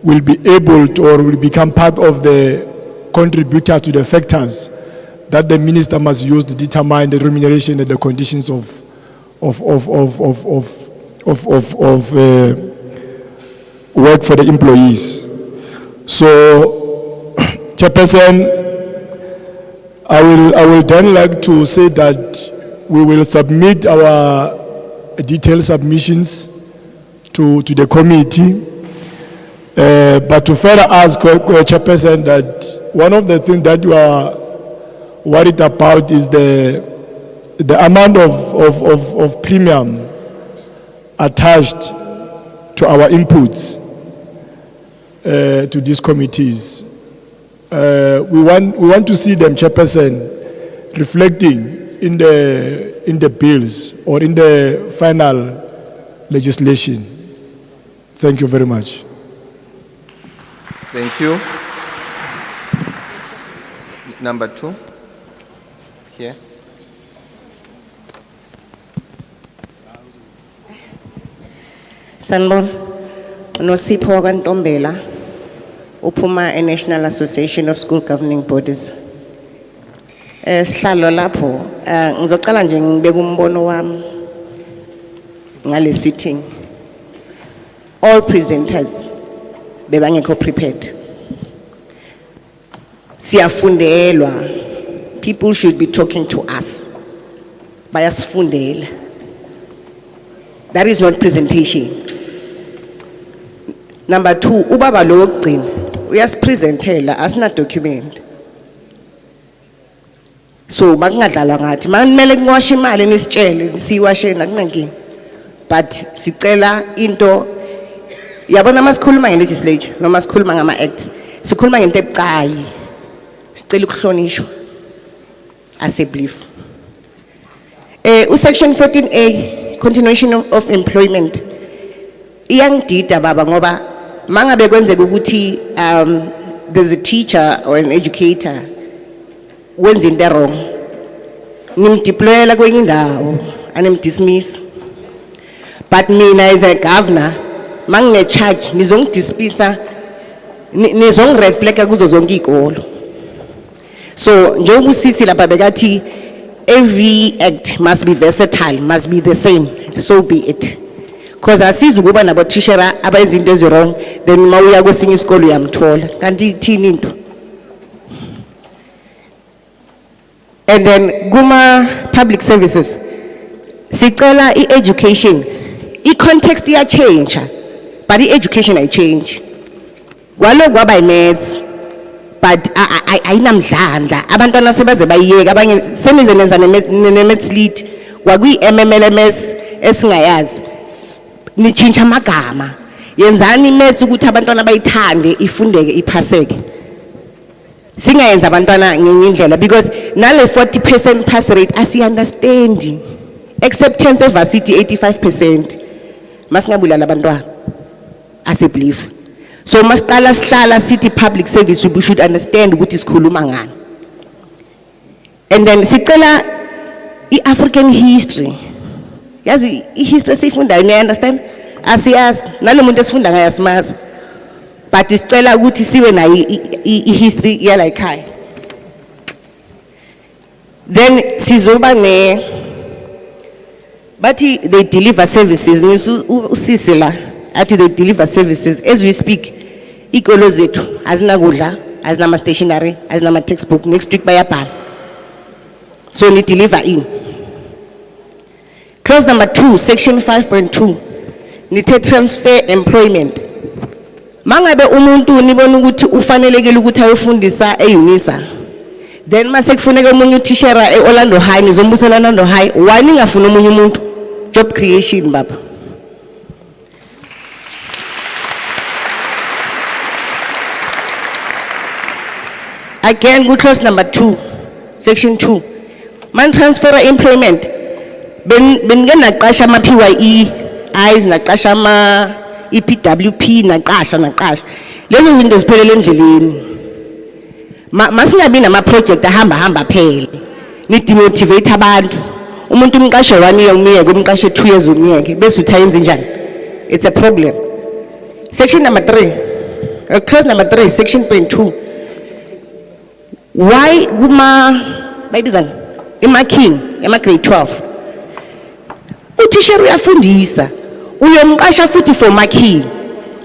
will be able to or will become part of the contributor to the factors that the minister must use to determine the remuneration and the conditions of work for the employees. So, Chairperson, I will then like to say that we will submit our detailed submissions to the committee. But to further ask Chairperson, that one of the things that you are worried about is the amount of premium attached to our inputs to these committees. We want to see them, Chairperson, reflecting in the bills or in the final legislation. Thank you very much. Thank you. Number 2. Here. Sanbon, Nosipho Kantombela, uphuma National Association of School Governing Bodies. Sihlalo lapho, ngizoqala nje ngibeka umbono wami ngale sitting. All presenters bebangekho prepared. Siyafundelwa. People should be talking to us. Bayasifundela. That is not presentation. Number 2, ubaba lo wokugcina uyasipresentela asina document. So makungadlalwa ngathi manimele kunwasha imali nisitshele siyiwasheni akunankinga. But sicela into yabona masikhuluma nge-legislature noma sikhuluma ngama-act sikhuluma ngento ebucayi sicela ukuhlonishwa as a belief. Section 14A continuation of employment iyangidida baba ngoba mangabe kwenzeka ukuthi there's a teacher or an educator wenza into wrong nimdeployela kwenye indawo animdismiss. But mina as a governor mangine charge nizongidismissa nizongireflecta kuzo zonke izikolo. So njengoba usisi lapha bekathi every act must be versatile, must be the same, so be it. Because asizi ukuba nabo tishera abayenza into ezi-wrong then mawuya kwesinye isikolo uyamthola kanti ithini into. And then kuma public services sicela i-education i-context iyachange but i-education ayichange. Kwalo kwaba i-maths but ayinamdlandla abantwana sebaze bayiyeka abanye senize nenza ne-maths lead kwakuyi-MMLMS esingayazi nichintsha amagama yenzani i-maths ukuthi abantwana bayithande ifundeke iphaseke. Singayenza abantwana ngenye indlela because nale 40% pass rate asiunderstandi. Acceptance varsity 85%. Masingabulala abantwana as a belief. So masiqala sihlala city public service we should understand ukuthi sikhuluma ngani. And then sicela i-African history. Yazi i-history sifundayo ni understand? Asiyazi nalomuntu esifunda ngayo asimazi. But sicela ukuthi sibe nayo i-history yala ekhaya. Then sizoba bathi they deliver services usisi la athi they deliver services as we speak. Ikolo zethu azina kudla azina ma stationery azina ma textbook next week bayabhala. So ni deliver in. Clause number 2 section 5.2 nithe transfer employment. Mangabe umuntu nibona ukuthi ufanelekile ukuthi ayofundisa eUNISA then mase kufuneka umunye utishera eOrlando High nizombusa eOrlando High wani ngafuna umunye umuntu job creation baba. Again good clause number 2 section 2 man transfer employment ben naqasha ama PYE eyes naqasha ama EPWP naqasha lezo zinto ziphelele endleleni. Masingabi nama project ahamba phela ni demotivate abantu umuntu umqashe 1 year umiyeke umqashe 2 years umiyeke bese uthayenza njani. It's a problem. Section number 3 clause number 3 section 2 why kuma bayibizana emarking ema grade 12 uthisha uyafundisa uyomqasha futhi for marking.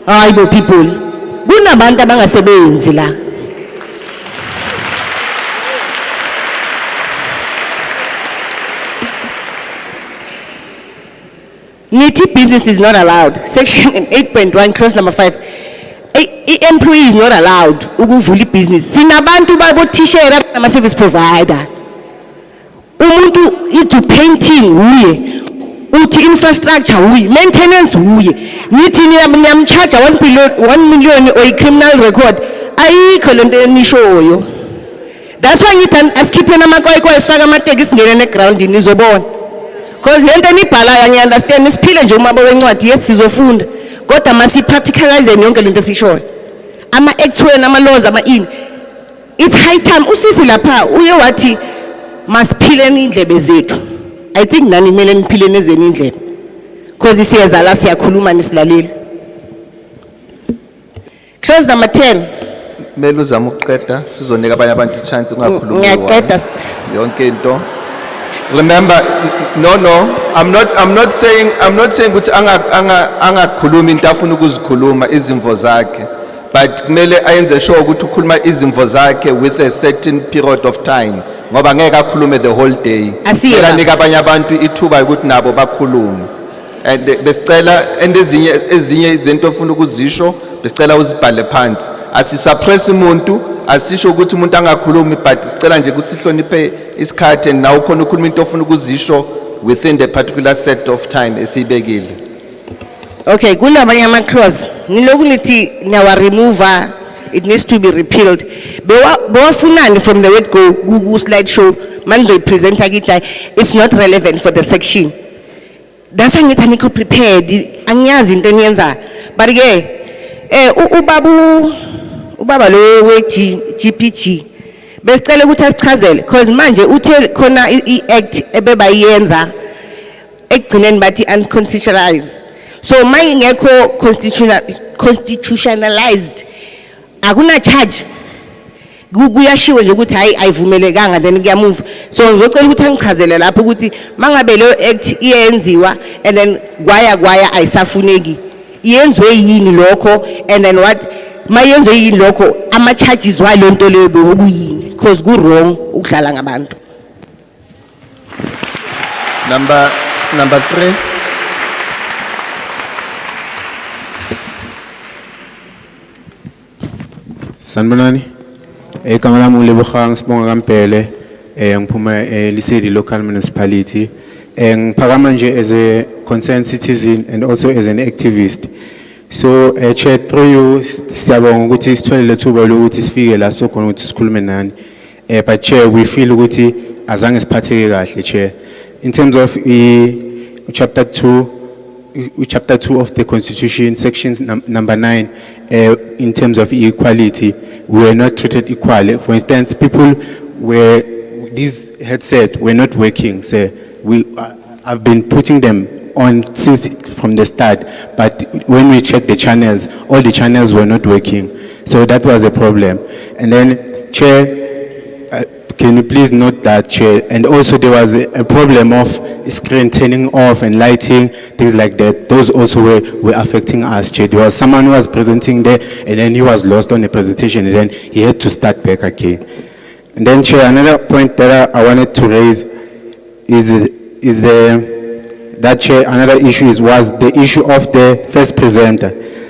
Hayi bo people kunabantu abangasebenzi la. Niti business is not allowed. Section 8.1 clause number 5 employee is not allowed ukuvula business. Sinabantu babo tishera nama service provider. Umuntu into painting uye uthi infrastructure uye maintenance uye nithi niyamcharge 1 million or criminal record ayikho lento enishoyo. That's why ngithi asikhiphe namakwayikwayi esifaka amateki singene neground nizobona. Because lento enibhalayo ngi understand isiphile nje umabo wencwadi yes sizofunda kodwa masi practicalize yonke lento esishoyo. Ama acts ama laws ama in it's high time usisi lapha uye wathi masiphileni indlebe zethu. I think nani kumele niphile nezeni indlebe because siyeza la siyakhuluma nisilaleli. Clause number 10 mele uzama ukuqeda sizonika abanye abantu i-chance ungakhulumi. Ngiyaqeda yonke into. Remember, no, I'm not saying ukuthi angakhuluma into afuna ukuzikhuluma izimvo zakhe, but kumele ayenze sure ukuthi ukhuluma izimvo zakhe with a certain period of time ngoba ngeke akhulume the whole day. Sicela nika abanye abantu ithuba ukuthi nabo bakhulume. And besicela ezinye izinto ofuna ukuzisho besicela uzibhale phansi asisuppress umuntu, asisho ukuthi umuntu angakhulumi, but sicela nje ukuthi sihloniphe isikhathi and nawe khona ukhuluma into ofuna ukuzisho within the particular set of time esiyibekile. Okay, kulamanye ama-clause niloku nithi nawa remover, it needs to be repealed. Bewafunani from the word go Google slideshow manizoyipresenta kithi it's not relevant for the section. That's why ngithi anikho prepared, angiyazi into eniyenza. But ke ubaba lo we GPG besicela ukuthi asichazele because manje uthe khona i-act ebebayenza ekugcineni bathi unconstitutionalized. So mayingekho constitutionalized akuna charge kuyashiwo nje ukuthi hayi ayivumelekanga then kuyamove. So ngizocela ukuthi angichazele lapho ukuthi mangabe lo act iyenziwa and then kwaya ayisafuneki iyenziwe yini lokho and then what mayenziwe yini lokho ama charges walo nto leyo bekuyini because ku wrong ukudlala ngabantu. Number 3. Sanibonani. Igama lami uLebogang Sibonga Kampele. Ngiphuma Lisedi local municipality. Ngiphakama nje as a concerned citizen and also as an activist. So Chair, through you siyabonga ukuthi sithole lethuba lokuthi sifike la so khona ukuthi sikhulume nani. But Chair, we feel ukuthi azange siphatheke kahle Chair. In terms of chapter 2 of the Constitution, sections number 9, in terms of equality, we were not treated equally. For instance, people were, these headsets were not working. So I've been putting them on since from the start, but when we checked the channels, all the channels were not working. So that was a problem. And then, Chair, can you please note that, Chair? And also there was a problem of screen turning off and lighting, things like that. Those also were affecting us, Chair. There was someone who was presenting there and then he was lost on the presentation and then he had to start back again. And then, Chair, another point that I wanted to raise another issue was the issue of the first presenter.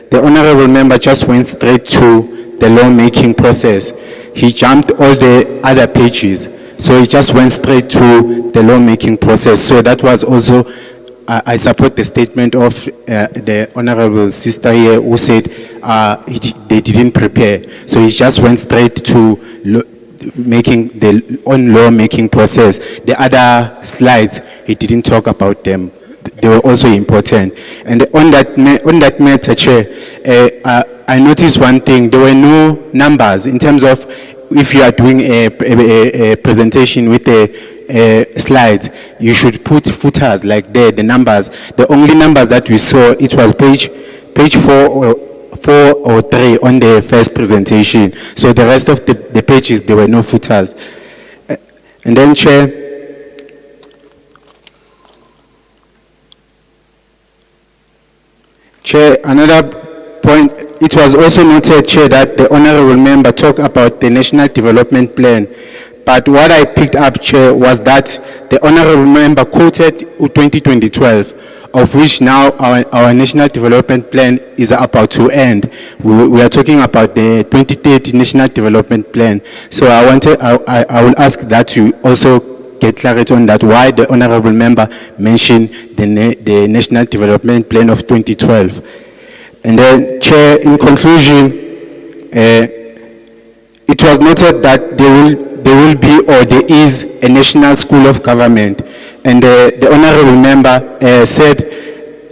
The honorable member just went straight to the lawmaking process. He jumped all the other pages. So he just went straight to the lawmaking process. So that was also, I support the statement of the honorable sister here who said they didn't prepare. So he just went straight to making the lawmaking process. The other slides, he didn't talk about them. They were also important. And on that matter, Chair, I noticed one thing. There were no numbers in terms of if you are doing a presentation with the slides, you should put footers like there, the numbers. The only numbers that we saw, it was page 4 or 3 on the first presentation. So the rest of the pages, there were no footers. And then, Chair, another point, it was also noted, Chair, that the honorable member talked about the National Development Plan. But what I picked up, Chair, was that the honorable member quoted 2012, of which now our National Development Plan is about to end. We are talking about the 2030 National Development Plan. So I will ask that you also get clarity on that, why the honorable member mentioned the National Development Plan of 2012. And then, Chair, in conclusion, it was noted that there will be or there is a national school of government. And the honorable member said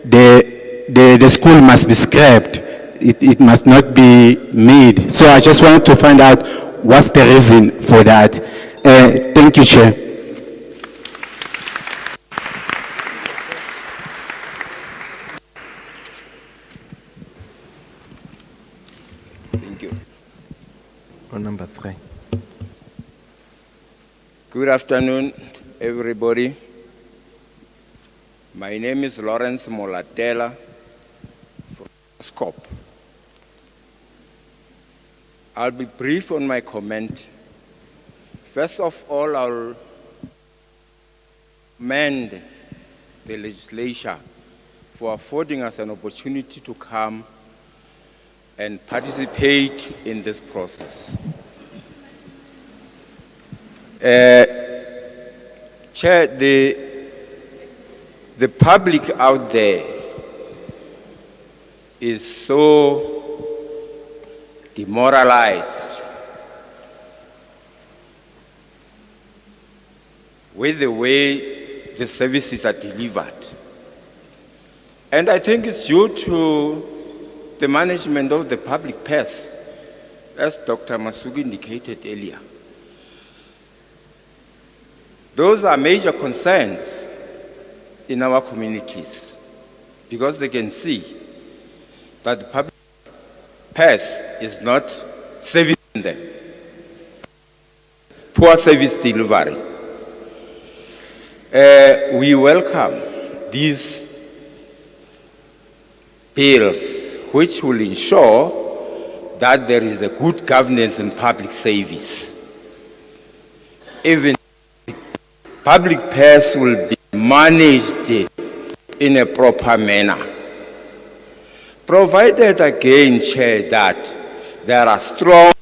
the school must be scrapped. It must not be made. So I just wanted to find out what's the reason for that. Thank you, Chair. On number 3. Good afternoon, everybody. My name is Lawrence Molatela from SCOP. I'll be brief on my comment. First of all, I'll commend the legislature for affording us an opportunity to come and participate in this process. Chair, the public out there is so demoralized with the way the services are delivered. And I think it's due to the management of the public purse, as Dr. Masugi indicated earlier. Those are major concerns in our communities because they can see that the public purse is not servicing them. Poor service delivery. We welcome these bills which will ensure that there is a good governance in public service. Even public purse will be managed in a proper manner. Provided again, Chair, that there are strong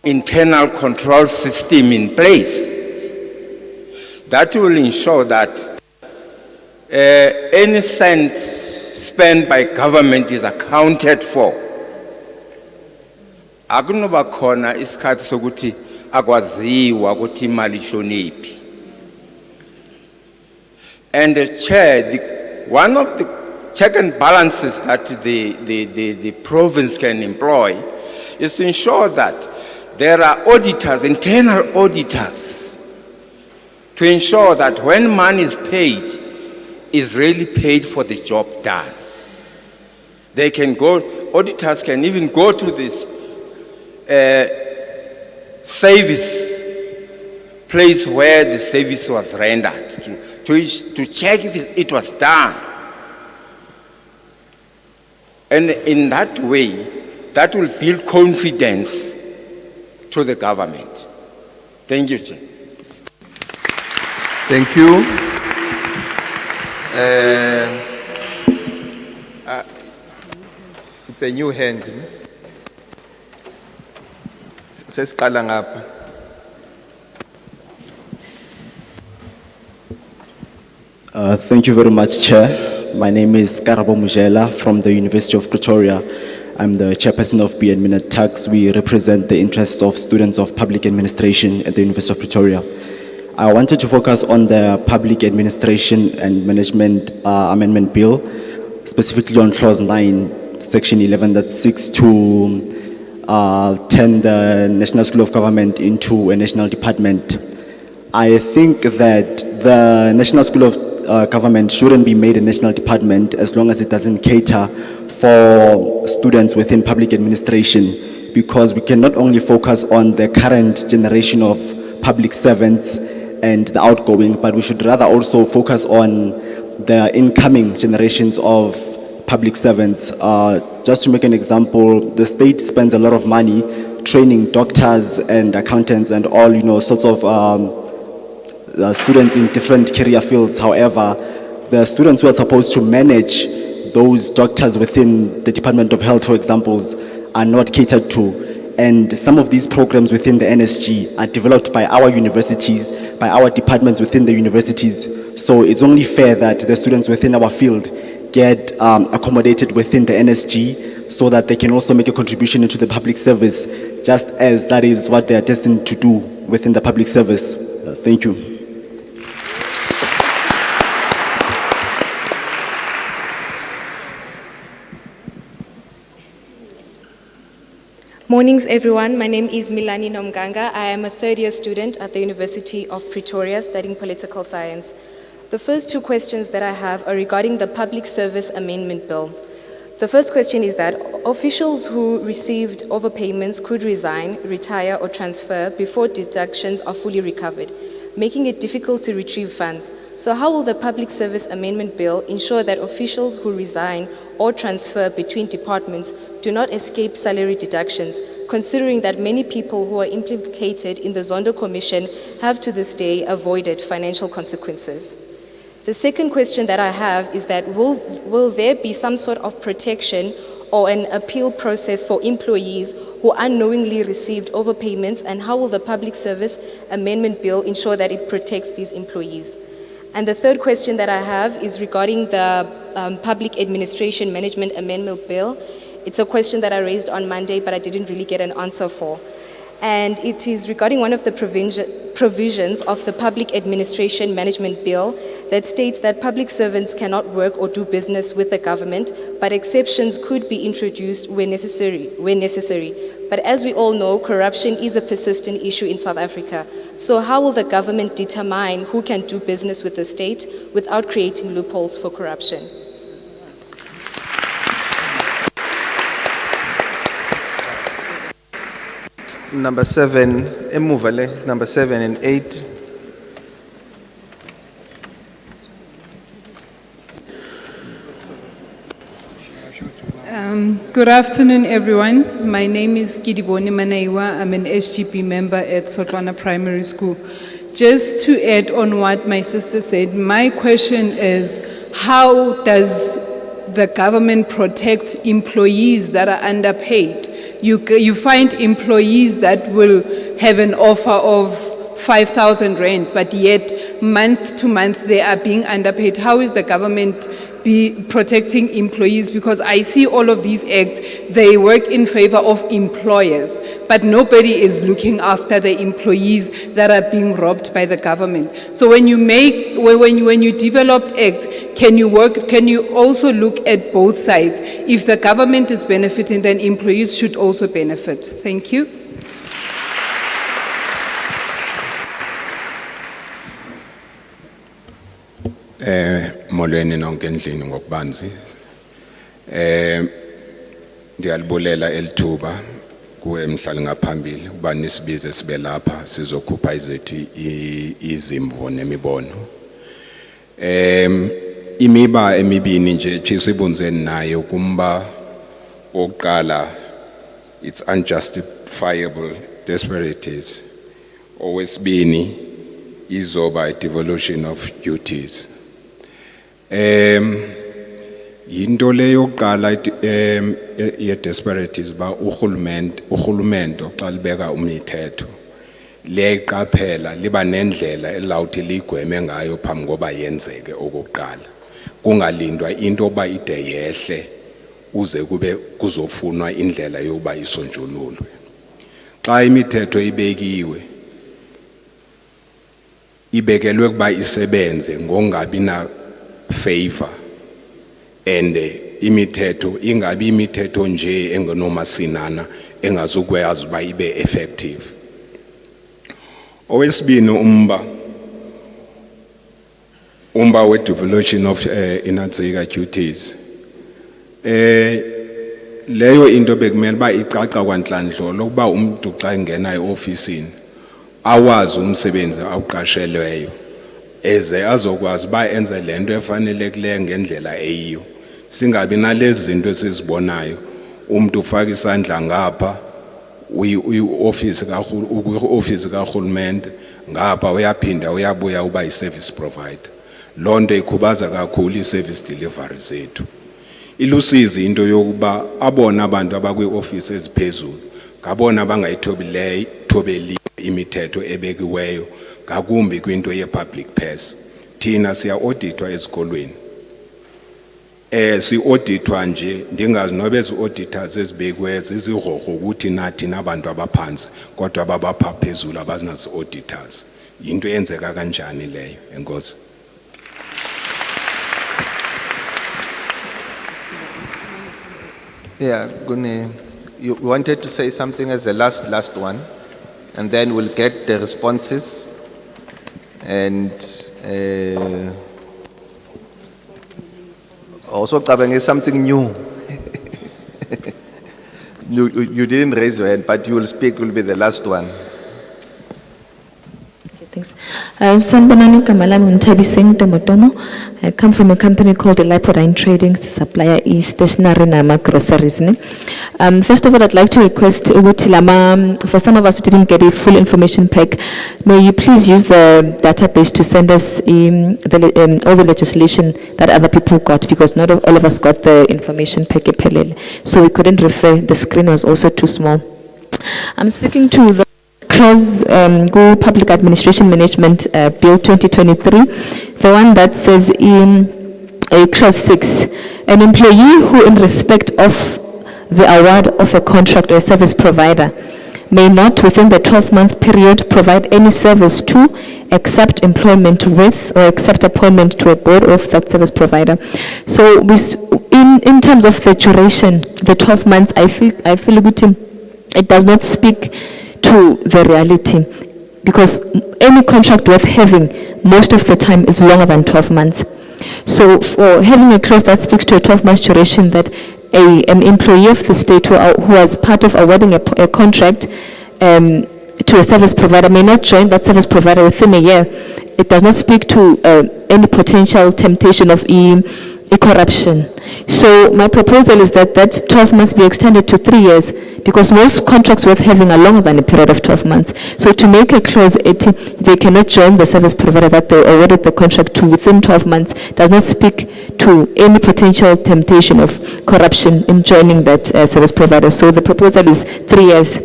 internal control system in place that will ensure that any cent spent by government is accounted for. Akunoba khona isikhathi sokuthi akwaziwa ukuthi imali ishonephi. And Chair, one of the check and balances that the province can employ is to ensure that there are auditors, internal auditors, to ensure that when money is paid, is really paid for the job done. They can go, auditors can even go to this service place where the service was rendered to check if it was done. And in that way, that will build confidence to the government. Thank you, Chair. Thank you. It's a new hand. Sesiqala ngapha. Thank you very much, Chair. My name is Karabo Mujela from the University of Pretoria. I'm the chairperson of B.Admin at Tax. We represent the interests of students of public administration at the University of Pretoria. I wanted to focus on the Public Administration and Management Amendment Bill, specifically on Clause 9, Section 11, that seeks to turn the National School of Government into a national department. I think that the National School of Government shouldn't be made a national department as long as it doesn't cater for students within public administration, because we can not only focus on the current generation of public servants and the outgoing, but we should rather also focus on the incoming generations of public servants. Just to make an example, the state spends a lot of money training doctors and accountants and all, sorts of students in different career fields. However, the students who are supposed to manage those doctors within the Department of Health, for example, are not catered to. And some of these programs within the NSG are developed by our universities, by our departments within the universities. So it's only fair that the students within our field get accommodated within the NSG so that they can also make a contribution into the public service, just as that is what they are destined to do within the public service. Thank you. Mornings, everyone. My name is Milani Nomganga. I am a third-year student at the University of Pretoria studying political science. The first two questions that I have are regarding the Public Service Amendment Bill. The first question is that officials who received overpayments could resign, retire, or transfer before deductions are fully recovered, making it difficult to retrieve funds. So how will the Public Service Amendment Bill ensure that officials who resign or transfer between departments do not escape salary deductions, considering that many people who are implicated in the Zondo Commission have to this day avoided financial consequences? The second question that I have is that will there be some sort of protection or an appeal process for employees who unknowingly received overpayments, and how will the Public Service Amendment Bill ensure that it protects these employees? And the third question that I have is regarding the Public Administration Management Amendment Bill. It's a question that I raised on Monday, but I didn't really get an answer for. And it is regarding one of the provisions of the Public Administration Management Bill that states that public servants cannot work or do business with the government, but exceptions could be introduced when necessary. But as we all know, corruption is a persistent issue in South Africa. So how will the government determine who can do business with the state without creating loopholes for corruption? Number 7, Emuvale, number 7 and 8. Good afternoon, everyone. My name is Kidiboni Manaiwa. I'm an SGP member at Sotwana Primary School. Just to add on what my sister said, my question is, how does the government protect employees that are underpaid? You find employees that will have an offer of 5,000 rand, but yet month to month they are being underpaid. How is the government be protecting employees? Because I see all of these acts, they work in favor of employers, but nobody is looking after the employees that are being robbed by the government. So when you developed acts, can you also look at both sides? If the government is benefiting, then employees should also benefit. Thank you. Molweni nonke endlini ngokubanzi. Ndiyalibulela elithuba kuwe mhlali ngaphambili uba nisibize sibe lapha sizokhupha izethu izimvo nemibono. Imiba emibini nje chisibunzeni nayo kumba oqala, it's unjustifiable disparities. Owesibini izoba a devolution of duties. Yinto leyo yokuqala ye disparities ba uhulumende xa libeka umithetho leyiqaphela liba nendlela elawuthi ligweme ngayo phambi koba yenzeke okokuqala, kungalindwa into oba ide yehle uze kube kuzofunwa indlela yokuba isonjululwe. Xa imithetho ibekiwe ibekelwe kuba isebenze ngongabi na favor, and imithetho ingabi imithetho nje engenomasinana engazukwazi uba ibe effective. Owesibini umba we devolution of inatsika duties, leyo into bekumele ba icaca kwantlandlolo ukuba umuntu xa engena eofisini awazi umsebenzi awuqashelweyo eze azokwazi ba enze lento efanelekileyo ngendlela eyiyo. Singabi nalezi zinto esizibonayo umuntu ufaka isandla ngapha uyi-office kahulumende ngapha uyaphinda uyabuya uba yi-service provider. Lonto ikhubaza kakhulu i-service delivery zethu. Ilusizi into yokuba abona abantu abakwi-office eziphezulu ngabona abangayithobeli imithetho ebekiweyo ngakumbi kwinto ye-public purse. Thina siya-auditwa ezikolweni. Si-auditwa nje ndingazi noba ezi-auditors ezibekiweyo zizigrogro ukuthi nathi nabantu abaphansi kodwa ababapha phezulu abazinazi-auditors. Yinto eyenzeka kanjani leyo? Enkosi. Yeah, Gune, you wanted to say something as the last one, and then we'll get the responses. And also, Kabeng, something new. You didn't raise your hand, but you will speak, will be the last one. Thanks. Sanibonani, igama lami nguNthabiseng Tomotomo. I come from a company called Lipodine Trading, supplier stationery nama groceries. First of all, I'd like to request ukuthi for some of us who didn't get a full information pack, may you please use the database to send us all the legislation that other people got, because not all of us got the information pack ephelele. So we couldn't refer, the screen was also too small. I'm speaking to the clause Go Public Administration Management Bill 2023, the one that says in clause 6, an employee who in respect of the award of a contract or a service provider may not within the 12-month period provide any service to, accept employment with, or accept appointment to a board of that service provider. So in terms of the duration, the 12 months, I feel it does not speak to the reality, because any contract worth having most of the time is longer than 12 months. So for having a clause that speaks to a 12-month duration, that an employee of the state who was part of awarding a contract to a service provider may not join that service provider within a year, it does not speak to any potential temptation of corruption. So my proposal is that 12 months be extended to 3 years, because most contracts worth having are longer than a period of 12 months. So to make a clause 18, they cannot join the service provider that they awarded the contract to within 12 months, does not speak to any potential temptation of corruption in joining that service provider. So the proposal is 3 years,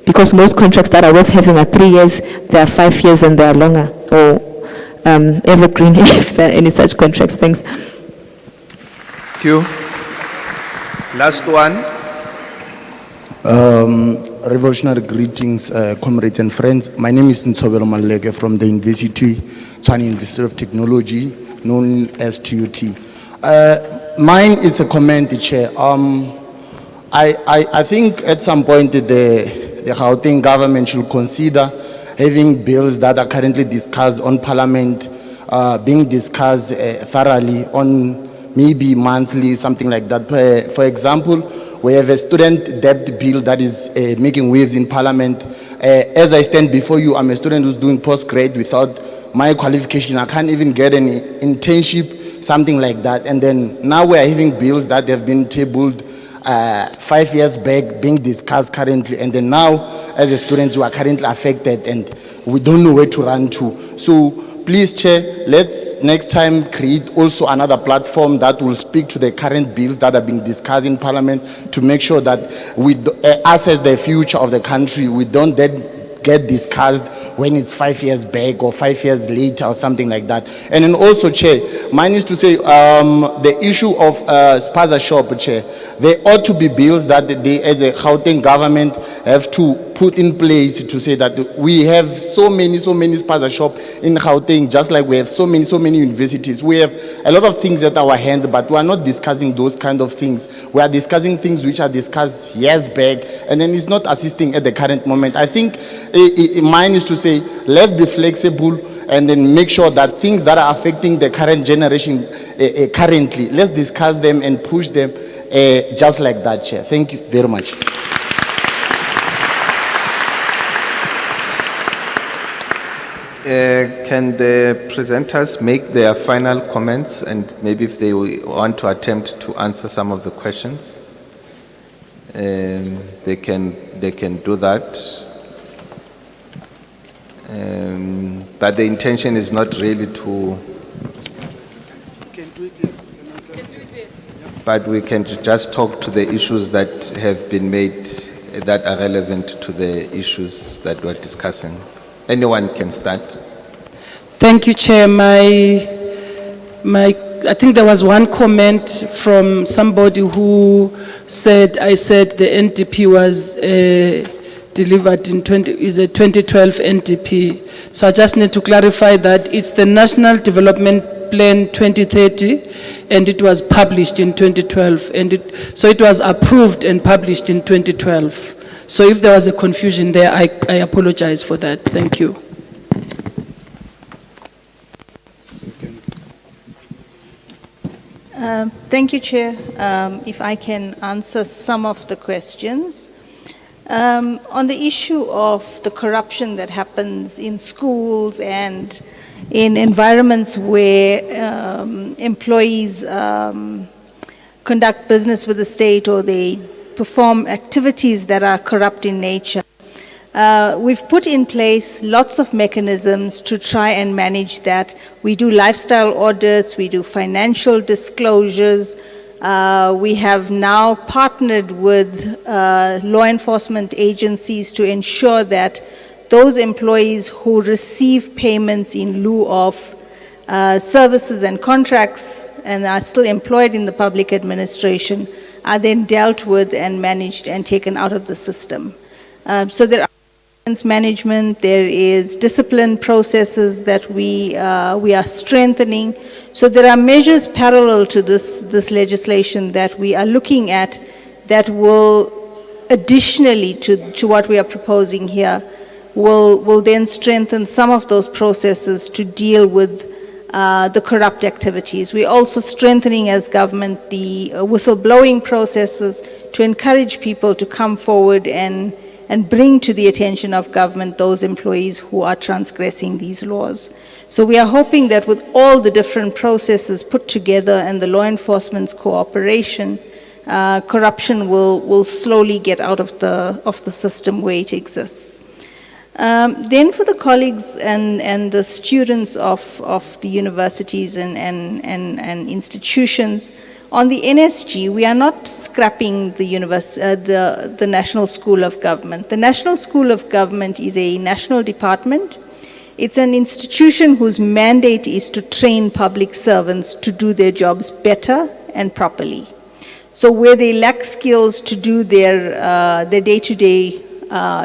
because most contracts that are worth having are 3 years, they are 5 years, and they are longer, or evergreen if there are any such contracts. Thanks. Thank you. Last one. Revolutionary greetings, comrades and friends. My name is Ntsobelo Malege from the University, Tshwane University of Technology, known as TUT. Mine is a comment, Chair. I think at some point the Gauteng government should consider having bills that are currently discussed on Parliament, being discussed thoroughly on maybe monthly, something like that. For example, we have a student debt bill that is making waves in Parliament. As I stand before you, I'm a student who's doing postgrad without my qualification. I can't even get an internship, something like that. And then now we are having bills that have been tabled 5 years back, being discussed currently. And then now, as a student, we are currently affected and we don't know where to run to. So please, Chair, let's next time create also another platform that will speak to the current bills that are being discussed in Parliament, to make sure that we assess the future of the country. We don't then get discussed when it's 5 years back or 5 years later or something like that. And then also, Chair, mine is to say the issue of spaza shop, Chair, there ought to be bills that they, as a Gauteng government, have to put in place to say that we have so many spaza shop in Gauteng, just like we have so many universities. We have a lot of things at our hand, but we are not discussing those kind of things. We are discussing things which are discussed years back, and then it's not assisting at the current moment. I think mine is to say, let's be flexible and then make sure that things that are affecting the current generation currently, let's discuss them and push them just like that, Chair. Thank you very much. Can the presenters make their final comments, and maybe if they want to attempt to answer some of the questions, they can do that. But the intention is not really to. But we can just talk to the issues that have been made that are relevant to the issues that we're discussing. Anyone can start. Thank you, Chair. I think there was one comment from somebody who said, I said the NDP was delivered in 2012 NDP. So I just need to clarify that it's the National Development Plan 2030, and it was published in 2012. So it was approved and published in 2012. So if there was a confusion there, I apologize for that. Thank you. Thank you, Chair. If I can answer some of the questions. On the issue of the corruption that happens in schools and in environments where employees conduct business with the state or they perform activities that are corrupt in nature, we've put in place lots of mechanisms to try and manage that. We do lifestyle audits, we do financial disclosures. We have now partnered with law enforcement agencies to ensure that those employees who receive payments in lieu of services and contracts and are still employed in the public administration are then dealt with and managed and taken out of the system. So there are management, there is discipline processes that we are strengthening. So there are measures parallel to this legislation that we are looking at that will, additionally to what we are proposing here, will then strengthen some of those processes to deal with the corrupt activities. We're also strengthening as government the whistleblowing processes to encourage people to come forward and bring to the attention of government those employees who are transgressing these laws. So we are hoping that with all the different processes put together and the law enforcement's cooperation, corruption will slowly get out of the system where it exists. Then for the colleagues and the students of the universities and institutions, on the NSG, we are not scrapping the National School of Government. The National School of Government is a national department. It's an institution whose mandate is to train public servants to do their jobs better and properly. So where they lack skills to do their day-to-day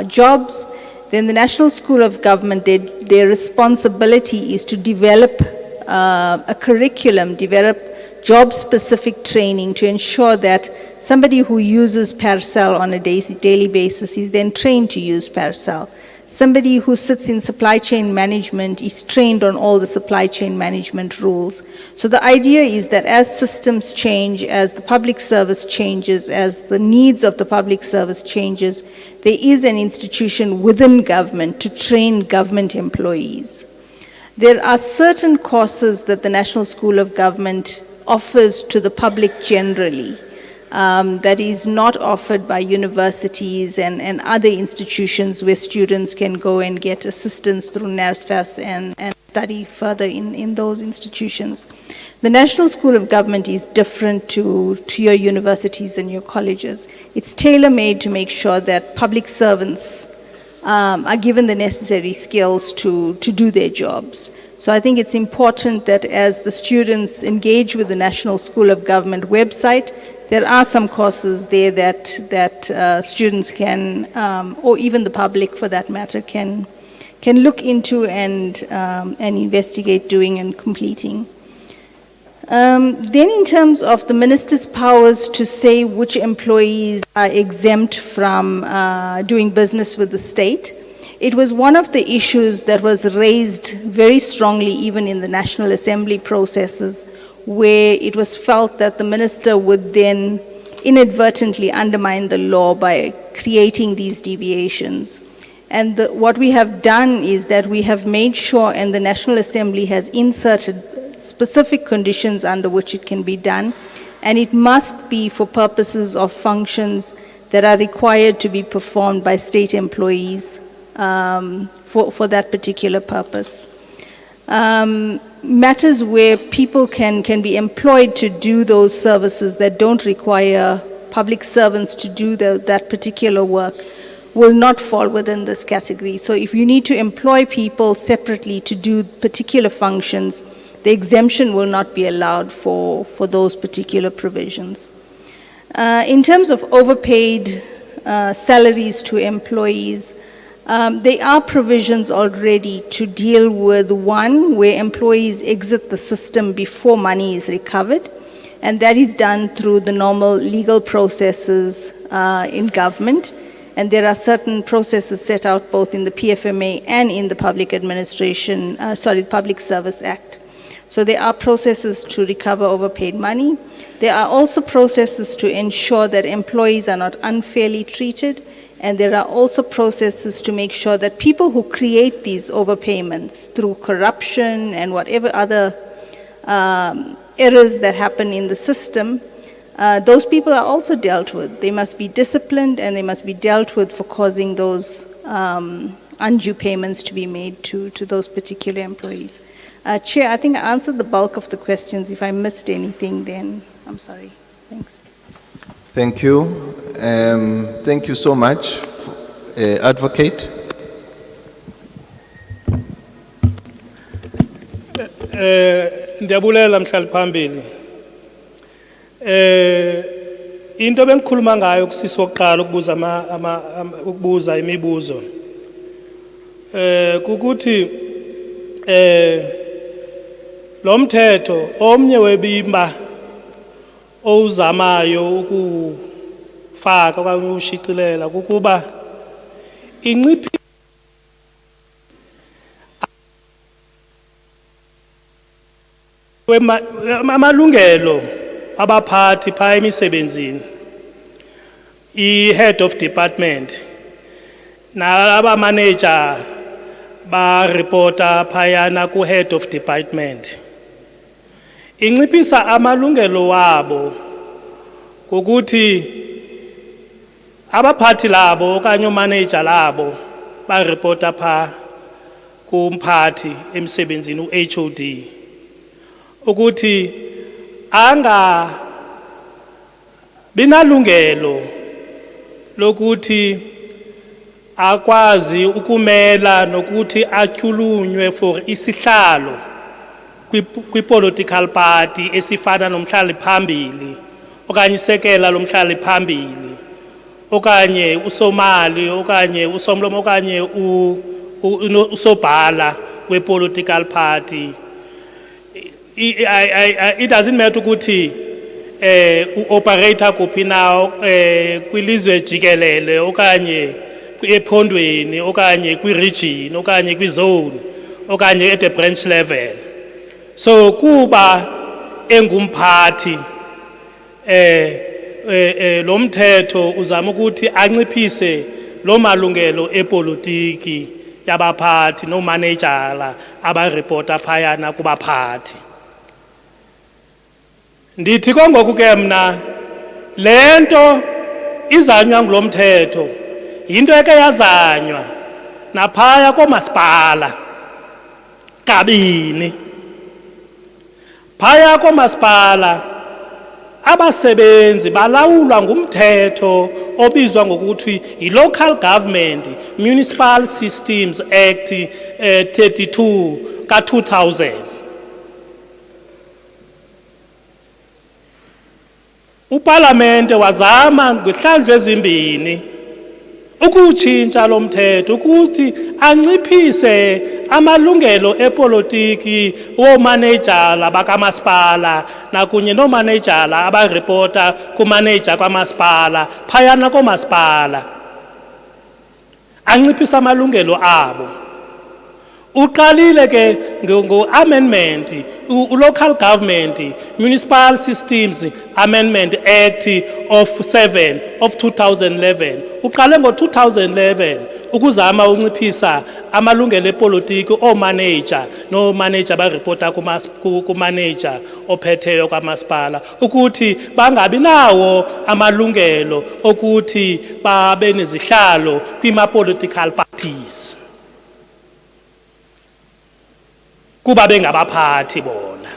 jobs, then the National School of Government, their responsibility is to develop a curriculum, develop job-specific training to ensure that somebody who uses Parcel on a daily basis is then trained to use Parcel. Somebody who sits in supply chain management is trained on all the supply chain management rules. So the idea is that as systems change, as the public service changes, as the needs of the public service changes, there is an institution within government to train government employees. There are certain courses that the National School of Government offers to the public generally that is not offered by universities and other institutions where students can go and get assistance through NASFAS and study further in those institutions. The National School of Government is different to your universities and your colleges. It's tailor-made to make sure that public servants are given the necessary skills to do their jobs. So I think it's important that as the students engage with the National School of Government website, there are some courses there that students can, or even the public for that matter, can look into and investigate doing and completing. Then in terms of the minister's powers to say which employees are exempt from doing business with the state, it was one of the issues that was raised very strongly even in the National Assembly processes, where it was felt that the minister would then inadvertently undermine the law by creating these deviations. And what we have done is that we have made sure, and the National Assembly has inserted specific conditions under which it can be done, and it must be for purposes of functions that are required to be performed by state employees for that particular purpose. Matters where people can be employed to do those services that don't require public servants to do that particular work will not fall within this category. So if you need to employ people separately to do particular functions, the exemption will not be allowed for those particular provisions. In terms of overpaid salaries to employees, there are provisions already to deal with one where employees exit the system before money is recovered, and that is done through the normal legal processes in government. And there are certain processes set out both in the PFMA and in the Public Service Act. So there are processes to recover overpaid money. There are also processes to ensure that employees are not unfairly treated, And there are also processes to make sure that people who create these overpayments through corruption and whatever other errors that happen in the system, those people are also dealt with. They must be disciplined and they must be dealt with for causing those undue payments to be made to those particular employees. Chair, I think I answered the bulk of the questions. If I missed anything, then I'm sorry. Thanks. Thank you. Thank you so much, Advocate. Ndiyabulela mhlali phambili. Into bengikhuluma ngayo kusisi wokuqala ukubuza imibuzo. Kukuthi lo mthetho omnye webimba owuzamayo ukufaka okanye ushicilela kukuba inciphi amalungelo abaphathi phaa emisebenzini, i-head of department nabamanager ba-reporta phayana ku-head of department. Inciphisa amalungelo wabo ngokuthi abaphathi labo okanye umanager labo ba-reporta phaa kumphathi emsebenzini u-HOD ukuthi binalungelo lokuthi akwazi ukumela nokuthi atyhulunywe for isihlalo kwi-political party esifana nomhlali phambili okanye isekela lomhlali phambili okanye usomali okanye usomlomo okanye usobhala we-political party. It doesn't matter ukuthi u-operator kuphi na kwilizwe jikelele okanye ephondweni okanye kwi-region okanye kwi-zone okanye at the branch level. So kuba engumphathi lo mthetho uzama ukuthi anciphise lo malungelo epolitiki yabaphathi no managera abareporta phayana kubaphathi. Ndithi kongoku ke mna lento izanywa ngulo mthetho yinto eke yazanywa naphaya komasipala kabini. Phaya komasipala abasebenzi balawulwa ngumthetho obizwa ngokuthi i-Local Government Municipal Systems Act 32 ka-2000. Upalamente wazama ngehlandlo ezimbini ukutshintsha lo mthetho ukuthi anciphise amalungelo epolitiki woomanejala bakamasipala nakunye noomanejala abareporta kumaneja kwamasipala phayana komasipala, anciphise amalungelo abo. Uqalile ke ngo-amendment u-Local Government Municipal Systems Amendment Act of 7 of 2011. Uqale ngo-2011 ukuzama unciphisa amalungelo epolitiki oomaneja noomaneja bareporta kumaneja ophetheyo kwamasipala ukuthi bangabi nawo amalungelo okuthi babe nezihlalo kwima-political parties kuba bengabaphathi bona.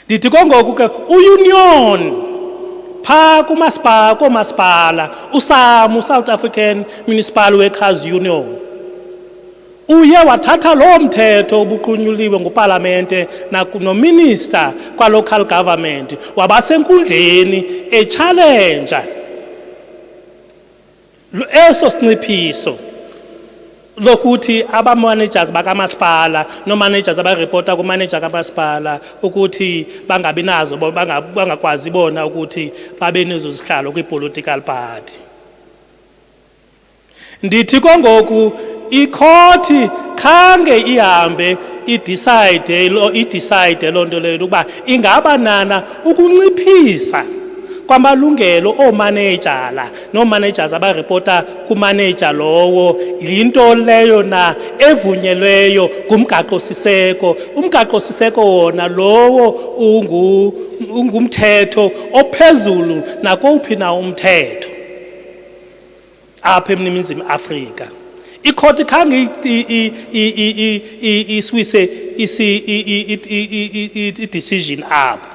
Ndithi kongoku ke u-union phaa komasipala uSAMU, South African Municipal Workers Union, uye wathatha lo mthetho obuqunyuliwe ngupalamente nominister kwa-local government wabasenkundleni echallenge eso sinciphiso lokuthi aba-managers bakamasipala no-managers abareporta kumaneja kamasipala ukuthi bangabi nazo bangakwazi bona ukuthi babe nezo zihlalo kwi-political party. Ndithi kongoku ikhoti khange ihambe idecide loo nto leyo ukuba ingaba nana ukunciphisa kwamalungelo oomanejala noo-managers abarepota kumanager lowo yinto leyo na evunyelweyo ngumgaqo-siseko. Umgaqo-siseko wona lowo ungumthetho ophezulu nakowuphi na umthetho apha eMningizimu Afrika. Ikhoti khange iswise i-decision apho.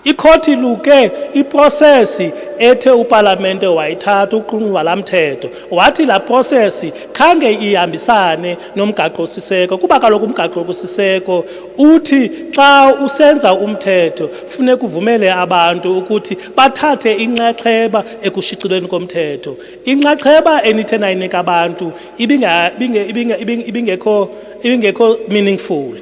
Ikhoti luke iprocess ethe uParlamente wayithatha uqulunqwa lamthetho wathi la process khange ihambisane nomgaqo-siseko kuba kaloku umgaqo-siseko uthi xa usenza umthetho funeka uvumele abantu ukuthi bathathe inxaxheba ekushicilweni komthetho. Inxaxheba enithe nayinika abantu ibingekho meaningful.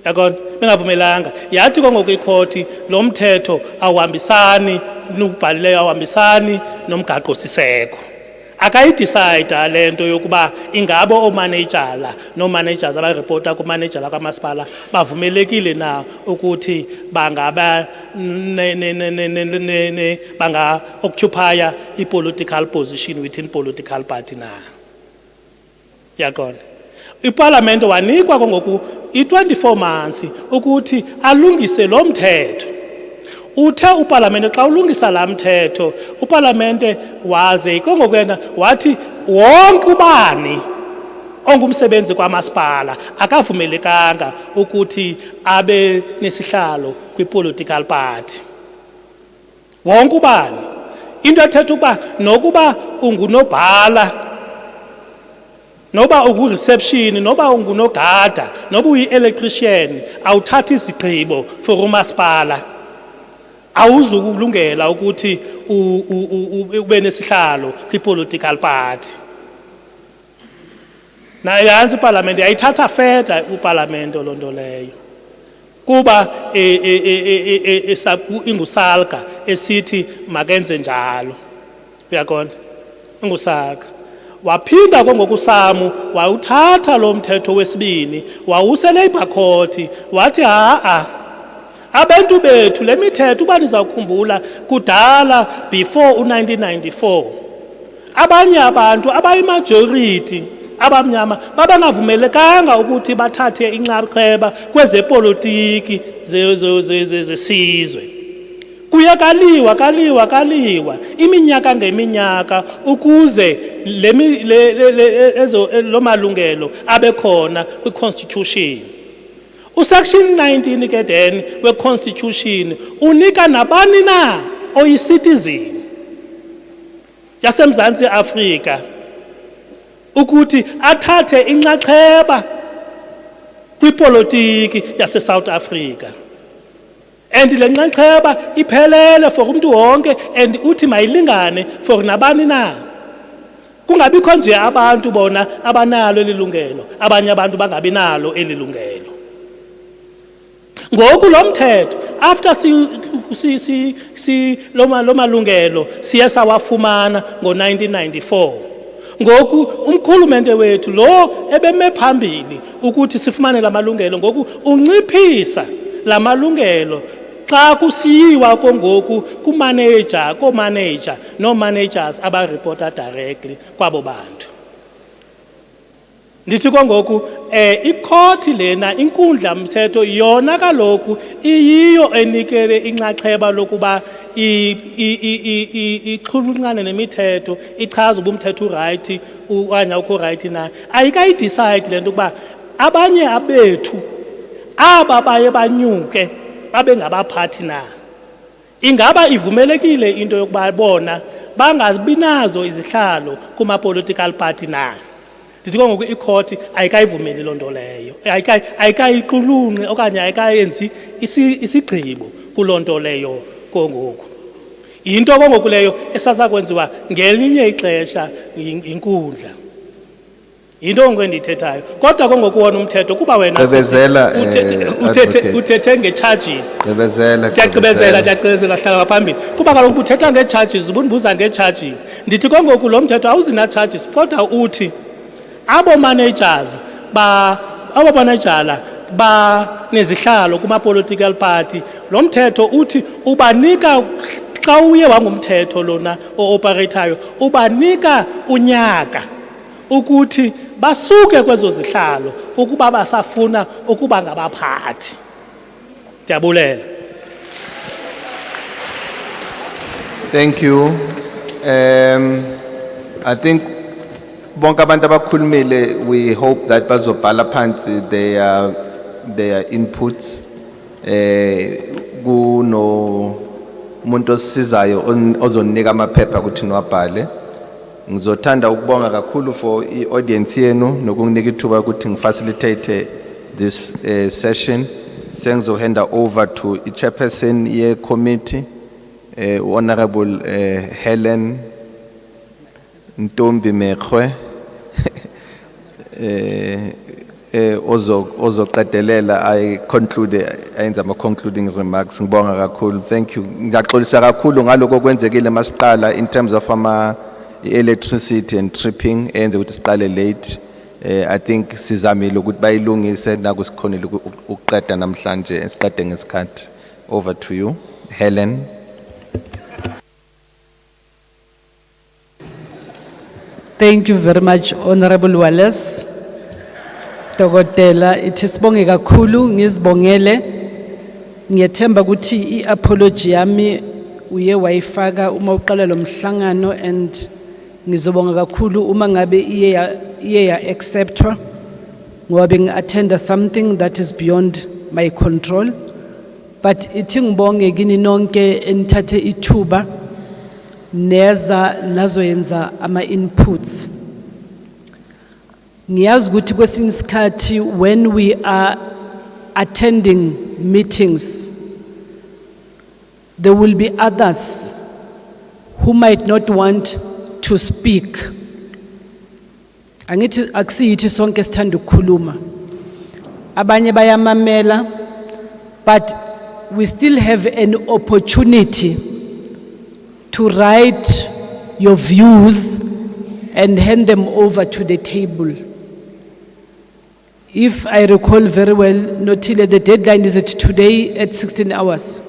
Yakona bengavumelanga yathi kongoku ikhoti lo mthetho awuhambisani nokubhalileyo awuhambisani nomgaqo-siseko. Akayidecide lento yokuba ingabo oomanejala noo-managers abarepota kumanejala kamasipala bavumelekile na ukuthi banga occupy i-political position within political party na. Yakona iParlamente wanikwa kongoku i-24 months ukuthi alungise lo mthetho. Uthe uParlamente xa ulungisa la mthetho uParlamente waze kongokwena wathi wonke ubani ongumsebenzi kwamasipala akavumelekanga ukuthi abe nesihlalo kwi-political party. Wonke ubani into ethetha ukuba nokuba ungunobhala noba ungu-reception noba ungunogada noba uyi-electrician awuthathi izigqibo for umasipala awuzukulungela ukuthi ube nesihlalo kwi-political party. Nayansi iParlamente yayithatha feda uParlamente loo nto leyo kuba ingusalga esithi makenze njalo. Uyakona ingusalga waphinda kongokusamu wawuthatha lo mthetho wesibini wawuse Labour Court wathi abantu bethu le mithetho uba nizawukhumbula kudala before u-1994 abanye abantu abayimajority abamnyama babangavumelekanga ukuthi bathathe inxaxheba kwezepolitiki zesizwe. Kuye kaliwa iminyaka ngeminyaka ukuze lo malungelo abekhona kwi-constitution. Section 19 ke then we-constitution unika nabani na oyi-citizen yaseMzantsi Afrika ukuthi athathe inxaxheba kwipolitiki yase-South Africa. And le nxaxheba iphelele for umuntu wonke and uthi mayilingane for nabani na. Kungabikho nje abantu bona abanalo elilungelo abanye abantu bangabi nalo elilungelo. Ngoku lo mthetho after lo malungelo siye sawafumana ngo-1994. Ngoku umkhulumente wethu lo ebeme phambili ukuthi sifumane la malungelo ngoku unciphisa la malungelo xa kusiyiwa kongoku koomanejala noo-managers abareporta directly kwabo bantu. Ndithi kongoku ikhoti lena inkundla mthetho yona kaloku iyiyo enikele inxaxheba lokuba iqhulunqane nemithetho ichaza uba umthetho uright okanye awukho right na. Ayikayidecide le nto ukuba abanye abethu aba baye banyuke babe ngabaphathi na. Ingaba ivumelekile into yokuba bona bangabi nazo izihlalo kuma-political party na. Ndithi kongoku ikhoti ayikayivumeli loo nto leyo, ayikayiqulunqi okanye ayikayenzi isigqibo kuloo nto leyo kongoku. Yinto kongoku leyo esaza kwenziwa ngelinye ixesha inkundla. Yinto ngendiyithethayo kodwa kongoku wona umthetho kuba wena uthethe nge-charges. Ndiyagqibezela hlala phambili kuba kaloku uthetha nge-charges ubundibuza nge-charges. Ndithi kongoku lo mthetho awuzina-charges kodwa uthi abo managers banezihlalo kuma-political party lo mthetho uthi ubanika xa uye wangumthetho lona o-operatayo ubanika unyaka ukuthi basuke kwezo zihlalo ukuba basafuna ukuba ngabaphathi. Ndiyabulela. Thank you. I think bonke abantu abakhulumile, we hope that bazobhala phansi their inputs. Kuno umuntu osisizayo ozonika amaphepha ukuthi niwabhale. Ngizothanda ukubonga kakhulu for i-audience yenu nokunginika ithuba ukuthi ngifacilitate this session. Sengizohanda over to i-chairperson ye-committee, Honorable Helen Ntombi Mekgwe, ozoqedelela. I conclude, ayenza ama concluding remarks. Ngibonga kakhulu. Thank you. Ngiyaxolisa kakhulu ngaloko kwenzekile masiqala in terms of electricity and tripping enze ukuthi siqale late. I think sizamile ukuthi bayilungise naku sikhonile ukuqeda namhlanje siqede ngesikhathi. Over to you, Helen. Thank you very much, Honorable Wallace. Dokotela, ithi sibonge kakhulu, ngizibongele. Ngiyethemba ukuthi i-apology yami uye wayifaka uma uqala lo mhlangano, and ngizobonga kakhulu uma ngabe iye ya acceptwa ngoba bengi-attenda something that is beyond my control. But ithi ngibonge kini nonke enithathe ithuba neza nazoyenza ama-inputs. Ngiyazi ukuthi kwesinye isikhathi when we are attending meetings, there will be others who might not want to speak. Angithi akusiyithi sonke sithanda ukukhuluma. Abanye bayamamela, but we still have an opportunity to write your views and hand them over to the table. If I recall very well, Notile, the deadline is today at 16 hours.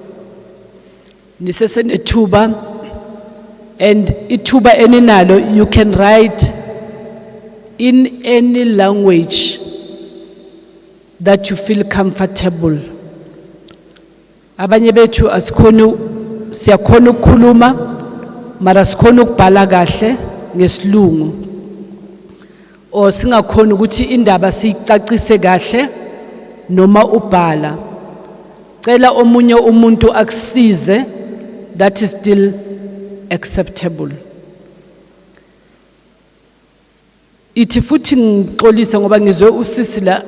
Nisesen etuba, and ituba eninalo, you can write in any language that you feel comfortable. Abanye bethu asikhona siyakhona ukukhuluma mara sikhona ukubhala kahle ngesilungu, o singakhona ukuthi indaba sicacise kahle noma ubhala. Cela omunye umuntu akusize, that is still acceptable. Ithi futhi ngixolisa ngoba ngizwe usisi la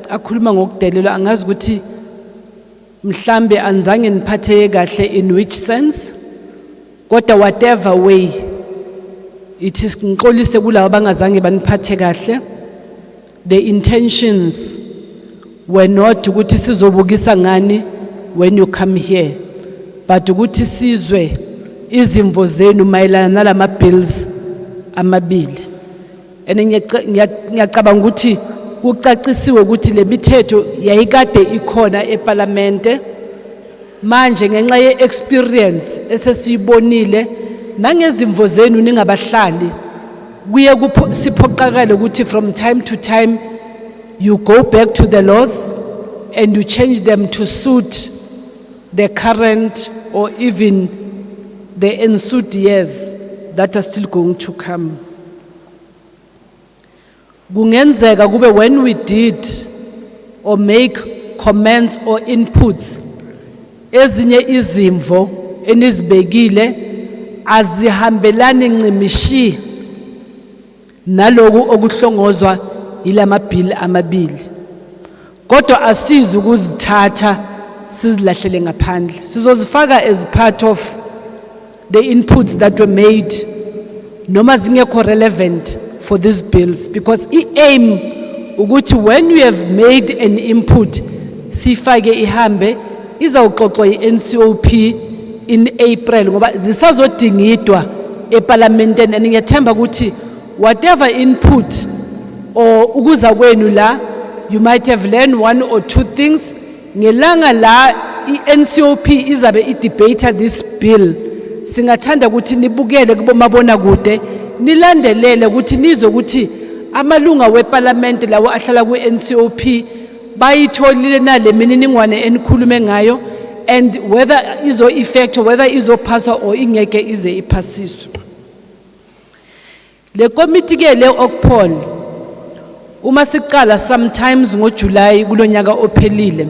akhuluma ngokudelelwa, angazi ukuthi mhlambe anzange niphatheke kahle in which sense, kodwa whatever way ithi ngixolise kulabo bangazange baniphathe kahle. The intentions were not ukuthi sizobukisa ngani when you come here, but ukuthi sizwe izimvo zenu mayelana nalama bills amabili. And ngiyacabanga ukuthi kucacisiwe ukuthi le mithetho yayikade ikhona eParliamente, manje ngenxa ye experience esesiyibonile nangezimvo zenu ningabahlali kuye siphoqakala ukuthi from time to time you go back to the laws and you change them to suit the current or even the ensued years that are still going to come. Kungenzeka kube when we did or make comments or inputs, ezinye izimvo enizibekile azihambelani ncimishi naloku okuhlongozwa ilama bill amabili. Kodwa asizi ukuzithatha sizilahlele ngaphandle. Sizozifaka as part of the inputs that were made, noma zingekho relevant for these bills, because the aim ukuthi when we have made an input sifake ihambe izawuxoxwa i-NCOP in April ngoba zisazodingidwa eParliamenteni, and ngiyathemba ukuthi whatever input or ukuza kwenu la, you might have learned one or two things. Ngelanga la i-NCOP izabe i-debate this bill, singathanda ukuthi nibukele kubomabona kude nilandelele ukuthi nizwe ukuthi amalunga weParliament lawo ahlala ku-NCOP bayitholile nale mininingwane enikhulume ngayo and whether izo effect whether izo phasa or ingeke ize iphasiswe. Le committee ke le okuphola uma siqala sometimes ngoJuly kulonyaka ophelile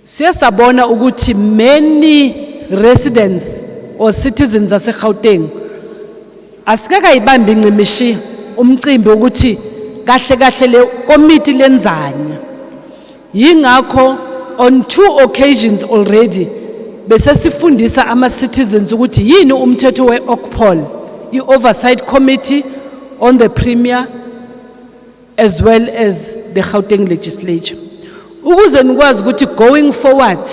siyasabona ukuthi many residents or citizens ase-Gauteng asikakayibambi incimishi umcimbi ukuthi kahle kahle le committee lenzanya. Yingakho on 2 occasions already bese sifundisa ama-citizens ukuthi yini umthetho we-Okpol, i-oversight committee on the premier as well as the Gauteng legislature. Ukuze nikwazi ukuthi going forward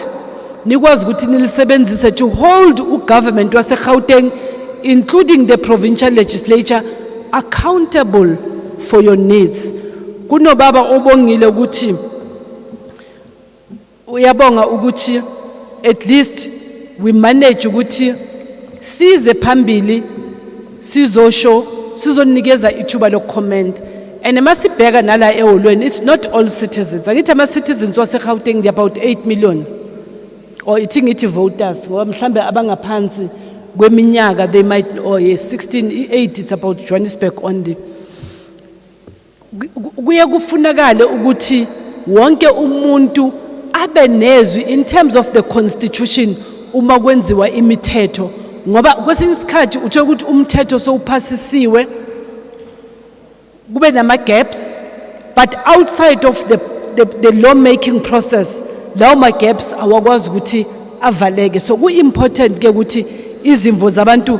nikwazi ukuthi nilisebenzise to hold ugovernment wase-Gauteng including the provincial legislature accountable for your needs. Kuno baba obongile ukuthi uyabonga ukuthi at least we manage ukuthi size phambili sizosho sizonikeza ithuba lokucomment. And masibheka nala eholweni it's not all citizens. Angithi ama citizens wase-Gauteng they about 8 million or ithi voters ngoba mhlambe abangaphansi kweminyaka they might or 16 8 it's about Johannesburg only. Kuye kufunakala ukuthi wonke umuntu abe nezwi in terms of the constitution uma kwenziwa imithetho ngoba kwesinye isikhathi uthe ukuthi umthetho sowuphasisiwe kube nama gaps but outside of the law making process lawo ma gaps awakwazi ukuthi avaleke. So ku important ke ukuthi izimvo zabantu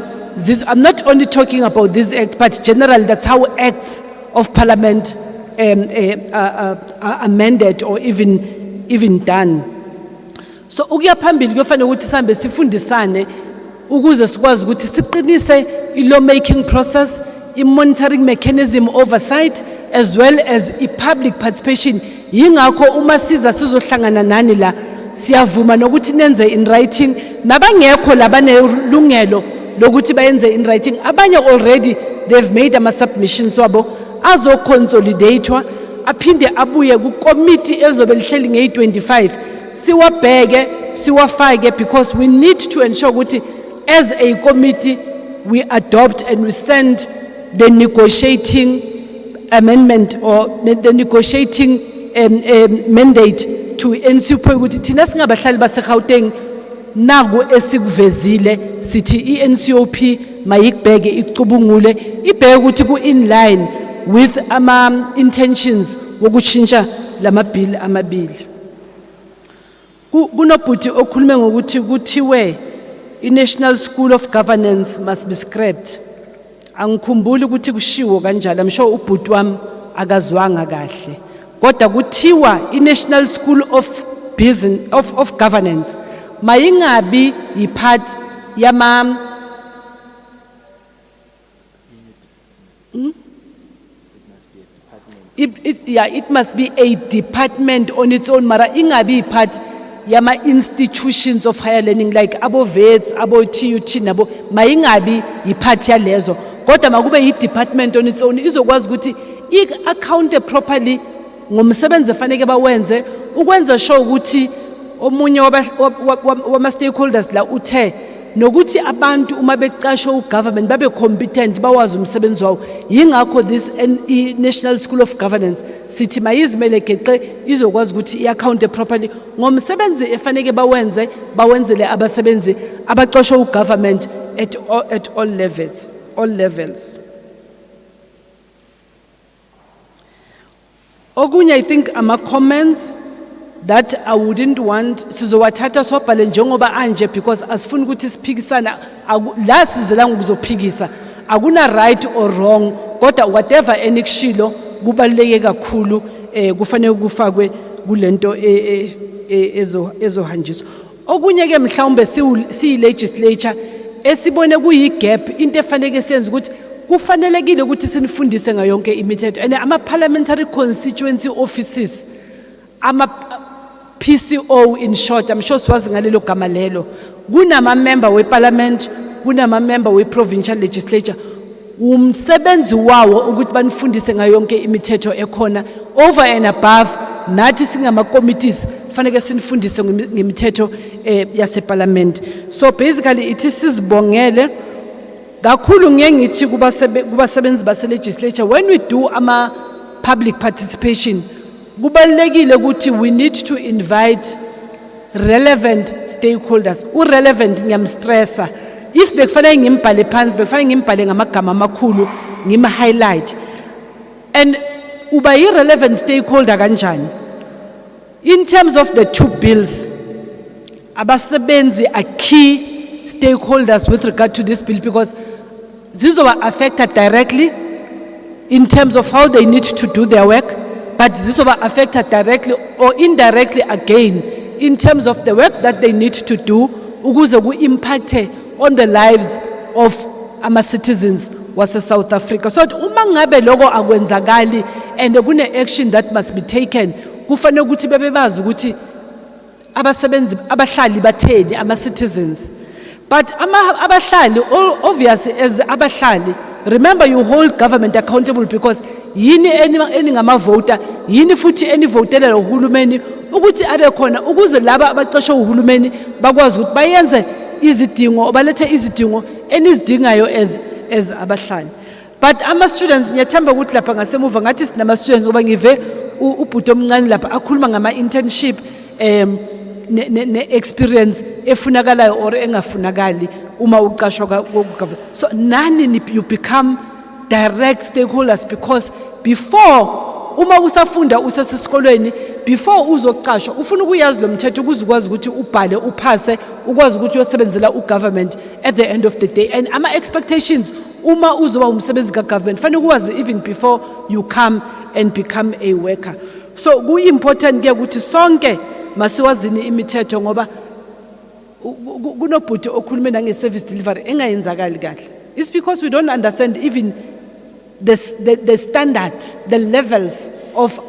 I'm not only talking about this act but generally that's how acts of parliament are amended or even done. So ukuya phambili kufanele ukuthi sihambe sifundisane ukuze sikwazi ukuthi siqinise i-law making process, i-monitoring mechanism oversight as well as i-public participation. Yingakho uma sizohlangana nani la siyavuma nokuthi nenze in writing nabangekho labanelungelo lokuthi bayenze in writing abanye already they've made ama submissions wabo azo consolidatewa aphinde abuye ku committee ezobe lihleli nge-25 siwabheke siwafake because we need to ensure ukuthi as a committee we adopt and we send the negotiating amendment or the negotiating mandate to NCOP ukuthi thina singabahlali base-Gauteng naku esikuvezile sithi i-NCOP mayikubheke icubungule ibheke ukuthi ku-in line with ama intentions wokutshintsha lama bill amabili. Kunobhuti okhulume ngokuthi kuthiwe i-National School of Governance must be scrapped. Angikhumbuli ukuthi kushiwo kanjalo, I'm sure ubhuti wami akazwanga kahle. Kodwa kuthiwa i-National School of Business of Governance mayingabi yipart yama it must be a department on its own mara ingabi part yama institutions of higher learning like abo vets abo TUT nabo mayingabi yipart yalezo kodwa makube yi-department on its own izokwazi ukuthi i-account properly ngomsebenzi efanele bawenze ukwenza sure ukuthi omunye wama stakeholders la uthe nokuthi abantu uma beqashwe ugovernment babe competent bawazi umsebenzi wawo. Yingakho this National School of Governance sithi mayizimele geqe izokwazi ukuthi i-account properly ngomsebenzi efanele bawenzele abasebenzi abaqashwe ugovernment at all levels. Okunye I think ama comments that I wouldn't want sizowathatha swabhale njengoba anje because asifuni ukuthi siphikisana la sizela ukuzophikisa akuna right or wrong kodwa whatever enikushilo kubaluleke kakhulu kufanele kufakwe kulento ezohanjiswa. Okunye ke mhlawumbe si legislature esibone kuyi gap into efanele senze ukuthi kufanelekile ukuthi sinifundise ngayo yonke imithetho and ama parliamentary constituency offices ama PCO in short, I'm sure swazi ngalelo gama lelo kunama-member we-parliament, kunama-member we-provincial legislature, umsebenzi wawo ukuthi banifundise ngayo yonke imithetho ekhona over and above nathi singama-committees faneke sinifundise ngemithetho yase-parliament. So basically ithi sizibongele kakhulu ngiye ngithi kubasebenzi base-legislature, when we do ama-public participation kubalulekile ukuthi we need to invite relevant stakeholders. U-relevant ngiyamstressa. If bekufanele ngimbhale phansi, bekufanele ngimbhale ngamagama amakhulu, ngima-highlight. And uba yi-relevant stakeholder kanjani? In terms of the two bills, abasebenzi are key stakeholders with regard to this bill because these are affected directly in terms of how they need to do their work, but these are affected directly or indirectly again in terms of the work that they need to do ukuze ku-impacte on the lives of our citizens wase South Africa. So uma ngabe lokho akwenzakali and kune action that must be taken, kufanele ukuthi bebebazi ukuthi abasebenzi abahlali batheni ama-citizens. But abahlali, obviously as abahlali, remember you hold government accountable because yini eningama-voter, yini futhi enivotelela uhulumeni ukuthi abe khona ukuze laba abaqashwe uhulumeni bakwazi ukuthi bayenze izidingo, balethe izidingo enizidingayo as abahlali. But ama-students ngiyathemba ukuthi lapha ngasemuva ngathi sinama-students ngoba ngive ubhuti omncane lapha akhuluma ngama-internship ne-experience efunakalayo or engafunakali uma uqashwa ku-government. So nani you become direct stakeholders because before uma usafunda usesesikolweni before uzoqashwa ufuna ukuyazi lo mthetho ukuze ukwazi ukuthi ubhale uphase ukwazi ukuthi uyosebenzela ugovernment at the end of the day. And ama expectations uma uzoba umsebenzi kagovernment fanele ukwazi even before you come and become a worker. So ku-important ke ukuthi sonke masiwazini imithetho ngoba kunobhuti okhulume nange-service delivery engayenzakali kahle. It's because we don't understand even the standard, the levels of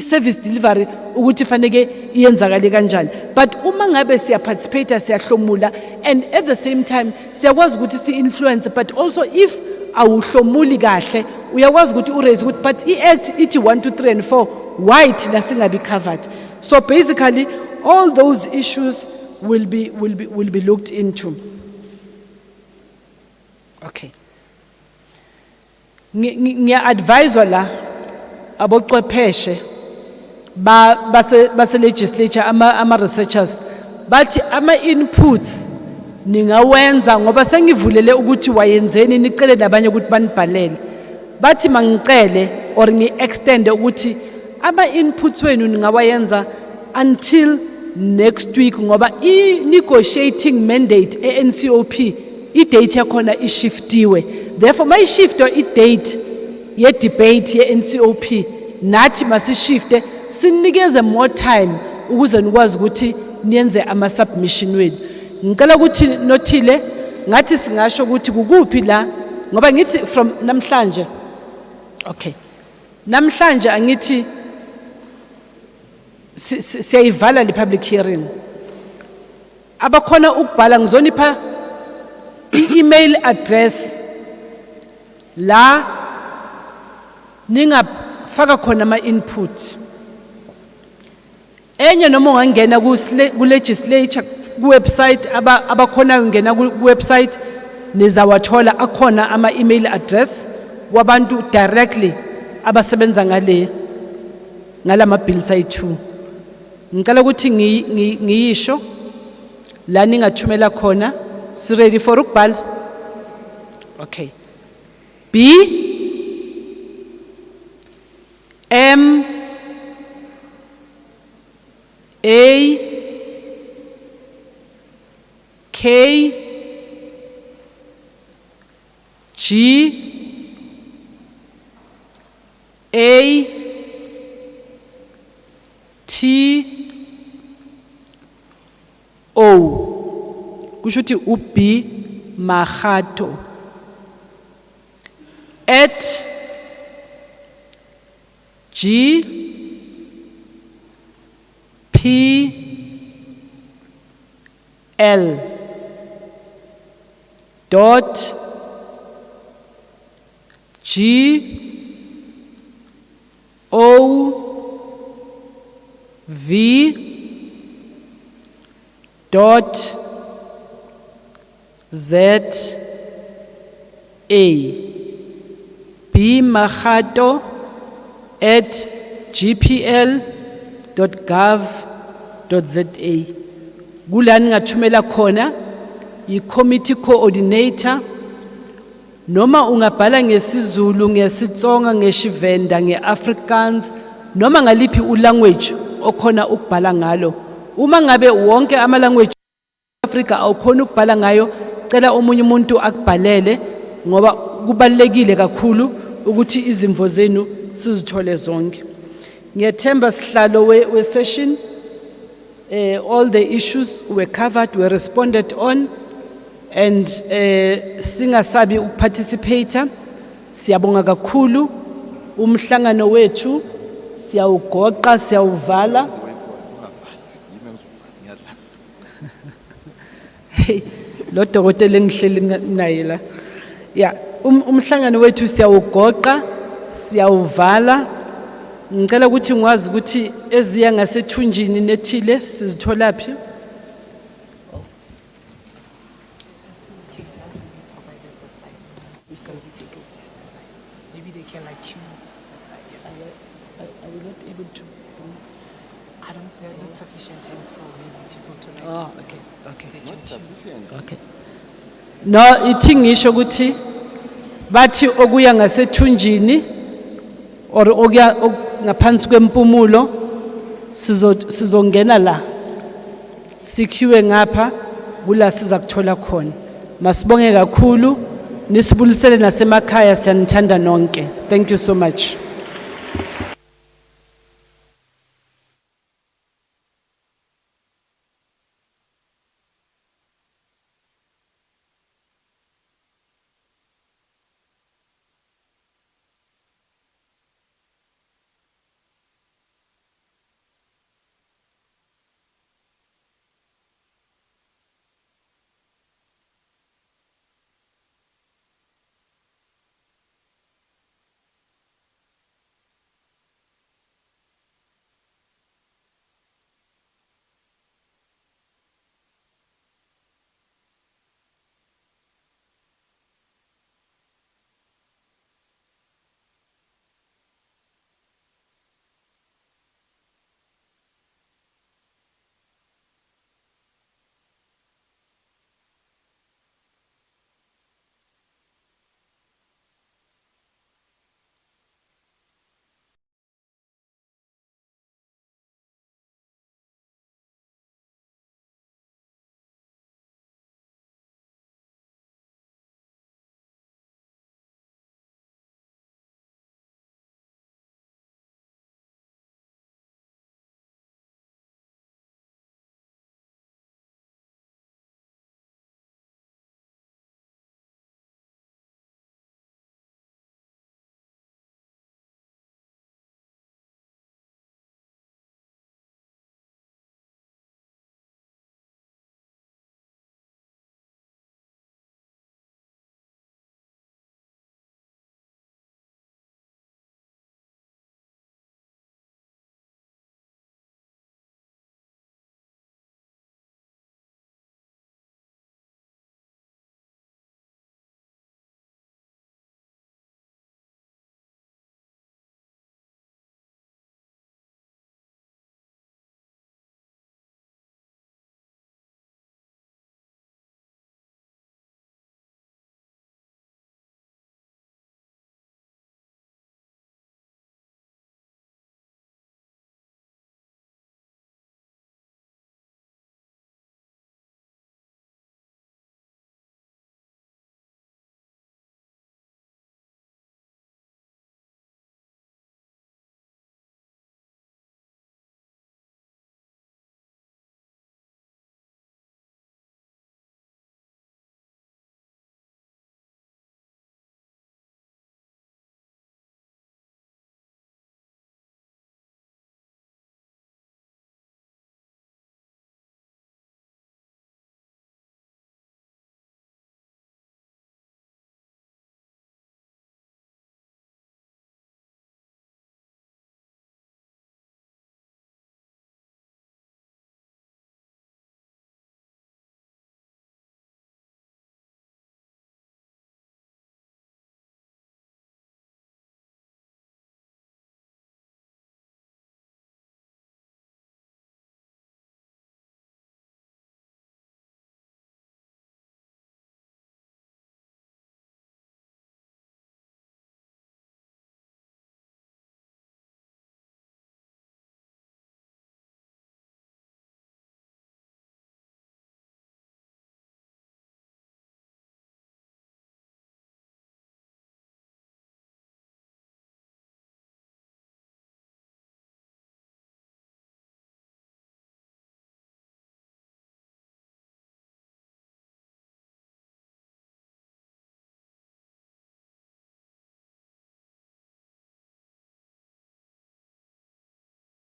service delivery ukuthi faneke iyenzakale kanjani. But uma ngabe siya participate siyahlomula and at the same time siyakwazi ukuthi si-influence, but also if awuhlomuli kahle uyakwazi ukuthi uraise ukuthi but i-act ithi 1 2 3 and 4 why thina singabi covered. So basically all those issues will be looked into. Okay. Ngiya-advise la abochwepheshe base legislature ama-researchers bathi ama-inputs ningawenza ngoba sengivulele ukuthi wayenzeni nicele nabanye ukuthi banibhalele. Bathi mangicele or ngi-extend ukuthi ama-inputs wenu ningawayenza until next week ngoba i-negotiating mandate e-NCOP i-date yakhona ishiftiwe. Therefore mayishiftwa i-date ye-debate ye-NCOP nathi masishifte sinikeze more time ukuze nikwazi ukuthi niyenze ama-submission wenu. Ngicela ukuthi nothile ngathi singasho ukuthi kukuphi la ngoba ngithi from namhlanje. Okay. Namhlanje angithi siyayivala le public hearing. Abakhona ukubhala ngizonipha i-email address la ningafaka khona ama-input. Enye noma ungangena ku-legislature ku-website abakhona ungena ku-website nizawathola akhona ama-email address wabantu directly abasebenza ngalama bills ayi-2. Ngicela ukuthi ngiyisho la ningathumela khona. Si ready for ukubhala? Okay. B M A K G A T O. Kushuti uB Mahato at G P L dot G O V dot Z A B Mahato at gpl.gov.za. Kulani ngathumela khona i-committee coordinator noma ungabhala ngesizulu, ngesitsonga, ngeshivenda, ngeAfrikaans noma ngaliphi ulanguage okhona ukubhala ngalo. Uma ngabe wonke ama-language e-Afrika awukhona ukubhala ngayo, cela omunye umuntu akubhalele ngoba kubalekile kakhulu ukuthi izimvo zenu sizithole zonke. Ngiyethemba sihlalo we-session, all the issues were covered, were responded on, and singasabi ukuparticipate. Siyabonga kakhulu umhlangano wethu, siyawugoqa, siyawuvala. Lo dokotela engihleli naye la. Yeah, umhlangano wethu siyawugoqa, siyawuvala. Ngicela ukuthi ngwazi ukuthi eziya ngasethunjini nethile sizithola phi. Maybe they can like queue outside. I will not able to. I don't. There are not sufficient hands for maybe people to like. Oh, okay, okay. They can queue. Okay. No, ithi ngisho ukuthi bathi okuya ngasethunjini or okuya ngaphansi kwempumulo sizongena la. Sikhiwe ngapha kula siza kuthola khona. Masibonge kakhulu. Nisibulisele nasemakhaya, siyanithanda nonke. Thank you so much.